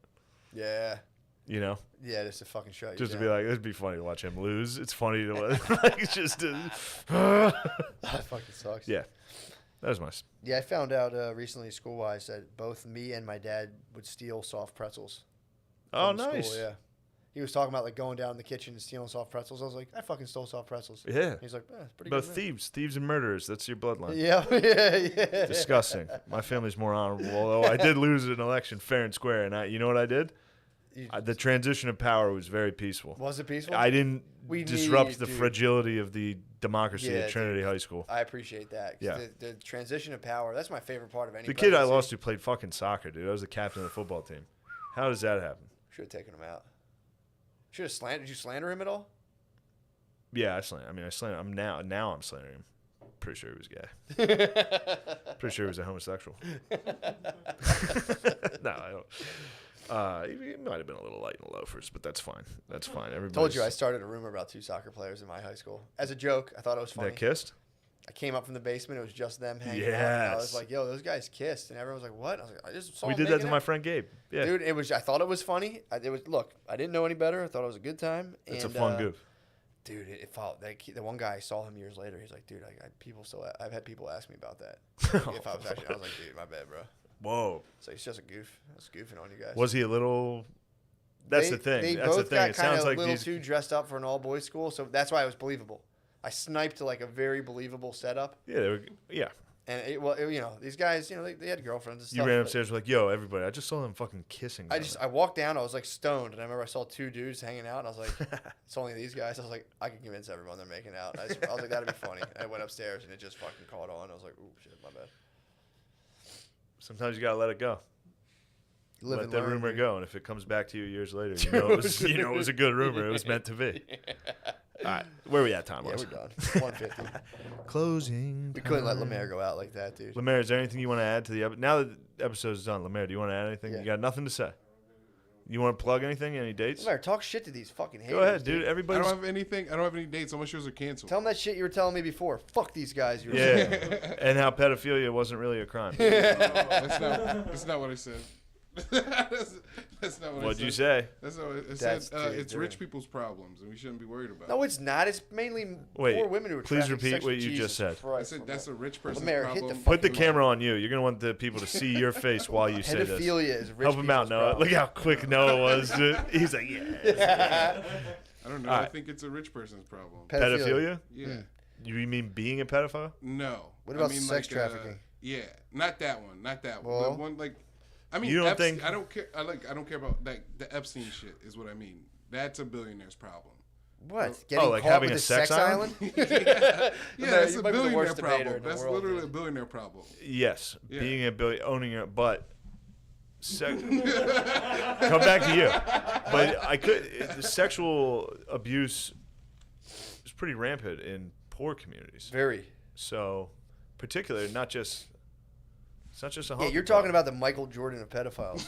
Yeah. You know? Yeah, just to fucking shut you just down. To be like, it'd be funny to watch him lose. It's funny to like, it's just. That fucking sucks. Yeah. That was my. Yeah, I found out recently, school-wise, that both me and my dad would steal soft pretzels. Oh, nice. School, yeah. He was talking about like going down in the kitchen and stealing soft pretzels. I was like, I fucking stole soft pretzels. Yeah. He's like, it's pretty but good. Thieves and murderers. That's your bloodline. Yeah. Disgusting. My family's more honorable. Although I did lose an election fair and square, and you know what I did? The transition of power was very peaceful. Was it peaceful? I didn't disrupt the fragility of the democracy at Trinity High School. I appreciate that. Yeah. The transition of power, that's my favorite part of any The kid I presidency. lost to played fucking soccer, dude. I was the captain of the football team. How does that happen? Should have taken him out. Should have slandered. Did you slander him at all? Yeah, I slander. Now I'm slandering him. Pretty sure he was gay. Pretty sure he was a homosexual. No, I don't. He might have been a little light in the loafers, but that's fine. That's fine. Told you I started a rumor about 2 soccer players in my high school. As a joke, I thought it was funny. That kissed? I came up from the basement. It was just them hanging out. Yes. And I was like, yo, those guys kissed. And everyone was like, what? I was like, I just saw We them did that to making my out. friend Gabe. Yeah. Dude, I thought it was funny. Look, I didn't know any better. I thought it was a good time. It's a fun goof. Dude, it followed. The one guy, I saw him years later. He's like, dude, I've had people ask me about that. If I was actually, I was like, dude, my bad, bro. Whoa. So it's just a goof. I was goofing on you guys. Was he a little? That's the thing. They That's both the thing. got It kind sounds of like a little these. too dressed up for an all-boys school, so that's why it was believable. I sniped like a very believable setup. Yeah, And these guys, they had girlfriends and stuff. You ran upstairs like, yo, everybody, I just saw them fucking kissing. I walked down, I was like stoned, and I remember I saw 2 dudes hanging out, and I was like, it's only these guys. I was like, I can convince everyone they're making out. I was like, that'd be funny. And I went upstairs, and it just fucking caught on. I was like, ooh, shit, my bad. Sometimes you gotta let it go. Let that rumor go, and if it comes back to you years later, it was a good rumor. It was meant to be. All right, where are we at, Tom? Yeah, we're done. 150. Closing. We couldn't let Lemaire go out like that, dude. Lemaire, is there anything you want to add to the episode? Now that the episode is done, Lemaire, do you want to add anything? Yeah. You got nothing to say? You want to plug anything? Any dates? Lemaire, talk shit to these fucking haters. Go ahead, dude. I Everybody's. don't have anything. I don't have any dates. All my shows are canceled. Tell them that shit you were telling me before. Fuck these guys. You were Yeah, saying. and how pedophilia wasn't really a crime. That's not what I said. That's not what I said. What'd you say? That's not what I That's said. It's dude. rich people's problems, and we shouldn't be worried about No, it. it's not. It's mainly Wait, poor women who are please trafficked repeat sexually. what you just Jesus said. I Christ, said that's a rich person's Lemaire, hit the problem. Put the fucking camera on you. You're gonna want the people to see your face while you say this. Pedophilia is rich Help him out, people's Noah. problem. Look how quick Noah was. Dude. He's like, yeah. I don't know. All I right. think it's a rich person's problem. Pedophilia? Yeah. You mean being a pedophile? No. What about I mean, sex like, trafficking? Yeah, not that one. Not that one. Well- The one like, I mean, You don't think- I don't care. I don't care about like the Epstein shit. Is what I mean. That's a billionaire's problem. What? Getting like caught having with a a sex island? Yeah, Lemaire, that's you a might be the billionaire worst debater problem. in the That's world, literally dude. a billionaire problem. Yes. Yeah. Being owning it, but come back to you. But sexual abuse is pretty rampant in poor communities. Very. So, particularly, it's not just a Yeah, hunky you're talking problem. about the Michael Jordan of pedophiles.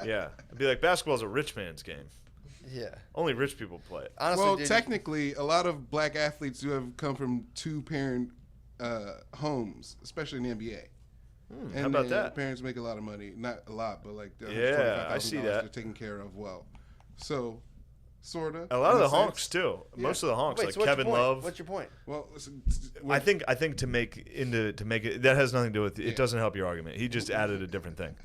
Yeah. It'd be like basketball's a rich man's game. Yeah. Only rich people play it. Honestly, Well, dude, technically, a lot of black athletes do have come from 2-parent homes, especially in the NBA. How about their that? Parents make a lot of money. Not a lot, but like Yeah, I see $25,000 that. They're taken care of well. So, sorta. A lot of in the a sense. honks too. Most of the honks, wait, like so what's your Kevin point? Love. What's your point? Well, I think to make it that has nothing to do with it. Yeah. Doesn't help your argument. He just added a different thing.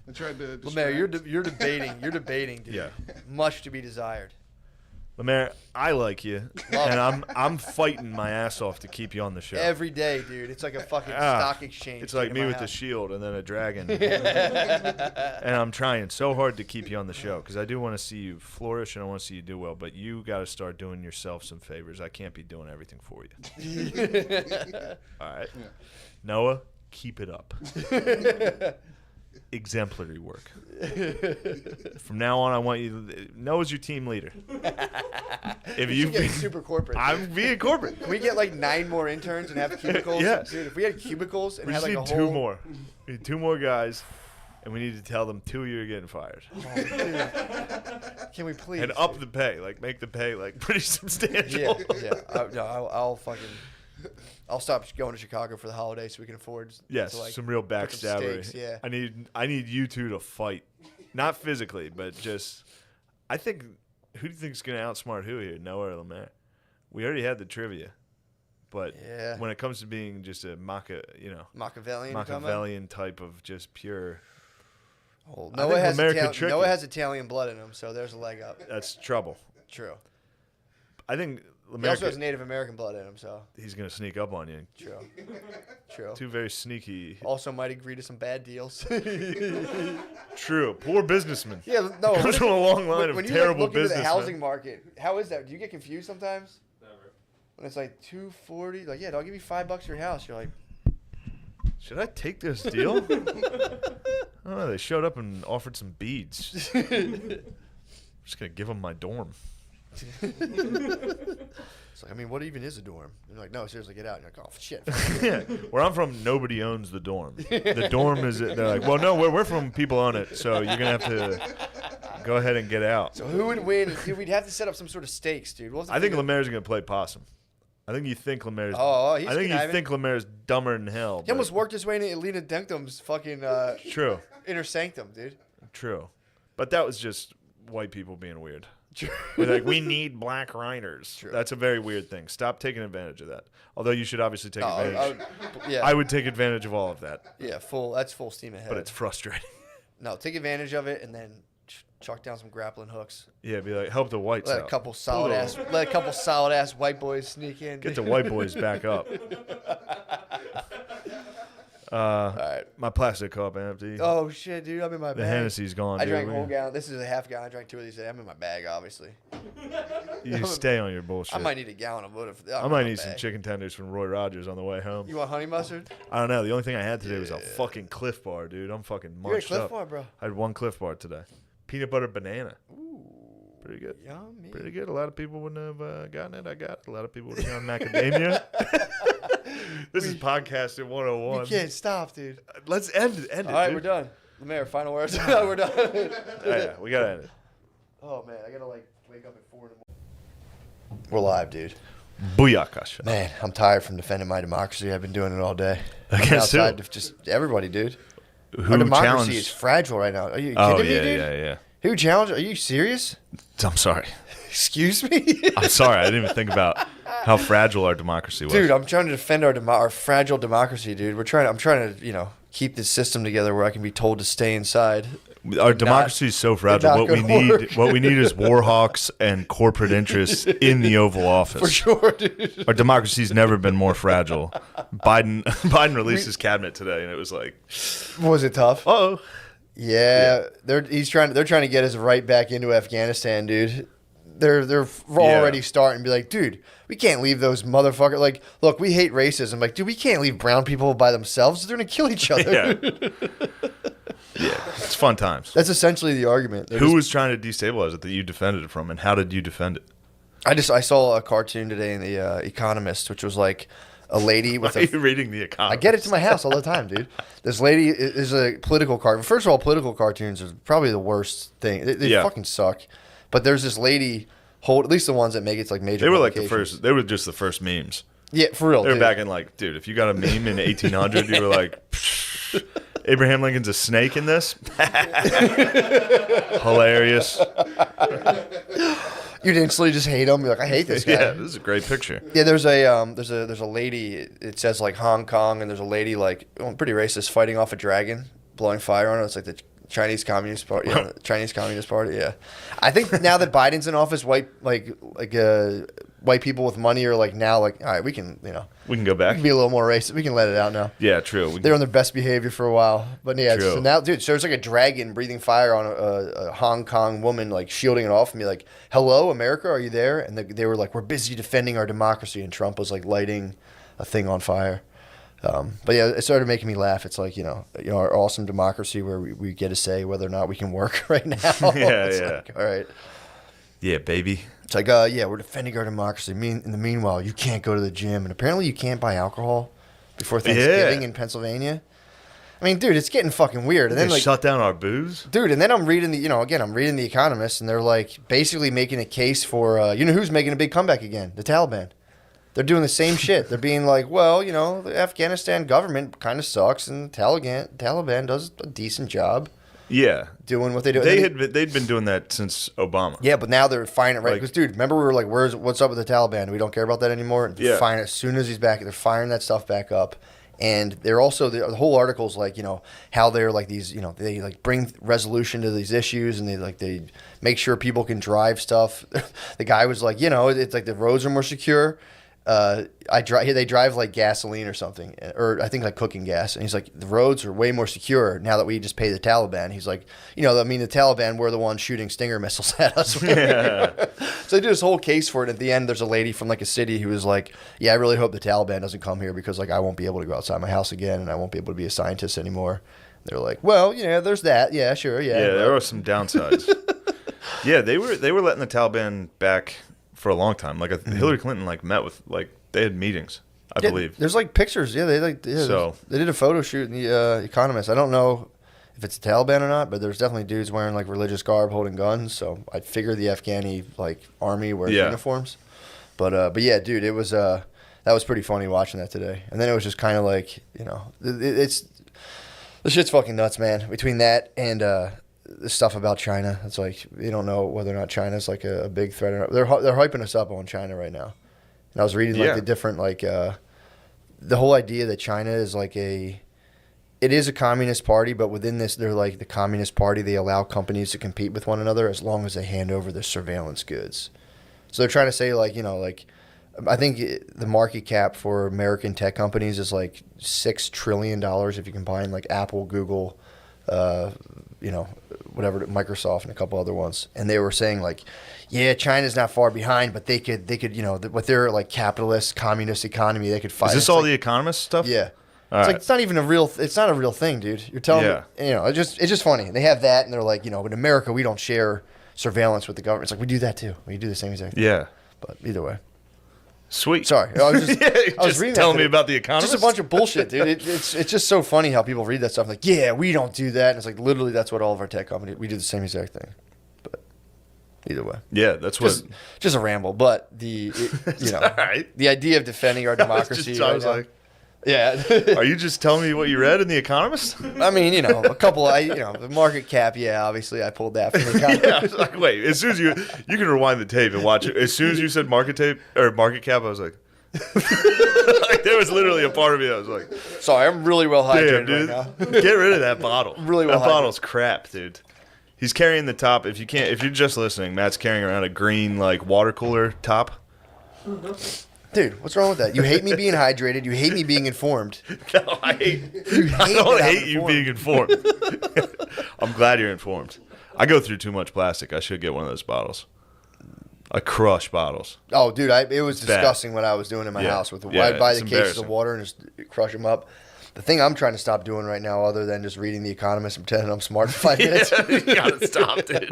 I tried to. Lemaire, distract. you're debating. You're debating, dude. Yeah. Much to be desired. Lemaire, I like you, and I'm fighting my ass off to keep you on the show. Every day, dude. It's like a fucking stock exchange. It's like me with the shield and then a dragon. And I'm trying so hard to keep you on the show because I do want to see you flourish and I want to see you do well. But you got to start doing yourself some favors. I can't be doing everything for you. All right. Yeah. Noah, keep it up. Exemplary work. From now on, I want you to Noah's your team leader. If you get super corporate. I'm being corporate. Can we get like 9 more interns and have cubicles? Yes. Dude, if we had cubicles and we had just like need a two whole... more. We need 2 more guys, and we need to tell them 2 you're getting fired. Oh, dude. Can we please? And up the pay, like make the pay like pretty substantial. I'll fucking... I'll stop going to Chicago for the holiday so we can afford. Yes, to, like, some real backstabbery. Steaks, yeah. I need you two to fight, not physically, but just. I think. Who do you think is going to outsmart who here, Noah or Lemaire? We already had the trivia, but when it comes to being just a Machiavellian type of just pure. Well, Noah has Italian blood in him, so there's a leg up. That's trouble. True. I think. He also has Native American blood in him, so he's gonna sneak up on you. True. 2 very sneaky. Also, might agree to some bad deals. True. Poor businessman. Yeah, no. Comes from a long line of terrible look into businessmen. the housing market, how is that? Do you get confused sometimes? Never. When it's like $240, like I'll give you $5 for your house. You're like, should I take this deal? I don't know. They showed up and offered some beads. I'm just gonna give them my dorm. It's like, I mean, what even is a dorm? And you're like, no, seriously, get out. And you're like, oh, shit. Yeah. Where I'm from, nobody owns the dorm. The dorm is, they're like, well, no, we're from people own it, so you're going to have to go ahead and get out. So who would win? Dude, we'd have to set up some sort of stakes, dude. I think Lemaire's going to play possum. I think you think Lemaire's. He's I think conniving. you think Lemaire's dumber than hell. He almost worked his way into Elena Denktum's fucking True. inner sanctum, dude. True. But that was just white people being weird. We're like, we need black writers. True. That's a very weird thing. Stop taking advantage of that. Although you should obviously take advantage. Yeah. I would take advantage of all of that. Yeah, that's full steam ahead. But it's frustrating. No, take advantage of it and then chuck down some grappling hooks. Yeah, be like, help the whites Let out. a couple solid ass white boys sneak in. Get the white boys back up. All right. My plastic cup empty. Oh shit, dude! I'm in my bag. The Hennessy's gone. I dude. drank a whole gallon. This is a half gallon. I drank 2 of these today. I'm in my bag, obviously. You stay on your bullshit. I might need a gallon of water. I might need some chicken tenders from Roy Rogers on the way home. You want honey mustard? I don't know. The only thing I had today was a fucking Cliff Bar, dude. I'm fucking munched You had a Cliff up. Bar, bro? I had 1 Cliff Bar today. Peanut butter banana. Ooh, pretty good. Yummy. Pretty good. A lot of people wouldn't have gotten it. I got it. A lot of people would have gone macadamia. This is podcasting 101. We can't stop, dude. Let's end it. All right, dude. we're done. Lemaire, final words. We're done. Yeah, we gotta end it. Oh man, I gotta wake up at 4 in the morning. We're live, dude. Booyakasha. Man, I'm tired from defending my democracy. I've been doing it all day. Against who? Just everybody, dude. Who Our democracy challenged? is fragile right now. Are you kidding me, dude? Yeah. Who challenged? Are you serious? I'm sorry. Excuse me? I'm sorry. I didn't even think about how fragile our democracy was. Dude, I'm trying to defend our fragile democracy, dude. I'm trying to, keep this system together where I can be told to stay inside. Our democracy is so fragile. What we need is war hawks and corporate interests in the Oval Office. For sure, dude. Our democracy's never been more fragile. Biden released his cabinet today, and it was like, was it tough? oh, yeah. They're trying to get us right back into Afghanistan, dude. They're already starting to be like, dude, we can't leave those motherfuckers. Like, look, we hate racism. Like, dude, we can't leave brown people by themselves. They're gonna kill each other. Yeah, it's fun times. That's essentially the argument. Who was trying to destabilize it that you defended it from, and how did you defend it? I saw a cartoon today in the Economist, which was like a lady with Why are you reading the Economist? I get it to my house all the time, dude. This lady is a political cartoon. First of all, political cartoons are probably the worst thing. They fucking suck. But there's this lady, at least the ones that make it to like major. They were like the first. They were just the first memes. Yeah, for real. They were back in like, dude, if you got a meme in 1800, you were like, Abraham Lincoln's a snake in this. Hilarious. You'd instantly just hate him. You're like, I hate this guy. Yeah, this is a great picture. Yeah, there's a lady. It says like Hong Kong, and there's a lady like pretty racist fighting off a dragon, blowing fire on it. It's like Chinese Communist Party. Yeah, Chinese Communist Party. Yeah, I think now that Biden's in office, white people with money are like now like, all right, we can We can go back. be a little more racist. We can let it out now. Yeah, true. They're on their best behavior for a while, but yeah. True. So now, dude, so there's like a dragon breathing fire on a Hong Kong woman, like shielding it off from me, like, "Hello, America, are you there?" And they were like, "We're busy defending our democracy," and Trump was like lighting a thing on fire. But yeah, it started making me laugh. It's like our awesome democracy where we get to say whether or not we can work right now. Yeah, It's yeah. like, all right. Yeah, baby. It's like, yeah, we're defending our democracy. In the meanwhile, you can't go to the gym, and apparently you can't buy alcohol before Thanksgiving in Pennsylvania. I mean, dude, it's getting fucking weird. And They then like, shut down our booze. dude, and then I'm reading I'm reading The Economist, and they're like basically making a case for, who's making a big comeback again? The Taliban. They're doing the same shit. They're being like, well, the Afghanistan government kind of sucks, and Taliban does a decent job Yeah, doing what they do. they'd been doing that since Obama. Yeah, but now they're firing it right. Like- Because, dude, remember we were like, what's up with the Taliban? We don't care about that anymore. And Yeah. firing as soon as he's back. They're firing that stuff back up. And they're also, the whole article's like, how they're like these, they like bring resolution to these issues, and they make sure people can drive stuff. The guy was like, it's like the roads are more secure. They drive like gasoline or something, or I think like cooking gas, and he's like, the roads are way more secure now that we just pay the Taliban. He's like, the Taliban were the ones shooting Stinger missiles at us. Yeah. So they do this whole case for it. At the end, there's a lady from like a city who was like, yeah, I really hope the Taliban doesn't come here because like I won't be able to go outside my house again, and I won't be able to be a scientist anymore. They're like, well, there's that. Yeah, sure, yeah. Yeah, there are some downsides. Yeah, they were letting the Taliban back for a long time. Like Hillary Clinton met with they had meetings, I believe. There's like pictures. Yeah, they did a photo shoot in the Economist. I don't know if it's the Taliban or not, but there's definitely dudes wearing like religious garb, holding guns. So I figure the Afghani army wears uniforms. But yeah, dude, it was that was pretty funny watching that today. And then it was just kind of like it's the shit's fucking nuts, man. Between that and the stuff about China, it's like you don't know whether or not China's like a big threat or not. They're hyping us up on China right now. And I was reading the different the whole idea that China is it is a communist party, but within this, they're like the communist party. They allow companies to compete with one another as long as they hand over their surveillance goods. So they're trying to say I think the market cap for American tech companies is like $6 trillion if you combine like Apple, Google, whatever, Microsoft, and a couple other ones. And they were saying yeah, China's not far behind, but they could with their like capitalist communist economy, they could fight. Is this all the Economist stuff? Yeah. All it's right. it's not even it's not a real thing, dude. You're telling me, it's just funny. They have that, and they're like, in America, we don't share surveillance with the government. It's like, we do that too. We do the same exact thing. Yeah. But either way. Sweet. Sorry. I was just, I was reading telling that me about the Economist. Just a bunch of bullshit, dude. It's just so funny how people read that stuff. Like, yeah, we don't do that. And it's like, literally, that's what all of our tech companies, we do the same exact thing. But either way. Yeah, that's just a ramble. But the idea of defending our democracy. I was like, yeah. Are you just telling me what you read in The Economist? I mean, a couple, the market cap, yeah, obviously I pulled that from The Economist. Yeah, I was like, wait, as soon as you can rewind the tape and watch it. As soon as you said market cap, I was like, there was literally a part of me that was like, sorry, I'm really well hydrated damn, dude, right now. get rid of that bottle. Really well that bottle's crap, dude. He's carrying the top. If you're just listening, Matt's carrying around a green water cooler top. Dude, what's wrong with that? You hate me being hydrated. You hate me being informed. No, I don't hate you being informed. I'm glad you're informed. I go through too much plastic. I should get one of those bottles. I crush bottles. Oh, dude, it was disgusting what I was doing in my house. I'd buy the cases of water and just crush them up. The thing I'm trying to stop doing right now, other than just reading The Economist and pretending I'm smart for 5 minutes. You gotta stop, dude.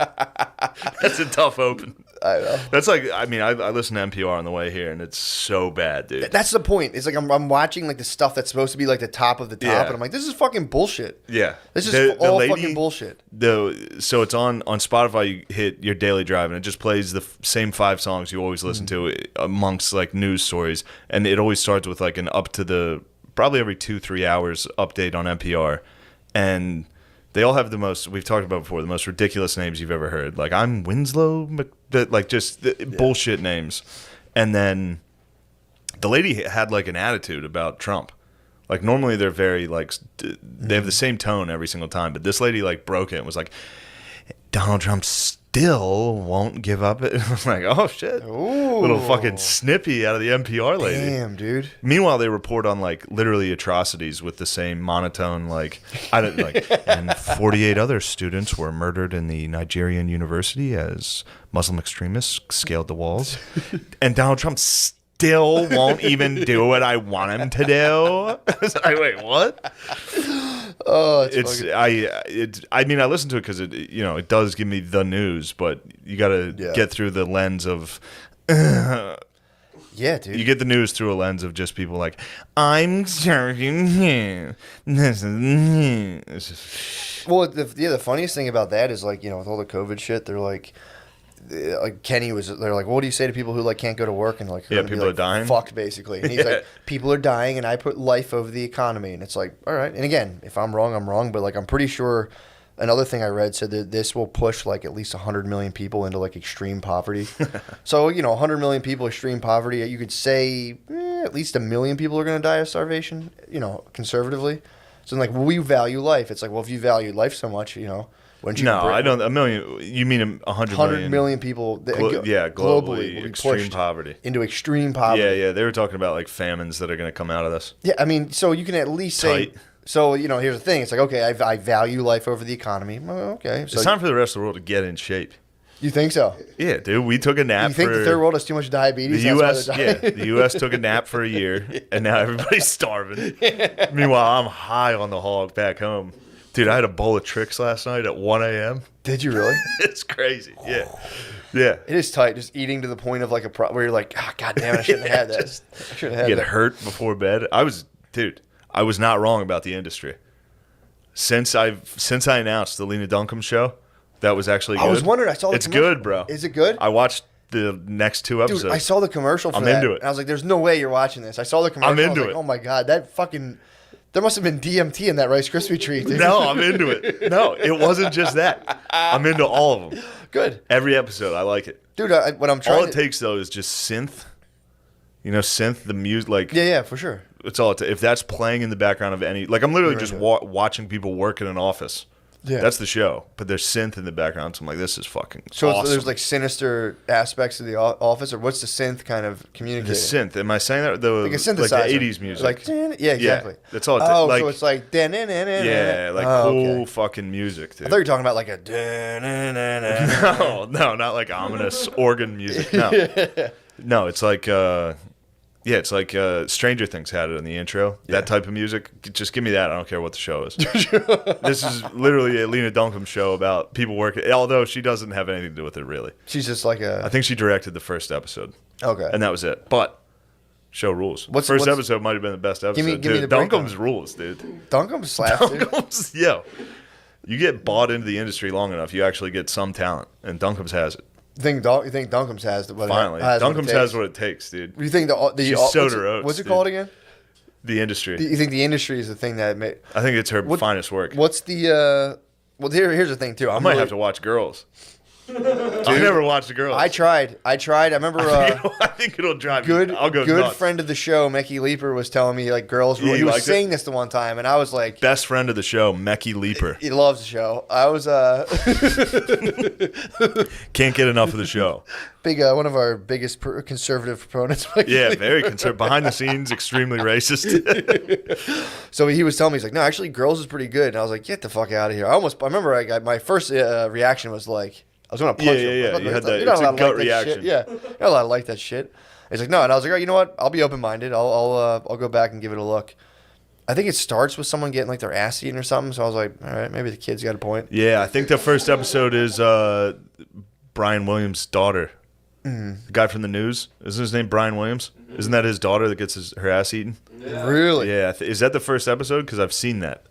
That's a tough open. I know. That's I listen to NPR on the way here, and it's so bad, dude. That's the point. It's like I'm watching the stuff that's supposed to be the top of the top, and I'm like, this is fucking bullshit. Yeah. This is all fucking bullshit. So it's on Spotify. You hit your daily drive, and it just plays the same 5 songs you always listen to amongst news stories, and it always starts with an up to the probably every 2-3 hours update on NPR, and they all have we've talked about before, the most ridiculous names you've ever heard. I'm Winslow, bullshit names. And then the lady had an attitude about Trump. Like normally they're very like they have the same tone every single time, but this lady like broke it and was like, Donald Trump still won't give up it. I'm like, oh shit. Ooh. Little fucking snippy out of the NPR lady. Damn, dude. Meanwhile, they report on like literally atrocities with the same monotone, like I don't like. And 48 other students were murdered in the Nigerian university as Muslim extremists scaled the walls, and Donald Trump still won't even do what I want him to do. Wait, what? Oh, I mean, I listen to it because it does give me the news, but you got to get through the lens of. Yeah, dude. You get the news through a lens of just people like, I'm serving him. It's just... Well, the funniest thing about that is like, with all the COVID shit, they're like Kenny they're like, well, what do you say to people who like can't go to work and like people are dying, fucked basically, and he's like, people are dying and I put life over the economy, and it's like, all right. And again, if I'm wrong, but like I'm pretty sure another thing I read said that this will push like at least 100 million people into like extreme poverty. So 100 million people extreme poverty, you could say at least 1 million people are going to die of starvation, conservatively. So like, we value life. It's like, well, if you value life so much, I don't. 1 million. You mean 100 million people? Globally will be extreme poverty. Into extreme poverty. Yeah. They were talking about like famines that are going to come out of this. Yeah, I mean, so you can at least say. So here's the thing. It's like, okay, I value life over the economy. Well, okay, so it's time for the rest of the world to get in shape. You think so? Yeah, dude. We took a nap. You think the third world has too much diabetes? The U.S. The U.S. took a nap for a year, and now everybody's starving. Meanwhile, I'm high on the hog back home. Dude, I had a bowl of tricks last night at 1 a.m. Did you really? It's crazy. Yeah. Yeah. It is tight, just eating to the point of like where you're like, God damn it, I shouldn't have had that. I shouldn't have had that. Get hurt before bed. I was not wrong about the industry. Since I announced the Lena Dunham show, that was actually good. I was wondering, I saw it's good, bro. Is it good? I watched the next 2 episodes. Dude, I saw the commercial for that. I'm into it. And I was like, there's no way you're watching this. I saw the commercial. I'm into it. it. Oh my God, that fucking... There must have been DMT in that Rice Krispie treat, dude. No, I'm into it. No, it wasn't just that. I'm into all of them. Good. Every episode, I like it. Dude, what I'm trying all it takes, though, is just synth. Synth, the music, like... Yeah, for sure. It's all if that's playing in the background of any... Like, I'm literally just watching people work in an office. Yeah. That's the show. But there's synth in the background, so I'm like, this is fucking awesome. There's, like, sinister aspects of the office, or what's the synth kind of communicating? The synth. Am I saying that? Like a synthesizer. Like the 80s music. Like, yeah, exactly. Yeah, that's all it takes. So it's like... Yeah, like cool fucking music, dude. I thought you were talking about, like, a... No, not like ominous organ music. No. No, it's like... Yeah, it's like Stranger Things had it in the intro. Yeah. That type of music. Just give me that. I don't care what the show is. This is literally a Lena Dunham show about people working. Although she doesn't have anything to do with it, really. She's just like a... I think she directed the first episode. Okay. And that was it. But show rules. First episode might have been the best episode. Give me the Dunham's rules, dude. Dunham slaps, dude. Dunham's, yo. You get bought into the industry long enough, you actually get some talent. And Dunham's has it. You think Dunham's has the finally? Dunham's has what it takes, dude. You think she sowed her oats? What's it called again? The industry. You think the industry is the thing that made? I think it's her finest work. What's the? Well, here's the thing too. I might have to watch Girls. I never watched the Girls. I tried. I remember. I think it'll drive me. I'll go good nuts. Friend of the show, Mecky Leeper, was telling me like Girls. Yeah, he was saying this the one time, and I was like, best friend of the show, Mecky Leeper. He loves the show. I was can't get enough of the show. Big one of our biggest conservative proponents. Yeah, very conservative. Behind the scenes, extremely racist. So he was telling me, he's like, no, actually, Girls is pretty good. And I was like, get the fuck out of here. I remember my first reaction was like, I was going to punch him. Yeah. You had that. It's a gut reaction. Yeah. You're not allowed to like that shit. He's like, no. And I was like, oh, you know what? I'll be open-minded. I'll go back and give it a look. I think it starts with someone getting like their ass eaten or something. So I was like, all right, maybe the kid's got a point. Yeah, I think the first episode is Brian Williams' daughter. The guy from the news. Isn't his name Brian Williams? Isn't that his daughter that gets her ass eaten? Really? Yeah. Is that the first episode? Because I've seen that.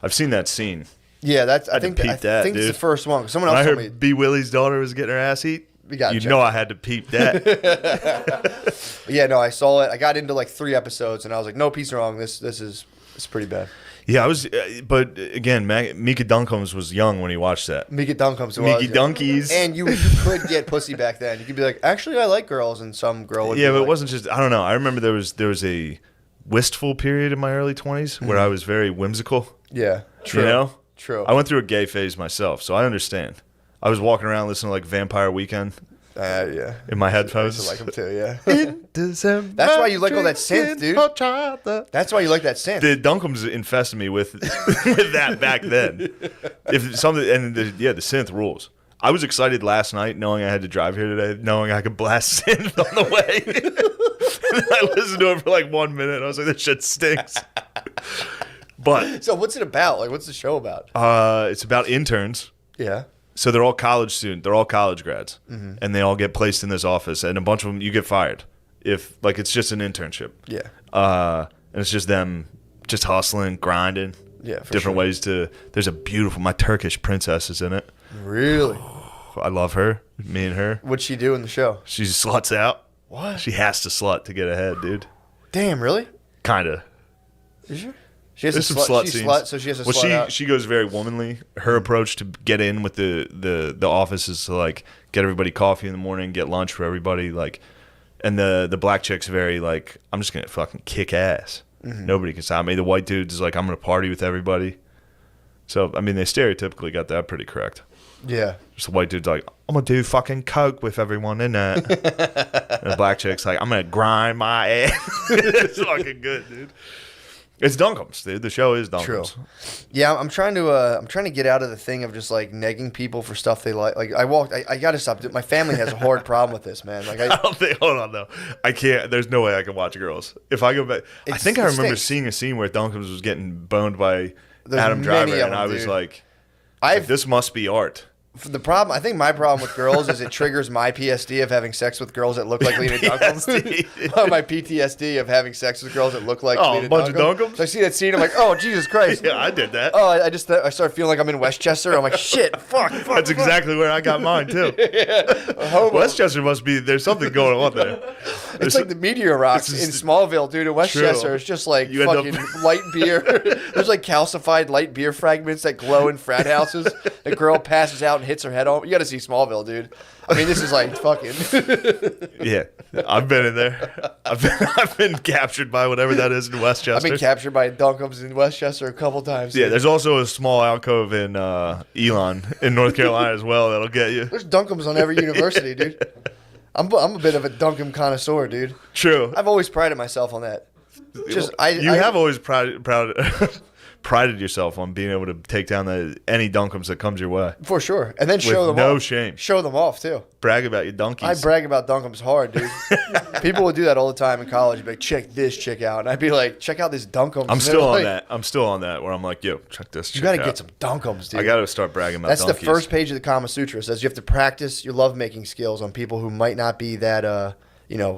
I've seen that scene. Yeah, I think it's the first one. Someone else told me. B. Willie's daughter was getting her ass eat. I had to peep that. Yeah, no, I saw it. I got into like 3 episodes, and I was like, no, peace wrong. This is pretty bad. Yeah, I was, but again, Mika Dunkums was young when he watched that. Mika Dunkums. Mika Dunkies. And you could get pussy back then. You could be like, actually, I like girls, and some girl would. Yeah, but it wasn't just. I don't know. I remember there was a wistful period in my early 20s where I was very whimsical. Yeah. True. You know? True. I went through a gay phase myself, so I understand. I was walking around listening to like Vampire Weekend Yeah. in my I used headphones. to like them too, yeah. That's why you like all that synth, dude. That's why you like that synth. The Dunkums infested me with with that back then. If something and the synth rules. I was excited last night knowing I had to drive here today, knowing I could blast synth on the way. And then I listened to it for like 1 minute and I was like, this shit stinks. But So what's it about? Like, what's the show about? it's about interns. Yeah. So they're all college students. They're all college grads. And they all get placed in this office. And a bunch of them, you get fired. If, like, it's just an internship. Yeah. And it's just them just hustling, grinding. Yeah, for different sure. ways to. There's a beautiful. My Turkish princess is in it. Really? I love her. Me and her. What'd she do in the show? She sluts out. What? She has to slut to get ahead, dude. Damn, really? Kinda. Is she? She has There's to some slut she scenes. slut, so she has to Well, slut out. she goes very womanly. Her approach to get in with the office is to like get everybody coffee in the morning, get lunch for everybody, like, and the black chick's very like, I'm just gonna fucking kick ass. Nobody can stop me. The white dude's like, I'm gonna party with everybody. So I mean, they stereotypically got that pretty correct. Yeah. Just the white dude's like, I'm gonna do fucking coke with everyone in it. And the black chick's like, I'm gonna grind my ass. It's fucking good, dude. It's Dunkums, dude. The show is Dunkums. True. Yeah, I'm trying to get out of the thing of just like negging people for stuff they like. Like I gotta stop. My family has a hard problem with this, man. Like I don't think. Hold on, though. I can't. There's no way I can watch girls. If I go back, I think I it remember stinks. seeing a scene where Dunkums was getting boned by There's Adam many Driver, of and them, I was dude. like, I've this must be art. the problem. I think my problem with girls is it triggers my PSD of having sex with girls that look like Lena Dunkums. My PTSD of having sex with girls that look like Oh, Lena a bunch of Dunkums? So I see that scene. I'm like, oh Jesus Christ. Yeah, I did that. Oh, I start feeling like I'm in Westchester. I'm like, shit, fuck. That's exactly where I got mine too. Homo. Westchester must be. There's something going on there. It's like the meteor rocks in Smallville, dude. In Westchester, True. it's just like You end up- fucking light beer. There's like calcified light beer fragments that glow in frat houses. A girl passes out and hits her head off. You got to see Smallville, dude. I mean, this is like fucking. Yeah, I've been in there. I've been captured by whatever that is in Westchester. I've been captured by Dunkums in Westchester a couple times. Yeah, dude. there's also a small alcove in Elon in North Carolina as well that'll get you. There's Dunkums on every university, dude. I'm a bit of a Dunkum connoisseur, dude. True. I've always prided myself on that. Just You have always prided yourself on being able to take down any Dunkums that comes your way. for sure, and then show With them no off. shame. Show them off too. Brag about your donkeys. I brag about Dunkums hard, dude. People would do that all the time in college. Be like, check this chick out, and I'd be like, check out this Dunkums. I'm And still they're on like, that. I'm still on that where I'm like, yo, check this. You got to get some Dunkums, dude. I got to start bragging about That's donkeys. the first page of the Kama Sutra. It says you have to practice your lovemaking skills on people who might not be that,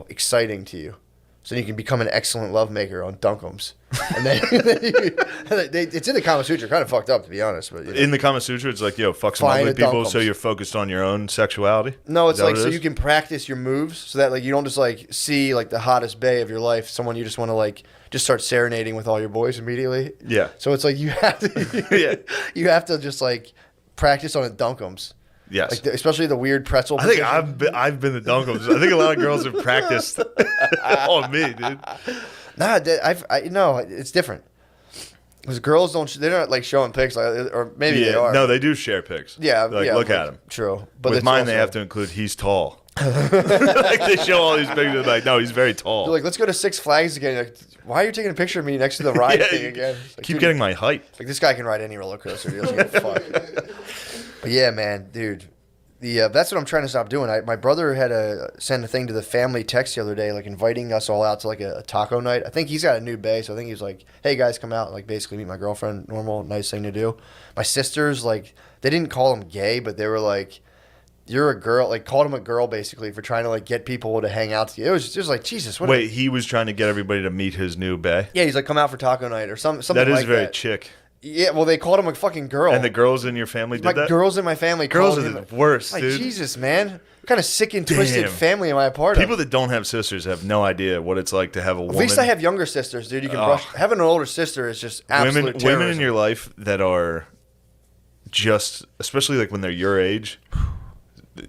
exciting to you. So you can become an excellent lovemaker on Dunkums. And then it's in the Kama Sutra. Kind of fucked up, to be honest. But In the Kama Sutra, it's like, yo, fuck some Find ugly a people so Dunkums. you're focused on your own sexuality. no, Is it's that like what it so is? you can practice your moves so that like you don't just like see like the hottest bae of your life, someone you just want to like just start serenading with all your boys immediately. Yeah. So it's like you have to Yeah. you have to just like practice on a Dunkums. Yes. Like especially the weird pretzel. I think position. I've been the Dunkums. I think a lot of girls have practiced on me, dude. Nah, no, it's different. Because girls they're not like showing pics, like, or maybe they are. No, they do share pics. Yeah, Like, yeah, look like, at him. True, but With it's mine, they also- have to include he's tall. Like they show all these pictures, like no, he's very tall. They're like, let's go to Six Flags again. Like, why are you taking a picture of me next to the ride Yeah, thing you again? Like, Keep dude, getting my height. like this guy can ride any roller coaster. He doesn't give a fuck. But yeah, man, dude. That's what I'm trying to stop doing. My brother had send a thing to the family text the other day, like inviting us all out to like a taco night. I think he's got a new bae, so I think he was like, "Hey guys, come out!" And, like basically meet my girlfriend. Normal, nice thing to do. My sisters like they didn't call him gay, but they were like, "You're a girl." Like called him a girl basically for trying to like get people to hang out together. It was just like Jesus. What Wait, he was trying to get everybody to meet his new bae. yeah, he's like, "Come out for taco night" or something. That is like very that. chick. Yeah, well, they called him a fucking girl. And the girls in your family my did that. girls in my family. Girls called are him the worst, like, dude. Jesus, man. What kind of sick and twisted Damn. family am I a part People of? that don't have sisters have no idea what it's like to have a woman. At least I have younger sisters, dude. You can brush. Having an older sister is just absolute women terrorism. in your life that are just, especially like when they're your age.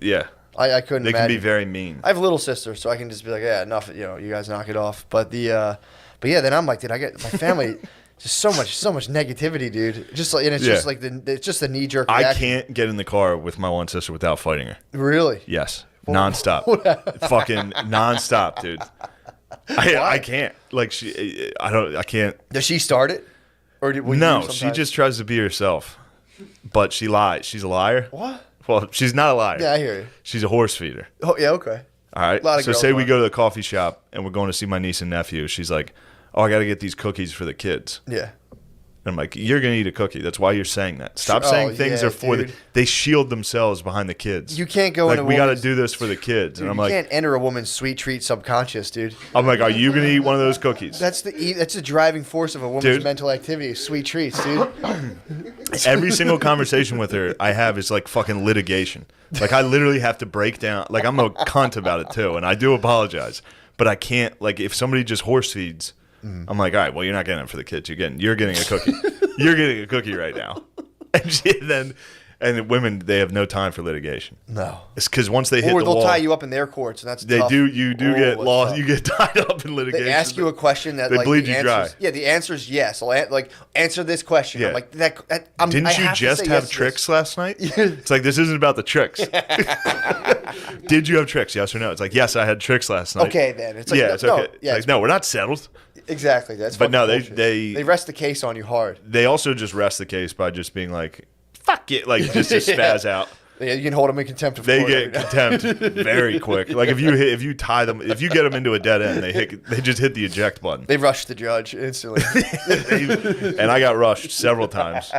Yeah, I couldn't they can imagine. be very mean. I have a little sister, so I can just be like, yeah, enough. You guys knock it off. But But yeah, then I'm like, dude, I get my family. Just so much negativity, dude. Just like, and it's just like it's just a knee jerk. I can't get in the car with my one sister without fighting her. Really? Yes, nonstop, fucking nonstop, dude. I can't. Like I can't. Does she start it, or no? She just tries to be herself, but she lies. She's a liar. What? Well, she's not a liar. Yeah, I hear you. She's a horse feeder. Oh yeah, okay. All right. So say we go to the coffee shop and we're going to see my niece and nephew. She's like, "Oh, I got to get these cookies for the kids." Yeah. And I'm like, "You're gonna eat a cookie. That's why you're saying that. Stop saying things are for the." They shield themselves behind the kids. You can't go like into we got to do this for the kids. Dude, and I'm you like, can't enter a woman's sweet treat subconscious, dude. I'm like, "Are you gonna eat one of those cookies?" That's the driving force of a woman's mental activity. Sweet treats, dude. Every single conversation with her I have is like fucking litigation. Like I literally have to break down. Like I'm a cunt about it too, and I do apologize, but I can't. Like if somebody just horse feeds, I'm like, all right, well you're not getting it for the kids. You're getting a cookie. You're getting a cookie right now. And women, they have no time for litigation. No, it's because once they hit or the they'll wall, tie you up in their courts, and that's they tough. do. You do get lost. You get tied up in litigation. They ask you a question that they like bleed the you answers, dry. Yeah, the answer is yes. I'll answer this question. Yeah. I'm like that. Didn't you just have tricks last night? It's like this isn't about the tricks. Did you have tricks? Yes or no? It's like yes, I had tricks last night. Okay, then it's like it's okay. Yeah, like, no, we're not settled. Exactly. That's but no, they rest the case on you hard. They also just rest the case by just being like, "Fuck it," like just to spaz out. Yeah, you can hold them in contempt of court. They get contempt very quick. Like if you tie them, if you get them into a dead end, they just hit the eject button. They rush the judge instantly. And I got rushed several times.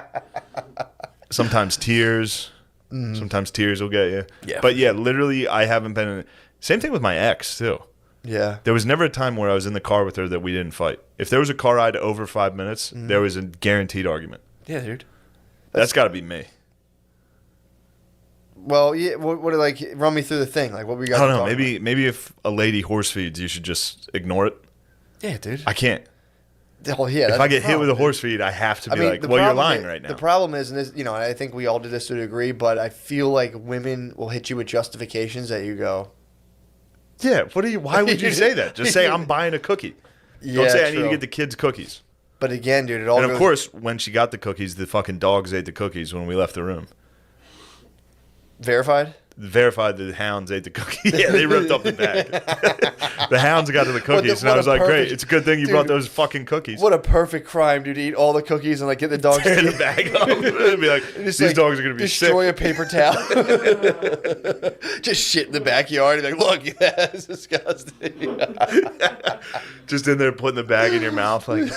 Sometimes tears. Sometimes tears will get you. Yeah. But yeah, literally, I haven't been in. Same thing with my ex too. Yeah. There was never a time where I was in the car with her that we didn't fight. If there was a car ride over 5 minutes, there was a guaranteed argument. Yeah, dude. That's got to be me. Well, yeah. What like run me through the thing? Like what we got? I don't know. Maybe if a lady horse feeds, you should just ignore it. Yeah, dude. I can't. Well, yeah. If I get hit with a horse feed, I have to be like, "Well, you're lying right now." The problem is, and this, and I think we all do this to a degree, but I feel like women will hit you with justifications that you go. Yeah. Why would you say that? Just say I'm buying a cookie. Don't say I need to get the kids cookies. But again, dude, it all. And of course, when she got the cookies, the fucking dogs ate the cookies when we left the room. Verified the hounds ate the cookies. Yeah, they ripped up the bag. The hounds got to the cookies, and I was like, great. It's a good thing you brought those fucking cookies. What a perfect crime, dude. Eat all the cookies and like get the dogs tear the bag up. And be like, these dogs are going to be destroy sick. a paper towel. Just shit in the backyard. And like, look, that's disgusting. Just in there putting the bag in your mouth. Like.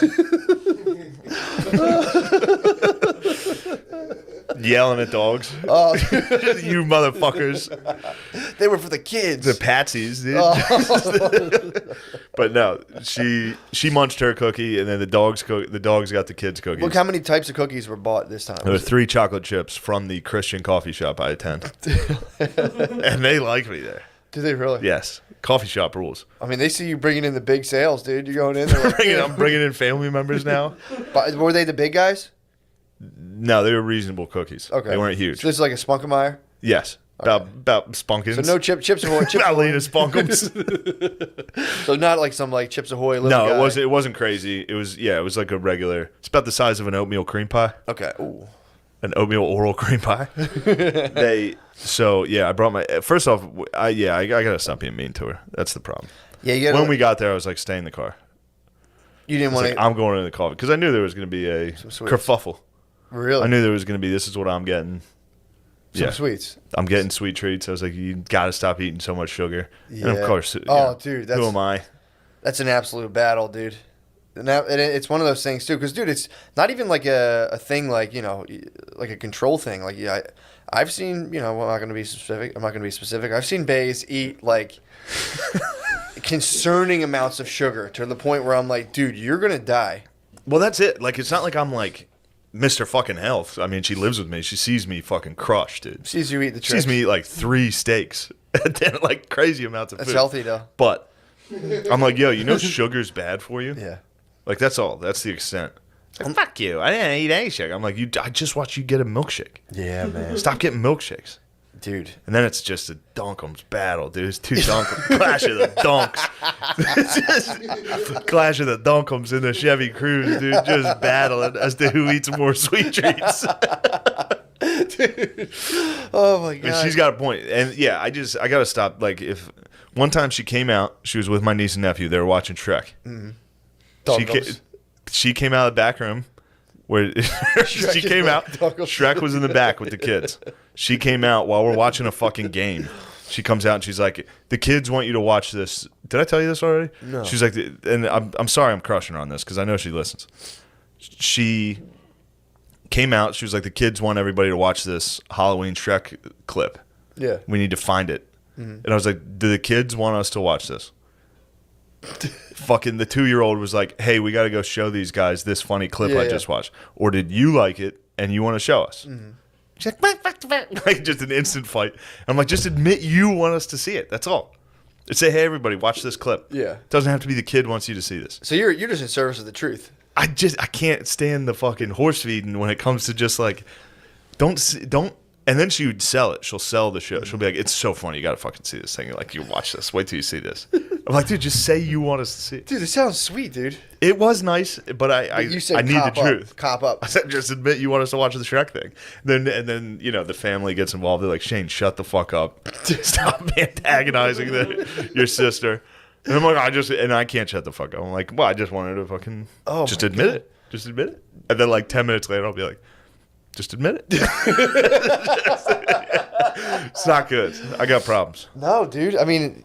Yelling at dogs. Oh, you motherfuckers. They were for the kids. The patsies, dude. Oh. But no, she munched her cookie, and then the dogs got the kids' cookies. Look how many types of cookies were bought this time. There were 3 chocolate chips from the Christian coffee shop I attend. And they like me there. Do they really? Yes. Coffee shop rules. I mean, they see you bringing in the big sales, dude. You're going in there. Like, I'm bringing in family members now. But were they the big guys? No, they were reasonable cookies. Okay. They weren't huge. So this is like a Spunkemeyer? Yes. Okay. About Spunkins. So no Chips Ahoy. Lena Spunkums. So not like some like Chips Ahoy little guy. No, it wasn't crazy. It was like a regular. It's about the size of an oatmeal cream pie. Okay. Ooh. An oatmeal oral cream pie. I brought my first off. I gotta stop being mean to her. That's the problem. Yeah, you gotta, when we got there, I was like, stay in the car. You didn't want to. I'm going in the coffee because I knew there was going to be a kerfuffle. Really? I knew there was going to be. This is what I'm getting. Some sweets. I'm getting sweet treats. I was like, you got to stop eating so much sugar. Yeah. And of course, dude, who am I? That's an absolute battle, dude. And it's one of those things too, because dude, it's not even like a thing like like a control thing. Like I've seen I'm not gonna be specific. I've seen bays eat like concerning amounts of sugar to the point where I'm like, dude, you're gonna die. Well, that's it. Like it's not like I'm like Mr. fucking health. I mean, she lives with me. She sees me fucking crushed, dude. Sees you eat the tricks. Sees me eat like 3 steaks and then like crazy amounts of food. That's healthy though. But I'm like, yo, sugar's bad for you? Yeah. Like, that's all. That's the extent. Like, fuck you. I didn't eat any sugar. I'm like, I just watched you get a milkshake. Yeah, man. Stop getting milkshakes. Dude. And then it's just a Dunkums battle, dude. It's two Dunkums. Clash of the Dunks. Clash of the Dunkums in the Chevy Cruze, dude. Just battling as to who eats more sweet treats. Dude. Oh, my God. And she's got a point. And, yeah, I got to stop. Like, if one time she came out, she was with my niece and nephew. They were watching Shrek. She came out of the back room where she came out. Shrek was in the back with the kids. She came out while we're watching a fucking game. She comes out and she's like, "The kids want you to watch this." Did I tell you this already? No. She's like, and I'm sorry I'm crushing her on this because I know she listens. She came out. She was like, "The kids want everybody to watch this Halloween Shrek clip. Yeah. We need to find it." And I was like, "Do the kids want us to watch this?" Fucking the 2-year-old was like, "Hey, we got to go show these guys this funny clip I just watched." Or did you like it and you want to show us? She's like just an instant fight. I'm like, just admit you want us to see it. That's all. Just say, "Hey, everybody, watch this clip." Yeah. It doesn't have to be the kid wants you to see this. So you're just in service of the truth. I can't stand the fucking horse feeding when it comes to just like, don't. And then she would sell it. She'll sell the show. She'll be like, "It's so funny. You got to fucking see this thing." You're like, "You watch this. Wait till you see this." I'm like, "Dude, just say you want us to see it." Dude, this sounds sweet, dude. It was nice, but You said I need the cop up. truth. Cop up. I said, just admit you want us to watch the Shrek thing. Then the family gets involved. They're like, "Shane, shut the fuck up. Stop antagonizing your sister." And I'm like, I can't shut the fuck up. I'm like, well, I just wanted to fucking just admit it. Just admit it. And then like 10 minutes later, I'll be like, just admit it. It's not good. I got problems. No, dude. I mean,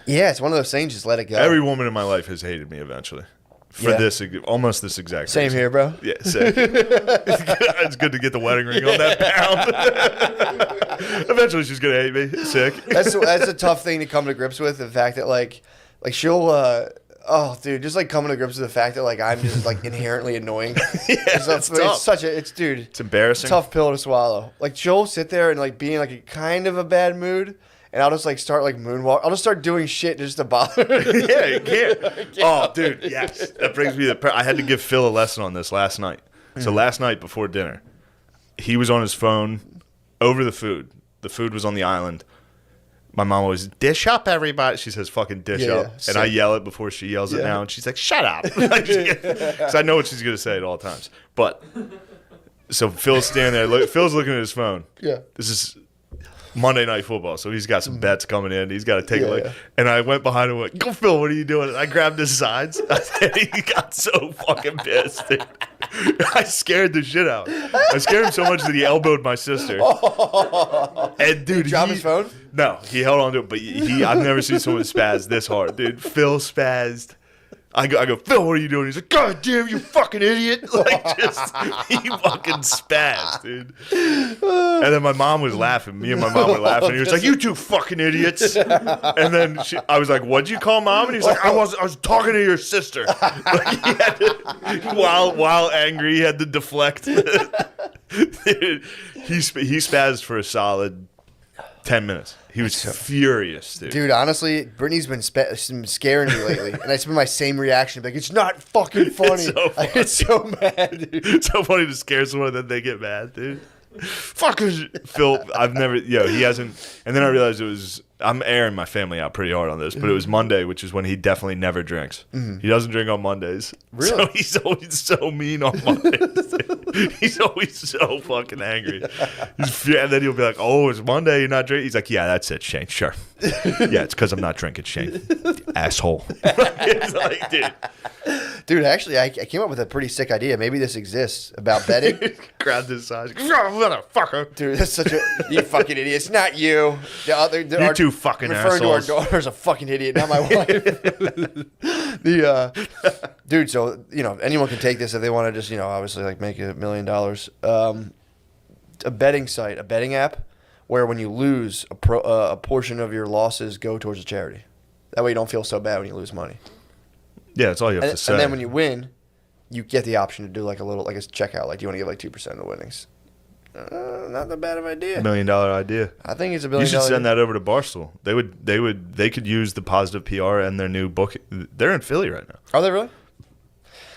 yeah, it's one of those things. Just let it go. Every woman in my life has hated me eventually. For almost this exact Same reason. here, bro. Yeah, same. It's good to get the wedding ring on that pound. Eventually, she's gonna hate me. Sick. That's a tough thing to come to grips with. The fact that like she'll dude, just like coming to grips with the fact that like I'm just like inherently annoying. It's tough. It's embarrassing. Tough pill to swallow. Like she'll sit there and like be in like a kind of a bad mood. And I'll just like start like moonwalk. I'll just start doing shit just to bother her. Yeah, you can't. Oh, dude, yes. That brings me to I had to give Phil a lesson on this last night. So last night before dinner, he was on his phone over the food. The food was on the island. My mom always, "Dish up, everybody." She says, "Fucking dish up." And I yell it before she yells it now. And she's like, "Shut up." Because I know what she's going to say at all times. But, so Phil's standing there. Phil's looking at his phone. Yeah. This is Monday Night Football, so he's got some bets coming in. He's got to take a look. And I went behind him and went, "Go, Phil, what are you doing?" And I grabbed his sides. He got so fucking pissed, dude. I scared the shit out. I scared him so much that he elbowed my sister. And, dude, Drop his phone? No, he held on to it, but I've never seen someone spaz this hard, dude. Phil spazzed. I go, "Phil, what are you doing?" He's like, "God damn, you fucking idiot!" Like, just he fucking spazzed, dude. And then my mom was laughing. Me and my mom were laughing. He was like, "You two fucking idiots!" And then I was like, "What'd you call Mom?" And he was like, "I was talking to your sister." Like, he had to, while angry, he had to deflect. Dude, he spazzed for a solid 10 minutes. He was furious, dude. Dude, honestly, Brittany's been scaring me lately, and it's been my same reaction. Like, it's not fucking funny. I get so mad, dude. It's so funny to scare someone that they get mad, dude. Fuckers. Phil, he hasn't. And then I realized I'm airing my family out pretty hard on this, but it was Monday, which is when he definitely never drinks. He doesn't drink on Mondays. Really? So he's always so mean on Mondays. He's always so fucking angry. And then he'll be like, "Oh, it's Monday, you're not drinking?" He's like, "Yeah, that's it, Shane, sure. Yeah, it's because I'm not drinking, Shane. Asshole." It's like, Dude, actually, I came up with a pretty sick idea. Maybe this exists about betting. Grabbed his sides. Motherfucker. Dude, that's such a you fucking idiot. It's not you. You two fucking referring assholes. to our daughter as a fucking idiot, not my wife. Dude, so anyone can take this if they want to just obviously like make $1 million. A betting site, a betting app, where when you lose, a portion of your losses go towards a charity. That way you don't feel so bad when you lose money. Yeah, that's all you have to say. And then when you win, you get the option to do like a checkout. Like, do you want to give like 2% of the winnings? Not that bad of an idea. $1 million idea. I think it's $1 million. You should send that over to Barstool. They could use the positive PR and their new book. They're in Philly right now. Are they really?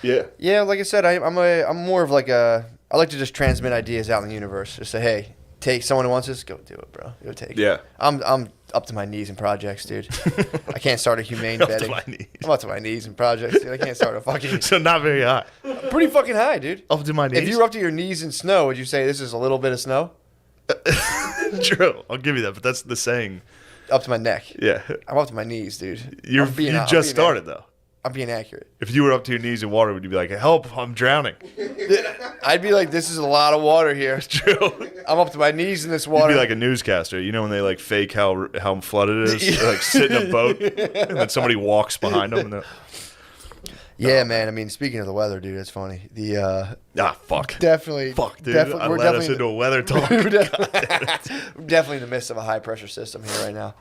Yeah. Yeah, like I said, I'm more of like I like to just transmit ideas out in the universe. Just say, hey, take someone who wants this, go do it, bro. Go take it. Yeah. I'm up to my knees in projects, dude. I can't start a humane Up to bedding. my knees. I'm up to my knees in projects, dude. I can't start a fucking. So not very high. Pretty fucking high, dude. Up to my knees. If you were up to your knees in snow, would you say this is a little bit of snow? True, I'll give you that, but that's the saying. Up to my neck. Yeah. I'm up to my knees, dude. You just started though. I'm being accurate. If you were up to your knees in water, would you be like, "Help! I'm drowning"? I'd be like, this is a lot of water here. True. I'm up to my knees in this You'd water. be like a newscaster. You know when they like fake how flooded it is? They, like sit in a boat, and then somebody walks behind them. And yeah, man. I mean, speaking of the weather, dude, it's funny. Fuck. Definitely. Fuck, dude. Definitely, We're led us into a weather talk. we're definitely in the midst of a high pressure system here right now.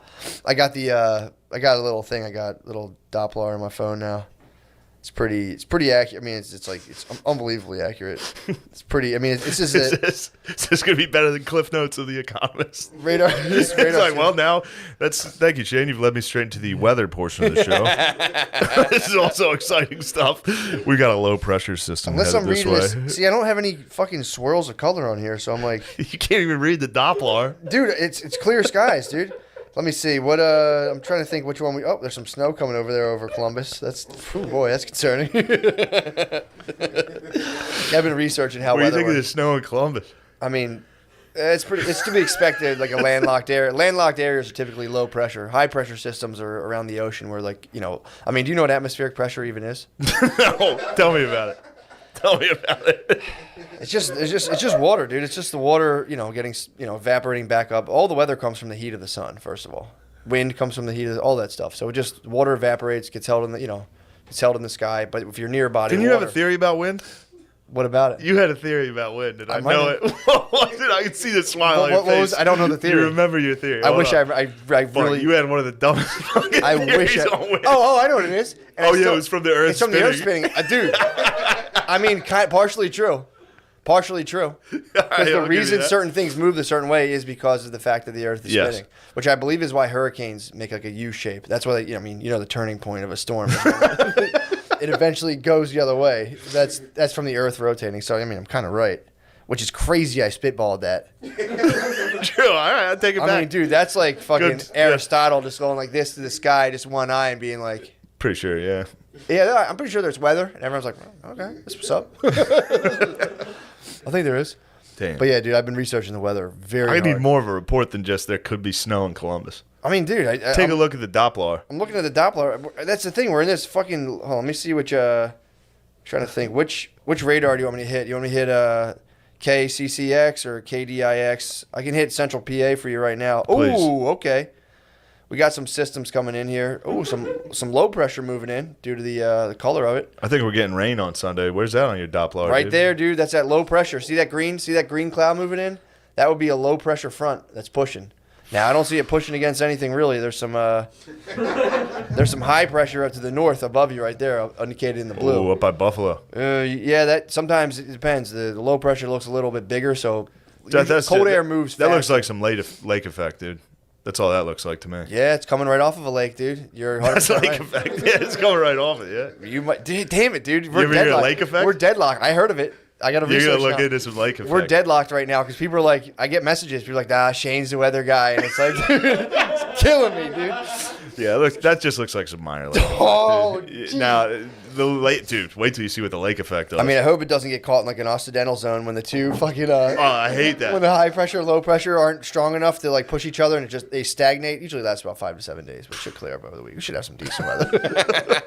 I got I got a little thing. I got a little Doppler on my phone now. It's pretty accurate. I mean, it's unbelievably accurate. It's pretty. I mean, it's just Is this gonna be better than Cliff Notes of The Economist? radar. It's like, well, now thank you, Shane. You've led me straight into the weather portion of the show. This is also exciting stuff. We got a low pressure system. Unless I'm this reading way. this. See, I don't have any fucking swirls of color on here, so I'm like, You can't even read the Doppler. dude, it's clear skies, dude. Let me see. What I'm trying to think which one oh, there's some snow coming over there over Columbus. Oh boy, that's concerning. I've been researching how What do you weather think of the works. snow in Columbus? I mean, it's to be expected, like a landlocked area. Landlocked areas are typically low pressure. High pressure systems are around the ocean where, like, I mean, do you know what atmospheric pressure even is? No, tell me about it. Tell me about it. It's just water, dude. It's just the water, getting, evaporating back up. All the weather comes from the heat of the sun, first of all. Wind comes from the heat of all that stuff. So it just water evaporates, gets held in the, it's held in the sky. But if you're near a body Didn't of you water, have a theory about wind? what about it? You had a theory about wind, and I might know have. it. What was it? I can see the smile on your What was? face. I don't know the theory. You remember your theory. I Hold wish on. I Fuck, really. you had one of the dumbest fucking I wish. theories on wind. Oh, I know what it is. And Oh, I yeah, it was from the Earth It's from the Earth spinning. spinning, dude. I mean, partially true. Partially true. Because I'll the give you reason that. certain things move a certain way is because of the fact that the Earth is Yes. spinning, which I believe is why hurricanes make like a U shape. That's why they, the turning point of a storm. It eventually goes the other way. That's from the Earth rotating. So I mean, I'm kind of right, which is crazy. I spitballed that. True. All right, I'll take it I back. mean, dude, that's like fucking Good, yeah. Aristotle just going like this to the sky, just one eye, and being like, Pretty sure, yeah. yeah, I'm pretty sure there's weather, and everyone's like, oh, okay, that's what's up. I think there is. Damn. But yeah, dude, I've been researching the weather very I hard. need more of a report than just there could be snow in Columbus. I mean, dude, Take a look at the Doppler. I'm looking at the Doppler. That's the thing. We're in this fucking. Hold on, let me see which. Trying to think which radar do you want me to hit? You want me to hit KCCX or KDIX? I can hit Central PA for you right now. Please. Ooh, okay. We got some systems coming in here. Ooh, some low pressure moving in due to the color of it. I think we're getting rain on Sunday. Where's that on your Doppler? Right dude? there, dude. That's that low pressure. See that green? See that green cloud moving in? That would be a low pressure front that's pushing. Now I don't see it pushing against anything really. There's some high pressure up to the north above you right there, indicated in the blue. Ooh, up by Buffalo. Yeah, that sometimes it depends. The low pressure looks a little bit bigger, so That's cold it. air moves. That looks faster. like some lake effect, dude. That's all that looks like to me. Yeah, it's coming right off of a lake, dude. You're 100% That's lake right. effect. Yeah, it's coming right off it. Yeah. You might, damn it, dude. We're ever hear of deadlocked. lake effect? We're deadlocked. I heard of it. I got to You're research gonna look now. into some lake effect. We're deadlocked right now because people are like, I get messages. People are like, Shane's the weather guy, and it's like, it's killing me, dude. Yeah, look, that just looks like some minor lake. Oh, dude. geez. Now the lake, dude. Wait till you see what the lake effect does. I mean, I hope it doesn't get caught in like an occidental zone when the two fucking oh, I hate that. when the high pressure, low pressure aren't strong enough to like push each other and they stagnate. Usually lasts about 5 to 7 days, but should clear up over the week. We should have some decent weather.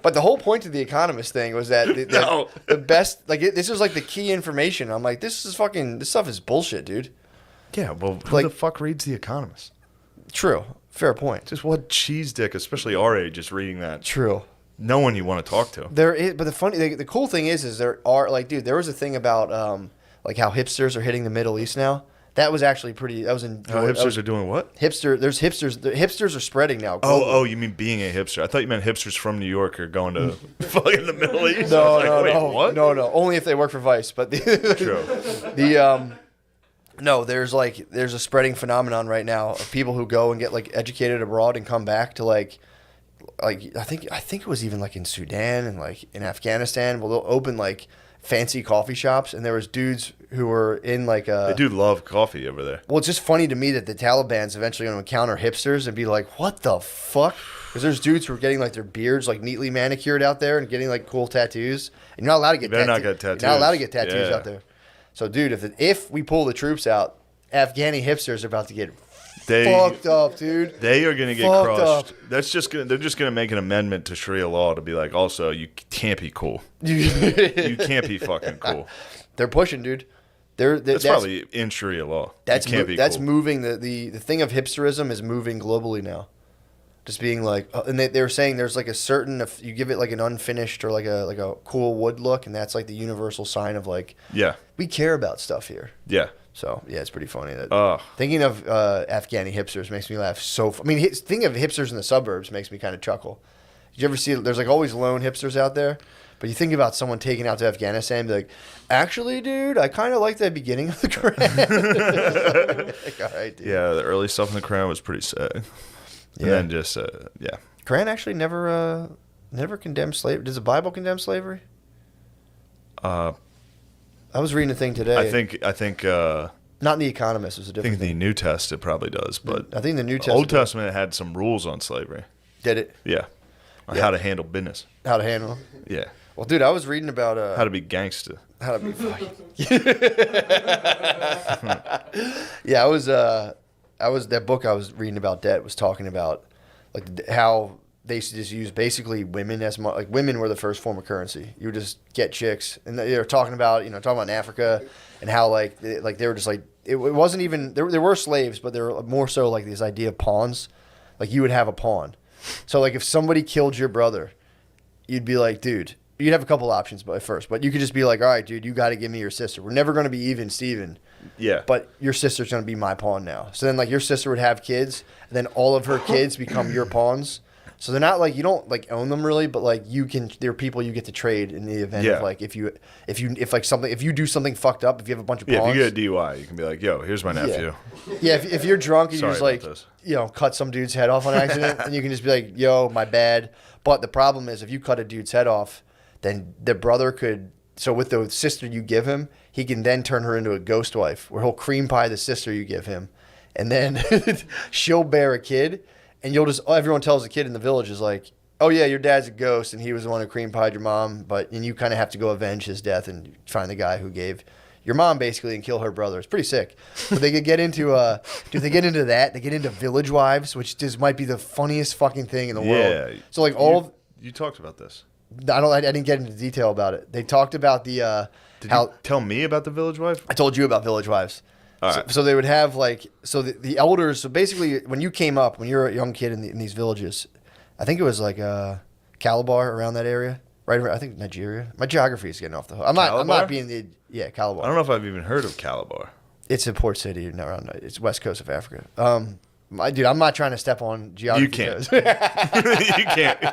But the whole point of the Economist thing was that No. the best, like this is like the key information. I'm like, this stuff is bullshit, dude. Yeah, well, who Like- the fuck reads The Economist? True, fair point. Just what cheese dick, especially our age, is reading that. True. No one you want to talk to. There is, but the cool thing is there are like, dude, there was a thing about like how hipsters are hitting the Middle East now. That was actually pretty. That was in. How hipsters are doing what? There's hipsters. The hipsters are spreading now. Oh, you mean being a hipster? I thought you meant hipsters from New York are going to fucking the Middle East. I No, was like, no, wait, no, what? no. Only if they work for Vice. But True. no, there's a spreading phenomenon right now of people who go and get like educated abroad and come back to like I think it was even like in Sudan and like in Afghanistan. Well, they'll open like fancy coffee shops, and there was dudes who were in like a. They do love coffee over there. Well, it's just funny to me that the Taliban's eventually going to encounter hipsters and be like, "What the fuck?" Because there's dudes who are getting like their beards like neatly manicured out there and getting like cool tattoos. And you're not allowed to get. Better not get tattoos. You're not allowed to get tattoos Yeah. out there. So, dude, if we pull the troops out, Afghani hipsters are about to get fucked up, dude. They are gonna get Fucked crushed. up. They're just gonna make an amendment to Sharia law to be like, also you can't be cool. You can't be fucking cool. They're pushing, dude. That's probably in Sharia law. That's you can't be that's cool. moving. The thing of hipsterism is moving globally now. Just being like, and they were saying there's like a certain, if you give it like an unfinished or like a cool wood look, and that's like the universal sign of like, Yeah. we care about stuff here. Yeah. So yeah, it's pretty funny that thinking of Afghani hipsters makes me laugh. Thinking of hipsters in the suburbs makes me kind of chuckle. Did you ever see? There's like always lone hipsters out there, but you think about someone taken out to Afghanistan, and be like, actually, dude, I kind of like the beginning of the Quran. Like, all right, dude. Yeah, the early stuff in the Quran was pretty sad. And then just yeah. Quran actually never condemned slavery. Does the Bible condemn slavery? I was reading a thing today. I think Not in The Economist. It was a I different think the New Testament probably does, but I think the New Testament. Old Testament had some rules on slavery. Did it? Yeah. On how to handle business. How to handle it? Yeah. Well, dude, I was reading about How to be gangster. how to be Yeah, I was that book I was reading about debt was talking about like how they used to just use basically women as like women were the first form of currency. You would just get chicks, and they were talking about in Africa and how like they were just like it wasn't even there were slaves, but they were more so like this idea of pawns. Like you would have a pawn. So like if somebody killed your brother, you'd be like, dude, you'd have a couple options but first, but you could just be like, all right, dude, you got to give me your sister. We're never going to be even, Steven. Yeah. But your sister's going to be my pawn now. So then like your sister would have kids, and then all of her kids become your pawns. So they're not like, you don't like own them really, but like they're people you get to trade in the event of like if you do something fucked up, if you have a bunch of pawns. Yeah, if you get a DUI, you can be like, yo, here's my nephew. Yeah, if you're drunk and you just Sorry like, about cut some dude's head off on accident, and you can just be like, yo, my bad. But the problem is if you cut a dude's head off, then the brother could, so with the sister you give him, he can then turn her into a ghost wife where he'll cream pie the sister you give him. And then she'll bear a kid, and everyone tells the kid in the village is like, oh yeah, your dad's a ghost, and he was the one who cream pied your mom, and you kind of have to go avenge his death and find the guy who gave your mom basically and kill her brother. It's pretty sick. But they could get into they get into that. They get into village wives, which just might be the funniest fucking thing in the world. Yeah. So like you talked about this. I didn't get into detail about it. They talked about the Did you tell me about the village wife? I told you about village wives. All right. So they would have like the elders. So basically, when you came up, when you were a young kid in these villages, I think it was like Calabar around that area, right? I think Nigeria. My geography is getting off the hook. I'm not being Calabar. I don't know if I've even heard of Calabar. It's a port city around. It's west coast of Africa. Dude, I'm not trying to step on geography. You can't.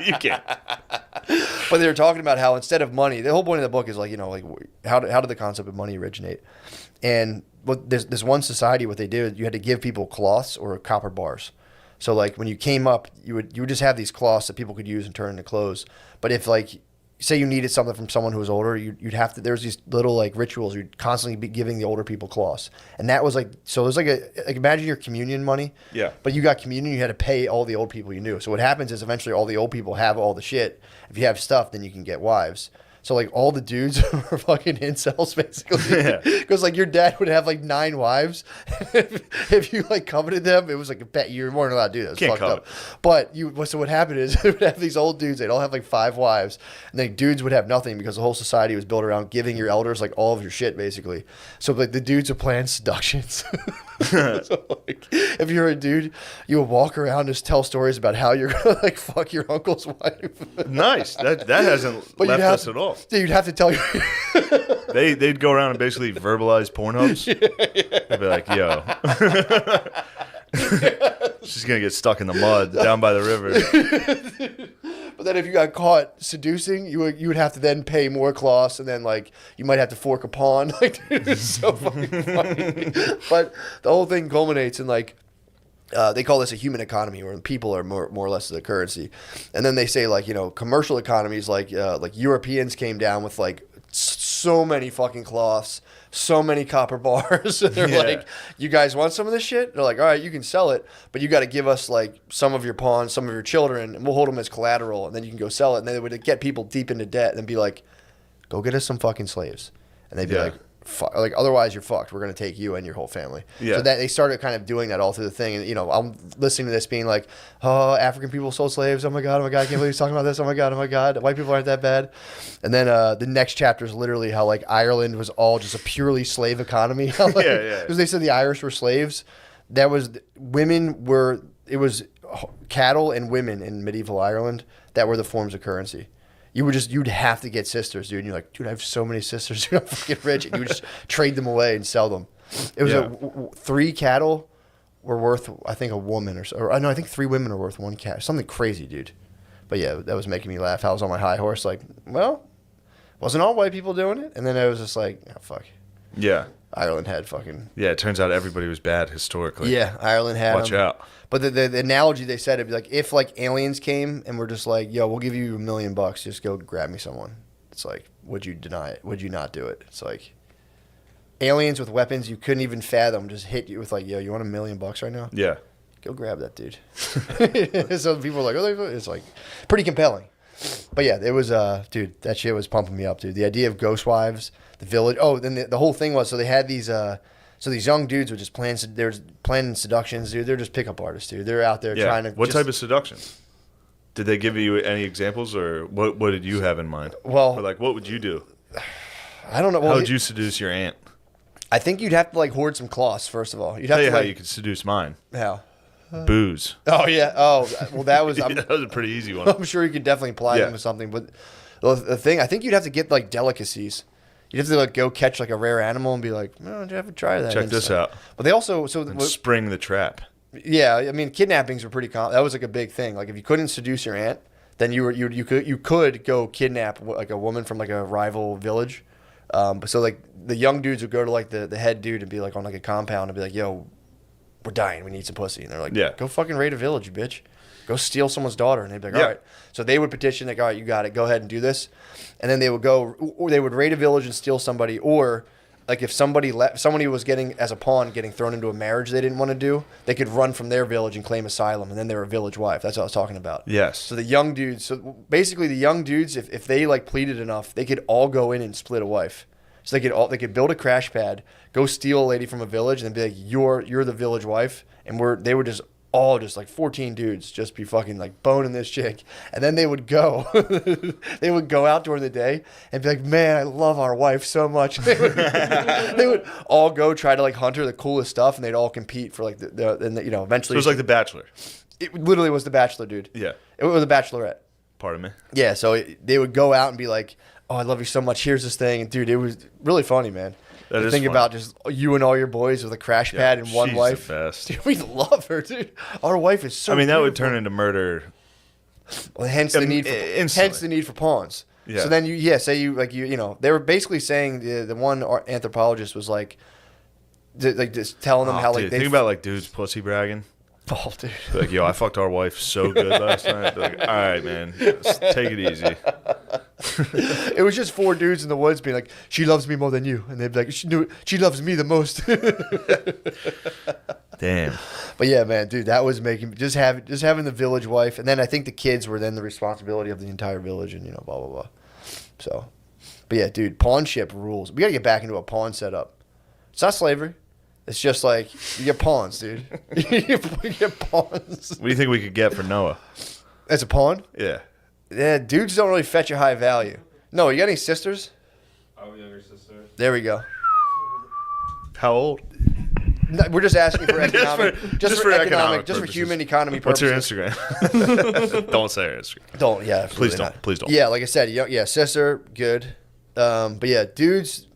You can't. But they were talking about how instead of money, the whole point of the book is like, how did the concept of money originate? And there's this one society, what they did, you had to give people cloths or copper bars. So like when you came up, you would just have these cloths that people could use and turn into clothes. But if like say you needed something from someone who was older, you'd have to. There's these little like rituals. You'd constantly be giving the older people cloths, and that was like so. There's like imagine your communion money. Yeah. But you got communion, you had to pay all the old people you knew. So what happens is eventually all the old people have all the shit. If you have stuff, then you can get wives. So like all the dudes were fucking incels basically, because like your dad would have like 9 wives. If you like coveted them, it was like a bet you weren't allowed to do that. It was Can't fucked covet. up. But so what happened is they would have these old dudes. They'd all have like 5 wives, and then dudes would have nothing because the whole society was built around giving your elders like all of your shit basically. So like the dudes would plan seductions. So like if you're a dude, you would walk around and just tell stories about how you're gonna like fuck your uncle's wife. Nice. That hasn't left us at all. You'd have to tell your They'd go around and basically verbalize Pornhubs. They'd be like, yo. She's going to get stuck in the mud down by the river. But then if you got caught seducing, you would have to then pay more cloths, and then like you might have to fork a pawn. Like dude, it's so fucking funny. But the whole thing culminates in like they call this a human economy, where people are more or less the currency. And then they say like commercial economies like Europeans came down with like so many fucking cloths, so many copper bars. They're like, you guys want some of this shit? They're like, all right, you can sell it, but you got to give us like some of your pawns, some of your children, and we'll hold them as collateral, and then you can go sell it. And then they would get people deep into debt and then be like, go get us some fucking slaves. And they'd be like, otherwise you're fucked. We're going to take you and your whole family. Yeah. So that they started kind of doing that all through the thing. And, I'm listening to this being like, oh, African people sold slaves. Oh my God. I can't believe he's talking about this. Oh my God. White people aren't that bad. And then the next chapter is literally how like Ireland was all just a purely slave economy. Because they said the Irish were slaves. It was cattle and women in medieval Ireland that were the forms of currency. You'd have to get sisters, dude. And you're like, dude, I have so many sisters, dude. I'm fucking rich. And you would just trade them away and sell them. It was 3 cattle were worth, I think, a woman or so. Or no, I think 3 women are worth 1 cat. Something crazy, dude. But yeah, that was making me laugh. I was on my high horse, like, well, wasn't all white people doing it? And then I was just like, oh, fuck. Yeah. Ireland had fucking. Yeah, it turns out everybody was bad historically. Yeah, Ireland had. Watch out. But the analogy they said, it'd be like, if like aliens came and were just like, yo, we'll give you $1 million, just go grab me someone. It's like, would you deny it? Would you not do it? It's like aliens with weapons you couldn't even fathom just hit you with like, yo, you want $1 million right now? Yeah. Go grab that dude. So people are like, oh, it's like pretty compelling. But yeah, it was, dude, that shit was pumping me up, dude. The idea of ghost wives, the village. Oh, then the whole thing was, so they had these, so these young dudes were just planning seductions, dude. They're just pickup artists, dude. They're out there trying to. What type of seductions? Did they give you any examples, or what did you have in mind? Well, or like, what would you do? I don't know. How would you seduce your aunt? I think you'd have to like hoard some cloths first of all. You'd have Tell to you how like, you could seduce mine. How? Booze. Oh yeah. Oh well, that was. That was a pretty easy one. I'm sure you could definitely apply them to something, but the thing, I think you'd have to get like delicacies. You'd have to like go catch like a rare animal and be like, no, you have to try that. Check this out. But they also spring the trap. Yeah, I mean kidnappings were pretty common. That was like a big thing. Like if you couldn't seduce your aunt, then you could go kidnap like a woman from like a rival village. But so like the young dudes would go to like the head dude and be like on like a compound and be like, yo, we're dying. We need some pussy. And they're like, go fucking raid a village, you bitch. Go steal someone's daughter. And they'd be like, all right. So they would petition, like, all right, you got it. Go ahead and do this. And then they would go, or they would raid a village and steal somebody. Or like if somebody was getting, as a pawn, getting thrown into a marriage they didn't want to do, they could run from their village and claim asylum. And then they were a village wife. That's what I was talking about. Yes. So the young dudes, basically the young dudes, if they like pleaded enough, they could all go in and split a wife. So they could build a crash pad, go steal a lady from a village, and then be like, you're the village wife. And they would just all just like 14 dudes just be fucking like boning this chick. And then they would go out during the day and be like, man, I love our wife so much. They would all go try to like hunt her the coolest stuff, and they'd all compete for like eventually. So it was like The Bachelor. It literally was The Bachelor, dude. Yeah. It was The Bachelorette. Pardon me. Yeah, so they would go out and be like, oh, I love you so much. Here's this thing. And dude, it was really funny, man. That is think funny. about just you and all your boys with a crash pad and one wife. She's the best. Dude, we love her, dude. Our wife is so. I mean, that beautiful. would turn into murder. Well, hence the need for pawns. Yeah. So then they were basically saying the one anthropologist was like, just telling them how like they think about like dudes pussy bragging. Oh, dude. Like, yo, I fucked our wife so good last night. They're like, all right, man, let's take it easy. It was just 4 dudes in the woods being like, she loves me more than you, and they'd be like, she loves me the most. Damn. But yeah, man, dude, that was making just having the village wife, and then I think the kids were then the responsibility of the entire village, and blah blah blah. So, but yeah, dude, pawn ship rules. We gotta get back into a pawn setup. It's not slavery. It's just like you get pawns, dude. You get pawns. What do you think we could get for Noah? As a pawn? Yeah. Yeah, dudes don't really fetch a high value. No, you got any sisters? I have a younger sister. There we go. How old? No, we're just asking for economic, just for economic just for purposes. human economy What's purposes. your Instagram? Don't say her Instagram. Don't, yeah. Please don't. Not. Please don't. Yeah, like I said, yeah, sister, good. But yeah, dudes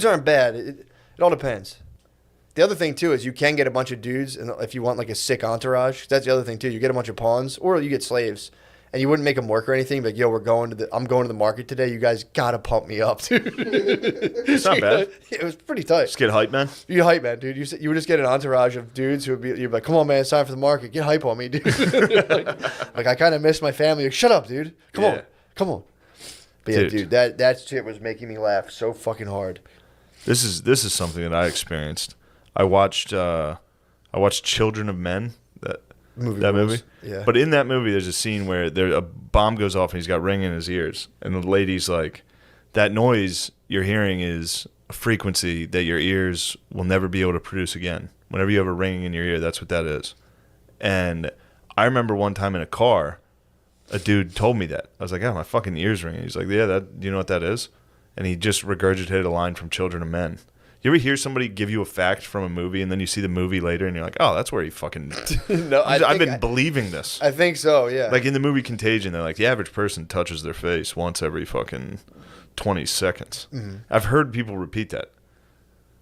aren't bad. It all depends. The other thing too is you can get a bunch of dudes, and if you want like a sick entourage, that's the other thing too. You get a bunch of pawns, or you get slaves, and you wouldn't make them work or anything. But yo, I'm going to the market today. You guys gotta pump me up, dude. It's not bad. It was pretty tight. Just get hype, man. You hype, man, dude. You would just get an entourage of dudes who would be, you'd be like, come on, man, it's time for the market. Get hype on me, dude. like I kind of miss my family. Like, shut up, dude. Come on. But yeah, dude, that shit was making me laugh so fucking hard. This is something that I experienced. I watched Children of Men, that movie. Yeah. But in that movie, there's a scene where a bomb goes off and he's got ring in his ears, and the lady's like, "That noise you're hearing is a frequency that your ears will never be able to produce again. Whenever you have a ringing in your ear, that's what that is." And I remember one time in a car, a dude told me that. I was like, "Oh, my fucking ears ringing." He's like, "Yeah, do you know what that is?" And he just regurgitated a line from Children of Men. You ever hear somebody give you a fact from a movie and then you see the movie later and you're like, "Oh, that's where he fucking." No, I've been believing this. I think so. Yeah. Like in the movie Contagion, they're like, the average person touches their face once every fucking 20 seconds. Mm-hmm. I've heard people repeat that.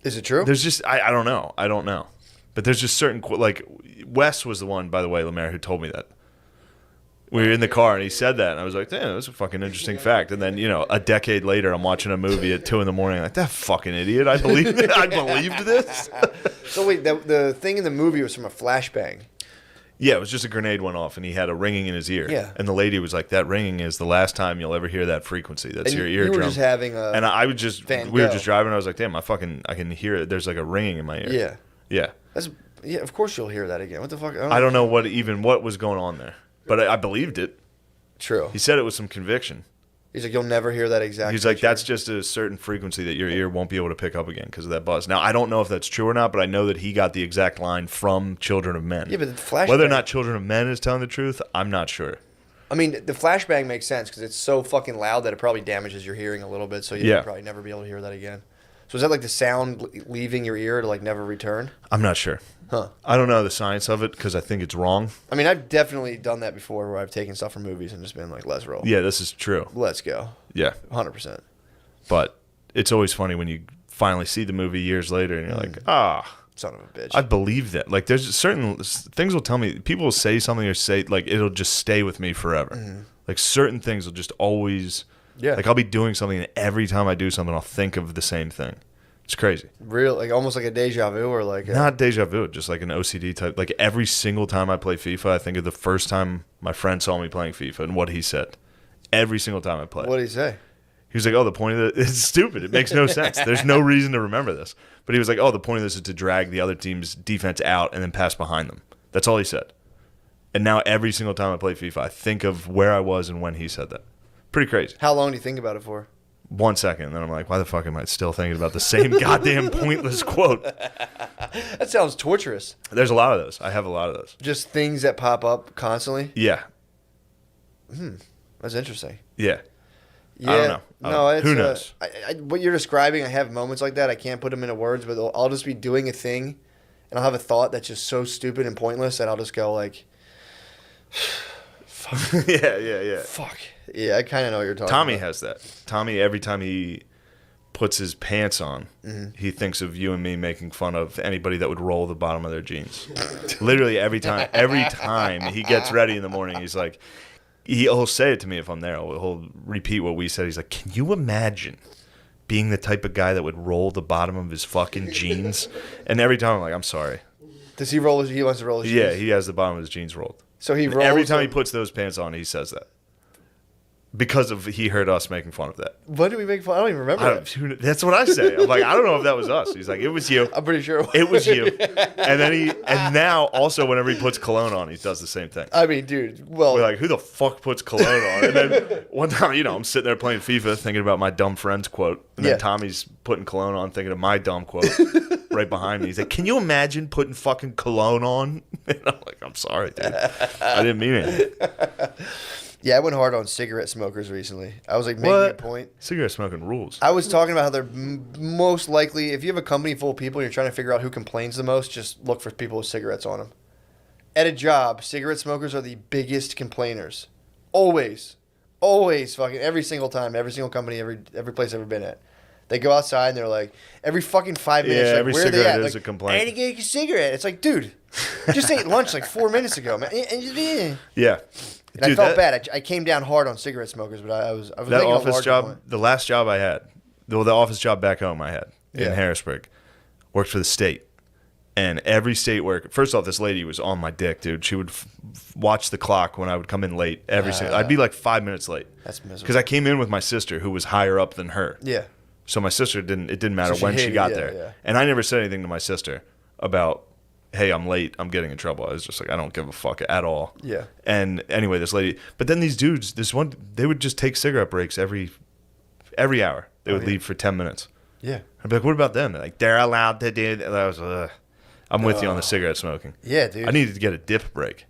Is it true? There's just I don't know, but there's just certain like Wes was the one, by the way, Lemaire, who told me that. We were in the car and he said that, and I was like, "Damn, that's a fucking interesting fact." And then, a decade later, I'm watching a movie at 2 a.m. like, that fucking idiot. I believed this. So wait, the thing in the movie was from a flashbang. Yeah, it was just a grenade went off and he had a ringing in his ear. Yeah. And the lady was like, "That ringing is the last time you'll ever hear that frequency. That's and your eardrum." You were just having a and I would just we were just driving and I was like, "Damn, I can hear it. There's like a ringing in my ear." Yeah. Yeah. Yeah, of course you'll hear that again. What the fuck? I don't know what was going on there. But I believed it. True. He said it with some conviction. He's like, "You'll never hear that exact." He's like, "That's just a certain frequency that your ear won't be able to pick up again because of that buzz." Now, I don't know if that's true or not, but I know that he got the exact line from Children of Men. Yeah, but the flashbang. Whether or not Children of Men is telling the truth, I'm not sure. I mean, the flashbang makes sense because it's so fucking loud that it probably damages your hearing a little bit, so you'll probably never be able to hear that again. So is that like the sound leaving your ear to like never return? I'm not sure. Huh. I don't know the science of it because I think it's wrong. I mean, I've definitely done that before where I've taken stuff from movies and just been like, "Let's roll." Yeah, this is true. Let's go. Yeah. 100%. But it's always funny when you finally see the movie years later and you're like, son of a bitch. I believe that. Like, there's certain things will tell me, people will say something or say, like, it'll just stay with me forever. Mm-hmm. Like, certain things will just always, like, I'll be doing something and every time I do something, I'll think of the same thing. It's crazy. Real, like almost like a deja vu or like not deja vu, just like an OCD type. Like every single time I play FIFA, I think of the first time my friend saw me playing FIFA and what he said. Every single time I play. What did he say? He was like, "Oh, the point of this, it's stupid. It makes no sense. There's no reason to remember this." But he was like, "Oh, the point of this is to drag the other team's defense out and then pass behind them." That's all he said. And now every single time I play FIFA, I think of where I was and when he said that. Pretty crazy. How long do you think about it for? 1 second, and then I'm like, why the fuck am I still thinking about the same goddamn pointless quote? That sounds torturous. There's a lot of those. I have a lot of those. Just things that pop up constantly? Yeah. That's interesting. Yeah. Yeah. I don't know. No, it's, who knows? What you're describing, I have moments like that. I can't put them into words, but I'll just be doing a thing, and I'll have a thought that's just so stupid and pointless that I'll just go like, fuck. Yeah. Fuck. Yeah, I kind of know what you're talking Tommy about. has that. Tommy, every time he puts his pants on, he thinks of you and me making fun of anybody that would roll the bottom of their jeans. Literally every time he gets ready in the morning, he's like, he'll say it to me if I'm there. He'll repeat what we said. He's like, "Can you imagine being the type of guy that would roll the bottom of his fucking jeans?" And every time I'm like, "I'm sorry." Does he roll? He wants to roll his jeans? Yeah, he has the bottom of his jeans rolled. So he rolls every time them. he puts those pants on, he says that. Because he heard us making fun of that. When did we make fun? I don't even remember. That's what I say. I'm like, I don't know if that was us. He's like, "It was you." I'm pretty sure It was you. And then now also whenever he puts cologne on, he does the same thing. I mean, dude. Well, We're like, who the fuck puts cologne on? And then one time, I'm sitting there playing FIFA thinking about my dumb friend's quote. And then Tommy's putting cologne on thinking of my dumb quote right behind me. He's like, "Can you imagine putting fucking cologne on?" And I'm like, "I'm sorry, dude. I didn't mean it." yeah, I went hard on cigarette smokers recently. I was like making a point. Cigarette smoking rules. I was talking about how they're most likely, if you have a company full of people and you're trying to figure out who complains the most, just look for people with cigarettes on them. At a job, cigarette smokers are the biggest complainers. Always. Always fucking every single time, every single company, every place I've ever been at. They go outside and they're like, every fucking 5 minutes, like, every where are they cigarette at? is Like, a complaint. I need to get a cigarette. It's like, dude, just ate lunch like 4 minutes ago, man. Yeah. And I felt bad. I came down hard on cigarette smokers, but I was that making a office larger job, point. the last job I had, the office job back home I had in Yeah. Harrisburg, worked for the state. And every state worker, first off, this lady was on my dick, dude. She would watch the clock when I would come in late. I'd be like 5 minutes late. That's miserable. Because I came in with my sister, who was higher up than her. Yeah. So my sister it didn't matter So when she got there. Yeah. And I never said anything to my sister about, hey, I'm late, I'm getting in trouble. I was just like, I don't give a fuck at all. Yeah. And anyway, this lady, but then these dudes, they would just take cigarette breaks every hour. They would leave for 10 minutes. Yeah. I'd be like, what about them? They're like, they're allowed to do that. I was, I'm with you on the cigarette smoking. Yeah, dude. I needed to get a dip break.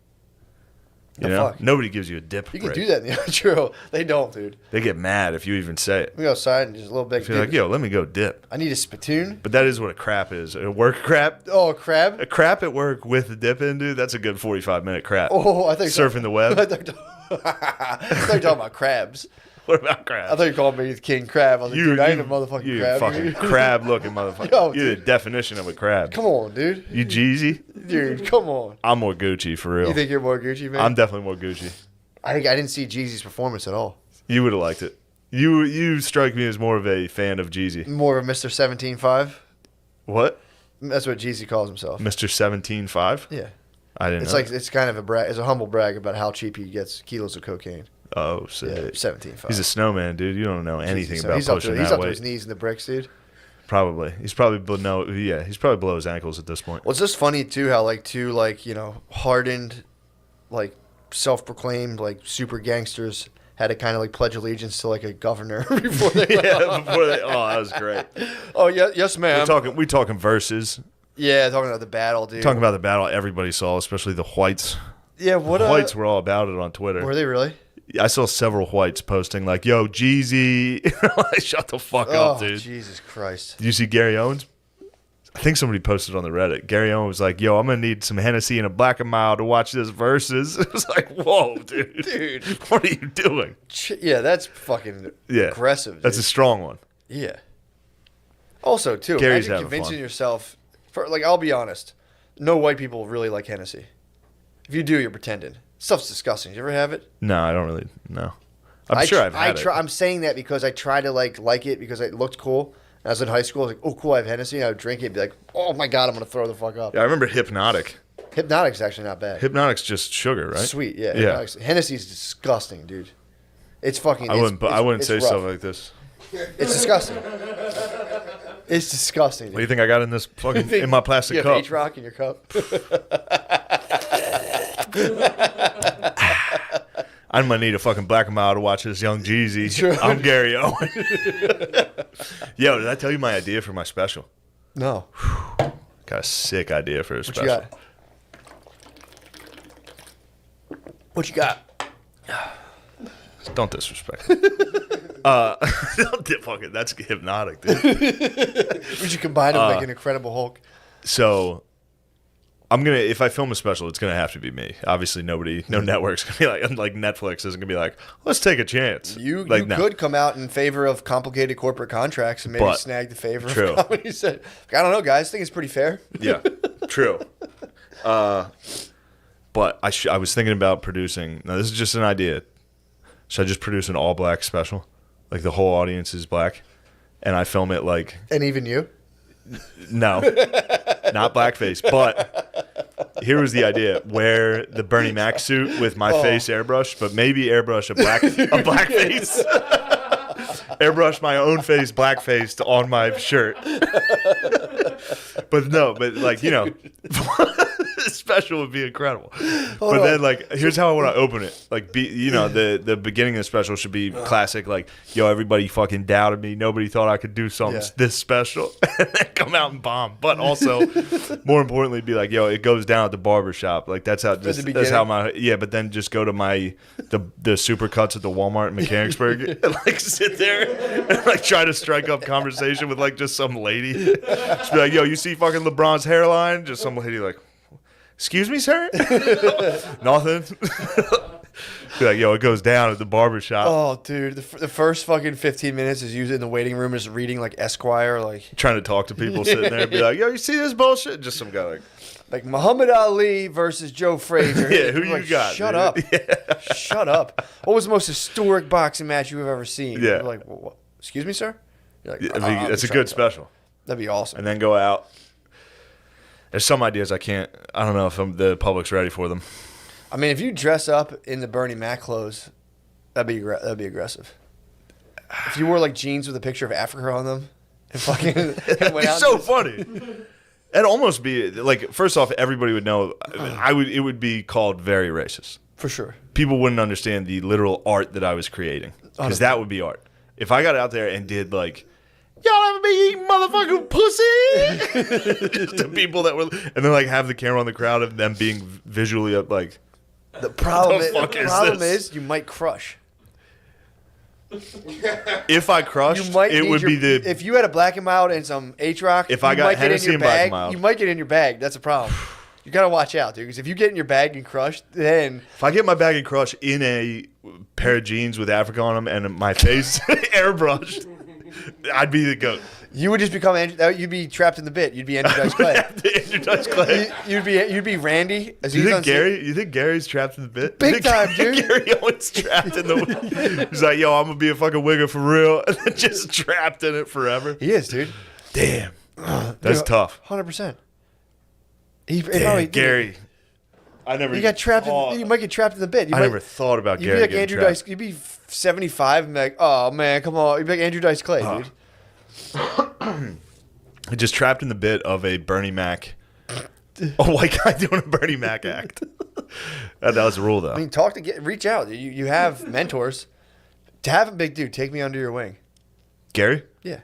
You The know? fuck? Nobody gives you a dip You break. can do that in the outro. They don't, dude. They get mad if you even say it. We go outside and just a little bit. If you're like, yo, let me go dip. I need a spittoon. But that is what a crap is. A work crap. Oh, a crab. A crap at work with a dip in, dude, that's a good 45-minute crap. Oh, I think Surfing the web. I thought you were talking about crabs. What about I crabs? thought you called me King Crab. I was like, dude, I ain't a motherfucking you crab. fucking crab-looking motherfucker. Yo, You're the dude. definition of a crab. Come on, dude. You Jeezy? Dude, come on. I'm more Gucci, for real. You think you're more Gucci, man? I'm definitely more Gucci. I didn't see Jeezy's performance at all. You would have liked it. You strike me as more of a fan of Jeezy. More of Mr. 17.5. What? That's what Jeezy calls himself. Mr. 17.5? Yeah. I didn't It's know. like it's kind of it's a humble brag about how cheap he gets kilos of cocaine. Oh, Yeah, shit. 17.5. He's a snowman, dude. You don't know anything about he's up pushing to, he's that up to weight. his knees in the bricks, dude. Probably. He's probably he's probably below his ankles at this point. Well, it's just funny too how hardened, like self-proclaimed like super gangsters had to kind of like pledge allegiance to like a governor before they. Yeah, before they, oh, that was great. Oh yeah, yes, ma'am. We talking verses. Yeah, talking about the battle, dude. Talking about the battle everybody saw, especially the whites. Yeah, what The whites were all about it on Twitter. were they really? I saw several whites posting like, "Yo, Jeezy." Like, shut the fuck up, dude. Jesus Christ. Did you see Gary Owens? I think somebody posted on the Reddit. Gary Owens was like, "Yo, I'm gonna need some Hennessy and a Black and Mild to watch this verses." It was like, "Whoa, dude, Dude. what are you doing?" Yeah, that's fucking aggressive. Dude. That's a strong one. Yeah. Also, too, Gary's imagine having convincing fun. yourself. I'll be honest. No white people really like Hennessy. If you do, you're pretending. Stuff's disgusting. Did you ever have it? No, I don't really. No, I'm sure I've had it. I'm saying that because I try to like it because it looked cool. And I was in high school. I was like, oh, cool, I have Hennessy. And I would drink it and be like, oh my God, I'm going to throw the fuck up. Yeah, I remember Hypnotic. Hypnotic's actually not bad. Hypnotic's just sugar, right? Sweet, yeah. Yeah. Hennessy's disgusting, dude. It's fucking. I wouldn't it's say rough. stuff like this. It's disgusting. It's disgusting. Dude. What do you think I got in this fucking in my plastic You cup? have H-Rock in your cup. I'm gonna need a fucking Black and Mild to watch this young Jeezy. True. I'm Gary Owen. Yo, did I tell you my idea for my special? No. Got a sick idea for a What special. you got? What you got? Don't disrespect. Don't fucking. That's Hypnotic, dude. We should combine them like an Incredible Hulk. So, I'm gonna. If I film a special, it's gonna have to be me. Obviously, no network's gonna be like Netflix isn't gonna be like, let's take a chance. You no. could come out in favor of complicated corporate contracts and maybe But- snag the favor true. of comedy. Said, I don't know, guys. I think it's pretty fair. Yeah, true. But I was thinking about producing. Now, this is just an idea. Should I just produce an all-black special? Like the whole audience is black, and I film it like And even you. no, not blackface. But here was the idea: wear the Bernie Mac suit with my face airbrushed, but maybe airbrush a black face. Airbrush my own face blackfaced on my shirt. But special would be incredible. Hold But on. then here's how I want to open it. The beginning of the special should be classic, like, yo, everybody fucking doubted me. Nobody thought I could do something this special. And then come out and bomb. But also, more importantly, be like, yo, it goes down at the barbershop. Like that's how but then just go to the super cuts at the Walmart in Mechanicsburg and sit there and try to strike up conversation with just some lady. Just be like, yo, you see fucking LeBron's hairline? Just some lady like, excuse me, sir? Nothing. Be like, yo, it goes down at the barbershop. Oh, dude. The first fucking 15 minutes is you in the waiting room is reading Esquire, Trying to talk to people sitting there and be like, yo, you see this bullshit? Just some guy like Muhammad Ali versus Joe Frazier. Yeah, who You're you got, Shut dude? up. Yeah. Shut up. What was the most historic boxing match you've ever seen? Yeah. You're like, what? Excuse me, sir? You're like, That's a good special. That'd be awesome. And then go out. There's some ideas I don't know if the public's ready for them. I mean, if you dress up in the Bernie Mac clothes, that'd be aggressive. If you wore like jeans with a picture of Africa on them, and fucking and went It's out so funny. It'd almost be like, first off, everybody would know. It would be called very racist. for sure. People wouldn't understand the literal art that I was creating, because that would be art. If I got out there and did like, y'all ever be eating motherfucking pussy? Just to people that were, and then like have the camera on the crowd of them being visually up like. The problem this? is you might crush. If I crushed, You might it need would be the. if you had a Black and Mild and some H-Rock. If I got Hennessy and Black and Mild. You might get in your bag. That's a problem. You gotta watch out, dude. Because if you get in your bag and crushed, then If I get my bag and crush in a pair of jeans with Africa on them and my face airbrushed, I'd be the goat. you would just become you'd be trapped in the bit. You'd be Andrew Dice Clay. Andrew Dice Clay. You'd be Randy. As You he's think on stage. You think Gary's trapped in the bit? Big You think time, dude. Gary Owens trapped in the. He's like, yo, I'm gonna be a fucking wigger for real, and then just trapped in it forever. He is, dude. Damn, that's tough. 100%. Damn, Gary. I never. You got trapped. Oh, You might get trapped in the bit. I never thought about You'd Gary be like getting Andrew trapped. Dice. You'd be 75 and be like, oh man, come on. You'd be like Andrew Dice Clay, dude. Just trapped in the bit of a Bernie Mac, a white guy doing a Bernie Mac act. That was the rule, though. I mean, reach out. You have mentors. To have a big dude, take me under your wing. Gary? Yeah.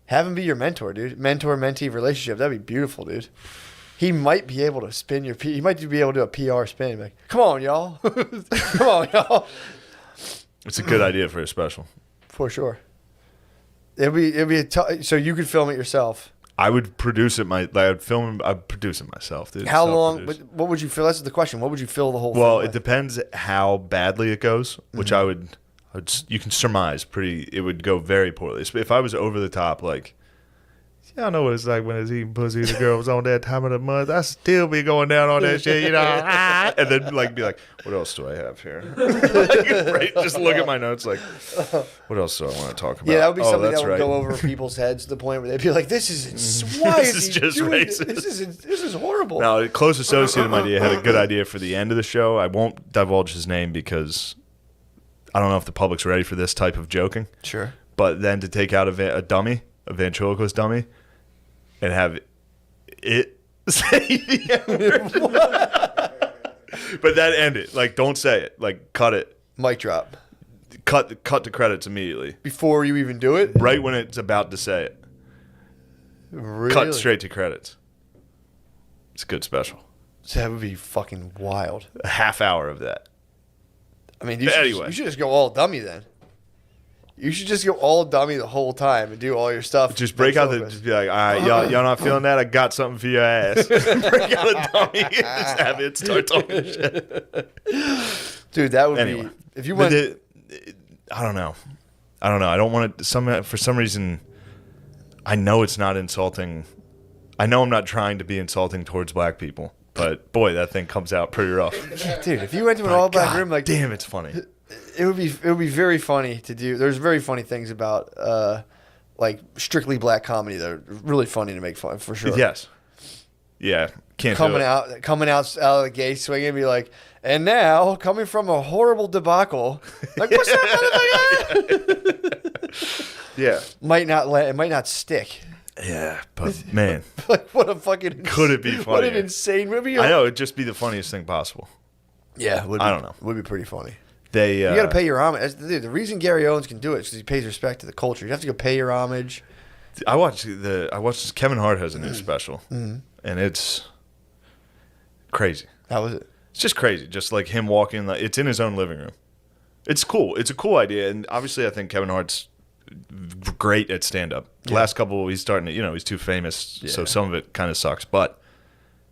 Have him be your mentor, dude. Mentor-mentee relationship. That'd be beautiful, dude. He might be able to spin your He might be able to do a PR spin. Like, come on, y'all. Come on, y'all. It's a good idea for a special. For sure. It'd be so you could film it yourself. I would produce it. I'd film. I'd produce it myself, dude. How long? Self-produce. What would you fill? That's the question. What would you fill the whole? Well, thing it with? depends how badly it goes, which I would. You can surmise pretty. It would go very poorly. If I was over the top, like, y'all know what it's like when it's eating pussy. The girl was on that time of the month. I still be going down on that shit, you know. And then like be like, what else do I have here? Like, right, just look at my notes. Like, what else do I want to talk about? Yeah, that would be something that's that would right. go over people's heads to the point where they'd be like, "This is why This is is he just doing racist. This is horrible." Now, a close associate of mine had a good idea for the end of the show. I won't divulge his name because I don't know if the public's ready for this type of joking. Sure. But then to take out a dummy, a ventriloquist dummy, and have it say the N-word. But that end it. Like, don't say it. Like, cut it. Mic drop. Cut the credits immediately. Before you even do it? Right when it's about to say it. Really? Cut straight to credits. It's a good special. That would be fucking wild. A half hour of that. I mean, Anyway. you should just go all dummy then. You should just go all dummy the whole time and do all your stuff. Just break out just be like, all right, y'all not feeling that? I got something for your ass. Break out a dummy and just have it start talking shit. Dude, that would Anyway. be if you went. I don't know. I don't want to. For some reason, I know it's not insulting. I know I'm not trying to be insulting towards black people, but boy, that thing comes out pretty rough. Dude, if you went to an all black God room, like damn, it's funny. it would be very funny to do. There's very funny things about like strictly black comedy that are really funny to make fun for sure. Yes. Yeah. Can't coming do it. out of the gate swinging and be like, and now coming from a horrible debacle, like what's up, motherfucker? Yeah. It might not stick. Yeah, but man, Like what a fucking could it be What an funnier? insane movie! I know it'd just be the funniest thing possible. Yeah, I don't know. Would be pretty funny. They You got to pay your homage. Dude, the reason Gary Owens can do it is because he pays respect to the culture. You have to go pay your homage. I watched Kevin Hart has a new special, and it's crazy. How was it? It's just crazy. Just like him walking, like it's in his own living room. It's cool. It's a cool idea, and obviously, I think Kevin Hart's great at stand up. The last couple, he's starting to, he's too famous, so some of it kind of sucks.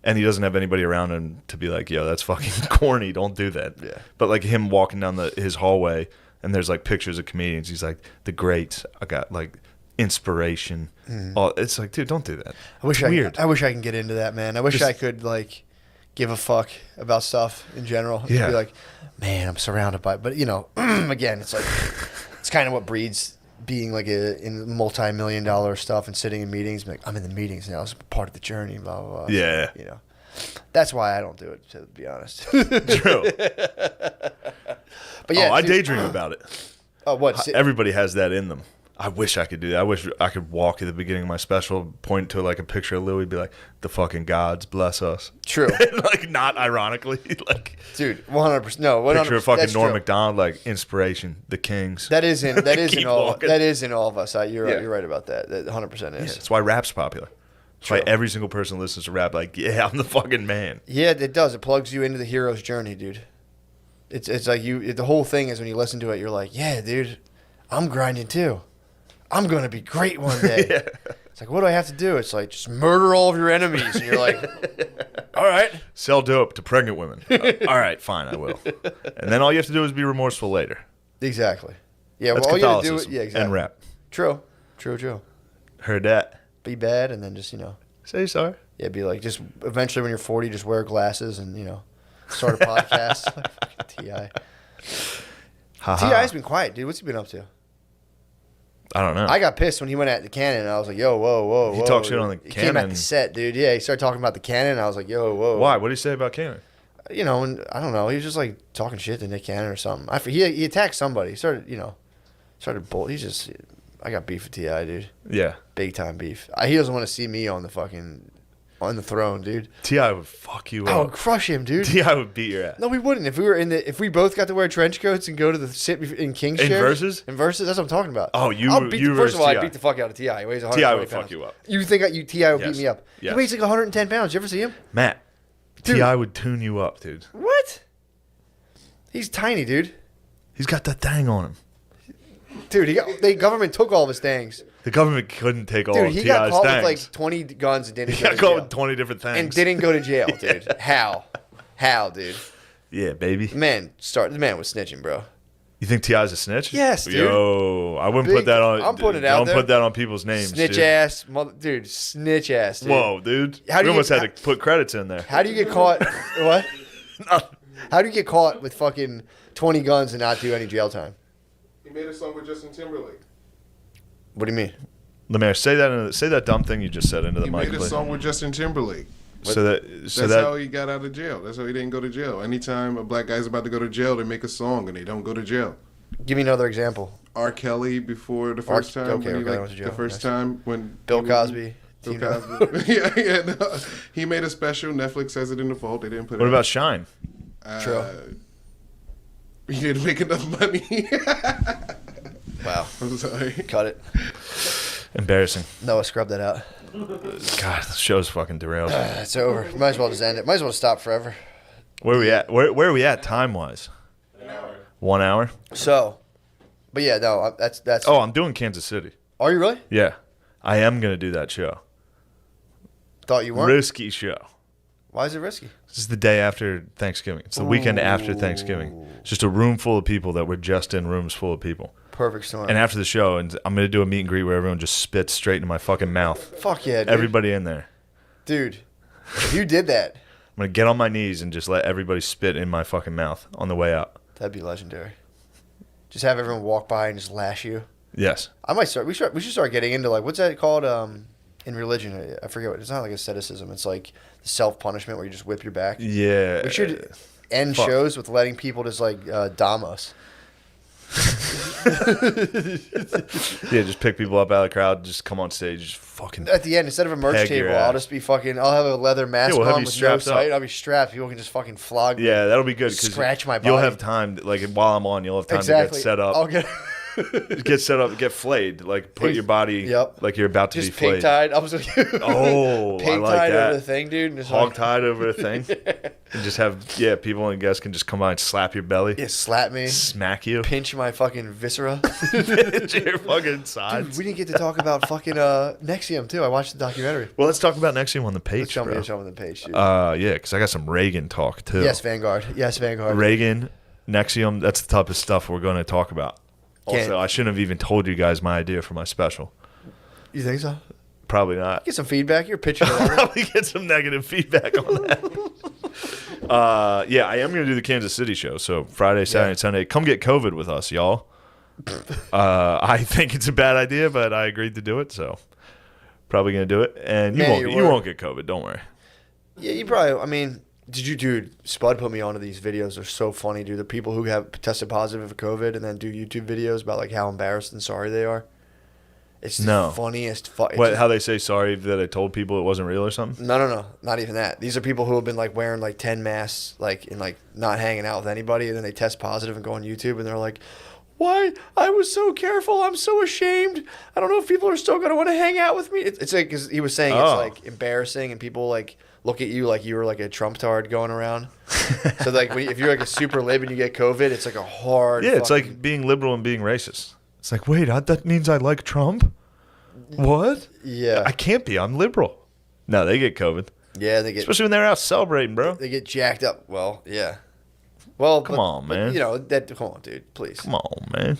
And he doesn't have anybody around him to be like, yo, that's fucking corny. Don't do that. Yeah. But like him walking down his hallway, and there's like pictures of comedians. He's like, the greats. I got like inspiration. Oh, it's like, dude, don't do that. I wish It's weird. I wish I can get into that, man. I wish I could like give a fuck about stuff in general. Yeah. Be like, man, I'm surrounded by. But again, it's like it's kind of what breeds being like in multi-million-dollar stuff and sitting in meetings, like I'm in the meetings now. It's part of the journey. Blah blah blah. Yeah. You know, that's why I don't do it. To be honest. True. But yeah, I dude, daydream about it. Oh, what? Everybody has that in them. I wish I could do that. I wish I could walk at the beginning of my special, point to like a picture of Louis, be like, "The fucking gods bless us." True. Like not ironically, like Dude, 100%. No, 100%. picture of fucking That's Norm true. Macdonald, like inspiration, the Kings. That is in Keep all. walking. That is in all of us. You're right. Yeah. You're right about that. That 100% is. Yeah, that's why rap's popular. That's why True. every single person listens to rap. Like, yeah, I'm the fucking man. Yeah, it does. It plugs you into the hero's journey, dude. It's like the whole thing is when you listen to it, you're like, yeah, dude, I'm grinding too. I'm gonna be great one day. Yeah. It's like, what do I have to do? It's like just murder all of your enemies, and you're like, all right. Sell dope to pregnant women. All right, fine, I will. And then all you have to do is be remorseful later. Exactly. Yeah. That's well, all you have to do. Catholicism Yeah. Exactly. and rap. True. Heard that. Be bad, and then just Say sorry. yeah, be like just eventually when you're 40, just wear glasses and start a podcast. Like fucking Ti. Ha-ha. Ti's been quiet, dude. What's he been up to? I don't know. I got pissed when he went at the Cannon, and I was like, "Yo, whoa!" He talked shit on the He came at Cannon. the set, dude. Yeah, he started talking about the Cannon, and I was like, "Yo, whoa!" Why? What did he say about Cannon? And I don't know. He was just like talking shit to Nick Cannon or something. He attacked somebody. He started bull. He's just. I got beef with Ti, dude. Yeah. Big time beef. He doesn't want to see me on the throne, dude. T.I. would fuck you I would up. crush him, dude. T.I. would beat your ass. No, we wouldn't. If we both got to wear trench coats and go to the sit in King's In chairs. Versus? In Versus? That's what I'm talking about. Oh, First of all, I T.I. beat the fuck out of Ti. He weighs 120 T.I. would pounds. fuck you up. You think Ti would Yes. beat me up? Yes. He weighs like 110 pounds. You ever see him? Matt, Dude. T.I. would tune you up, dude. What? He's tiny, dude. He's got that thing on him. Dude, the government took all of his things. The government couldn't take all Dude, of he T.I.'s got caught things. with like 20 guns and didn't He go got to caught jail. with 20 different things. And didn't go to jail, dude. How? How, dude? Yeah, baby. The man was snitching, bro. You think T.I.'s a snitch? Yes, dude. Yo, I wouldn't Big- put that on. I'm putting it out Don't there. put that on people's names. Snitch dude. ass, dude. Snitch ass, dude. Whoa, dude. How do We you- almost had to put credits in there. How do you get caught? What? How do you get caught with fucking 20 guns and not do any jail time? He made a song with Justin Timberlake. What do you mean? Lemaire, say that dumb thing you just said into the He mic. made a please. song with Justin Timberlake. So That's how he got out of jail. That's how he didn't go to jail. Anytime a black guy's about to go to jail, they make a song and they don't go to jail. Give me another example. R. Kelly before the first time. okay, when he, I like, went to jail. the first Nice. time when Bill he was- Cosby. Bill Tino. Cosby. yeah. No. He made a special. Netflix has it in default. They didn't put it. What out. about Shine? True. He didn't make enough money. Wow. I'm sorry. Cut it. Embarrassing. Noah, scrub that out. God, the show's fucking derailed. It's over. Might as well just end it. Might as well stop forever. Where are we at? Where are we at time wise? 1 hour. So, but yeah, no, that's. Oh, I'm doing Kansas City. Are you really? Yeah, I am gonna do that show. Thought you weren't. Risky show. Why is it risky? This is the day after Thanksgiving. It's the weekend after Thanksgiving. It's just a room full of people that were just in rooms full of people. Perfect storm. And after the show, and I'm gonna do a meet and greet where everyone just spits straight into my fucking mouth. Fuck yeah, dude. Everybody in there. Dude, if you did that, I'm gonna get on my knees and just let everybody spit in my fucking mouth on the way out. that'd be legendary. Just have everyone walk by and just lash you. Yes. I might start. We should start getting into like what's that called? In religion, I forget what. It's not like asceticism. It's like self punishment where you just whip your back. Yeah. We should end fuck. shows with letting people just like dom us. Yeah, just pick people up out of the crowd, just come on stage, just fucking. At the end, instead of a merch Peg your table, I'll ass. just be fucking. I'll have a leather mask we'll have on you with no strapped up. sight. I'll be strapped. People can just fucking flog me. Yeah, that'll be good. 'Cause Scratch my You'll body. have time, like while I'm on, you'll have time Exactly. to get set up. I'll get Get set up, get flayed. Like put your body, Yep. like you're about to just be flayed. pig tied. I was like, Oh, I pig like tied that. over the thing, dude. And just Hog like, tied over a thing, and just have people and guests can just come by and slap your belly, yeah, slap me, smack you, pinch my fucking viscera. pinch your fucking Dude, sides. we didn't get to talk about fucking Nexium too. I watched the documentary. Well, let's talk about Nexium on the page, Let's jump bro. in on the page, dude. Yeah, because I got some Reagan talk too. Yes, Vanguard. Yes, Vanguard. Reagan, Nexium. That's the type of stuff we're going to talk about. Can't- Also, I shouldn't have even told you guys my idea for my special. You think so? Probably not. Get some feedback. You're pitching. I'll probably get some negative feedback on that. Yeah, I am going to do the Kansas City show. So Friday, Saturday, and Sunday. Come get COVID with us, y'all. I think it's a bad idea, but I agreed to do it, so probably gonna do it. And Man, you won't get COVID. Don't worry. Yeah, you probably. I mean, dude? Spud put me onto these videos. They're so funny, dude. The people who have tested positive for COVID and then do YouTube videos about like how embarrassed and sorry they are. It's the funniest. How they say sorry that I told people it wasn't real or something? No, not even that. These are people who have been like wearing like 10 masks, like and like not hanging out with anybody, and then they test positive and go on YouTube and they're like, "Why? I was so careful. I'm so ashamed. I don't know if people are still gonna want to hang out with me." It's like because he was saying it's like embarrassing and people like look at you like you were like a Trump tard going around. So like if you're like a super lib and you get COVID, it's like a hard. Yeah, it's like being liberal and being racist. It's like, wait, that means I like Trump? What? Yeah. I can't be. I'm liberal. No, they get COVID. Yeah, they get. Especially when they're out celebrating, bro. They get jacked up. Well, yeah. Well, come on, man. You know that. Come on, dude. Please. Come on, man.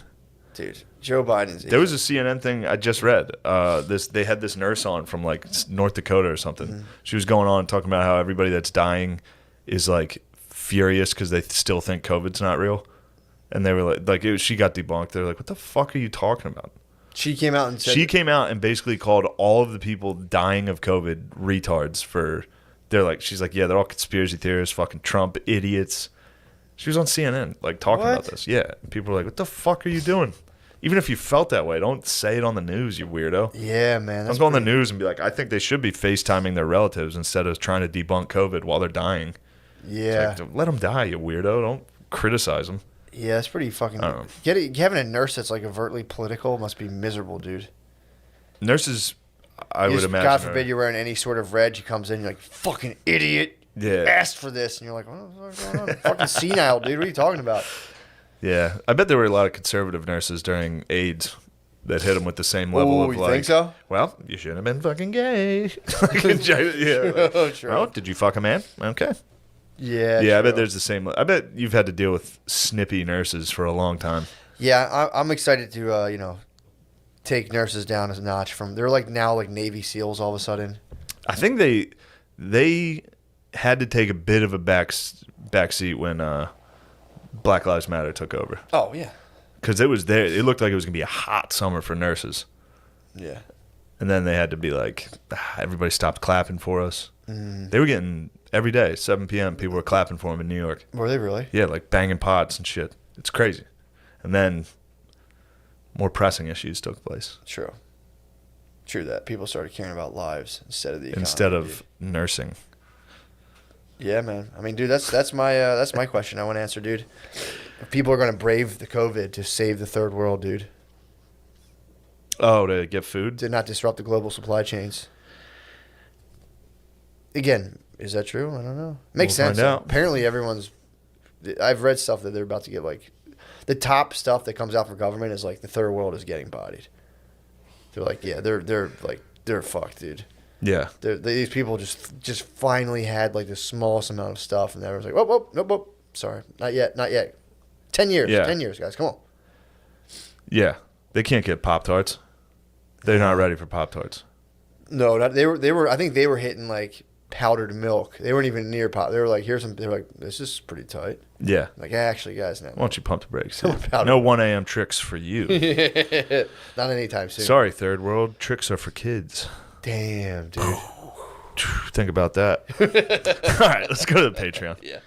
Dude, Joe Biden's. There was a CNN thing I just read. They had this nurse on from like North Dakota or something. Mm-hmm. She was going on talking about how everybody that's dying is like furious because they still think COVID's not real. And they were she got debunked. They're like, "What the fuck are you talking about?" She came out and said. She came out and basically called all of the people dying of COVID retards for. She's like, yeah, they're all conspiracy theorists, fucking Trump idiots. She was on CNN, like talking about this. Yeah, people were like, "What the fuck are you doing?" Even if you felt that way, don't say it on the news, you weirdo. Yeah, man. Don't go on the news and be like, I think they should be FaceTiming their relatives instead of trying to debunk COVID while they're dying. Yeah. Like, let them die, you weirdo. Don't criticize them. Yeah, that's pretty fucking. Having a nurse that's like overtly political must be miserable, dude. Nurses, I would imagine. God forbid you're wearing any sort of red. She comes in, you're like, fucking idiot. Yeah. Asked for this, and you're like, what's going on? Fucking senile, dude. What are you talking about? Yeah, I bet there were a lot of conservative nurses during AIDS that hit them with the same level of you think so? Well, you shouldn't have been fucking gay. Yeah. Oh, true. Well, did you fuck a man? Okay. Yeah. Yeah, true. I bet there's the same. I bet you've had to deal with snippy nurses for a long time. Yeah, I'm excited to take nurses down a notch from. They're like now like Navy SEALs all of a sudden. I think they had to take a bit of a back seat when Black Lives Matter took over. Oh yeah. Because it was there. It looked like it was gonna be a hot summer for nurses. Yeah. And then they had to be like, everybody stopped clapping for us. They were getting every day, 7 p.m. People were clapping for them in New York. Were they really? Yeah, like banging pots and shit. It's crazy. And then more pressing issues took place. True that. People started caring about lives instead of the economy. Instead of nursing. Yeah, man. I mean, dude, that's my question I want to answer, dude. If people are going to brave the COVID to save the third world, dude. Oh, to get food? To not disrupt the global supply chains. Again, is that true? I don't know. Makes sense. Apparently, I've read stuff that they're about to get like, the top stuff that comes out from government is like the third world is getting bodied. They're like, yeah, they're fucked, dude. Yeah. These people just finally had like the smallest amount of stuff, and everyone's like, nope, sorry, not yet. 10 years, yeah. 10 years, guys, come on. Yeah, they can't get Pop-Tarts. They're not ready for Pop-Tarts. No, they were. I think they were hitting like powdered milk. They weren't even near pop. They were like, they're like, this is pretty tight. Yeah. Like, actually, guys, no. Why don't you pump the brakes? No 1 a.m. tricks for you. Not anytime soon. Sorry, third world. Tricks are for kids. Damn, dude. Think about that. All right, let's go to the Patreon. Yeah.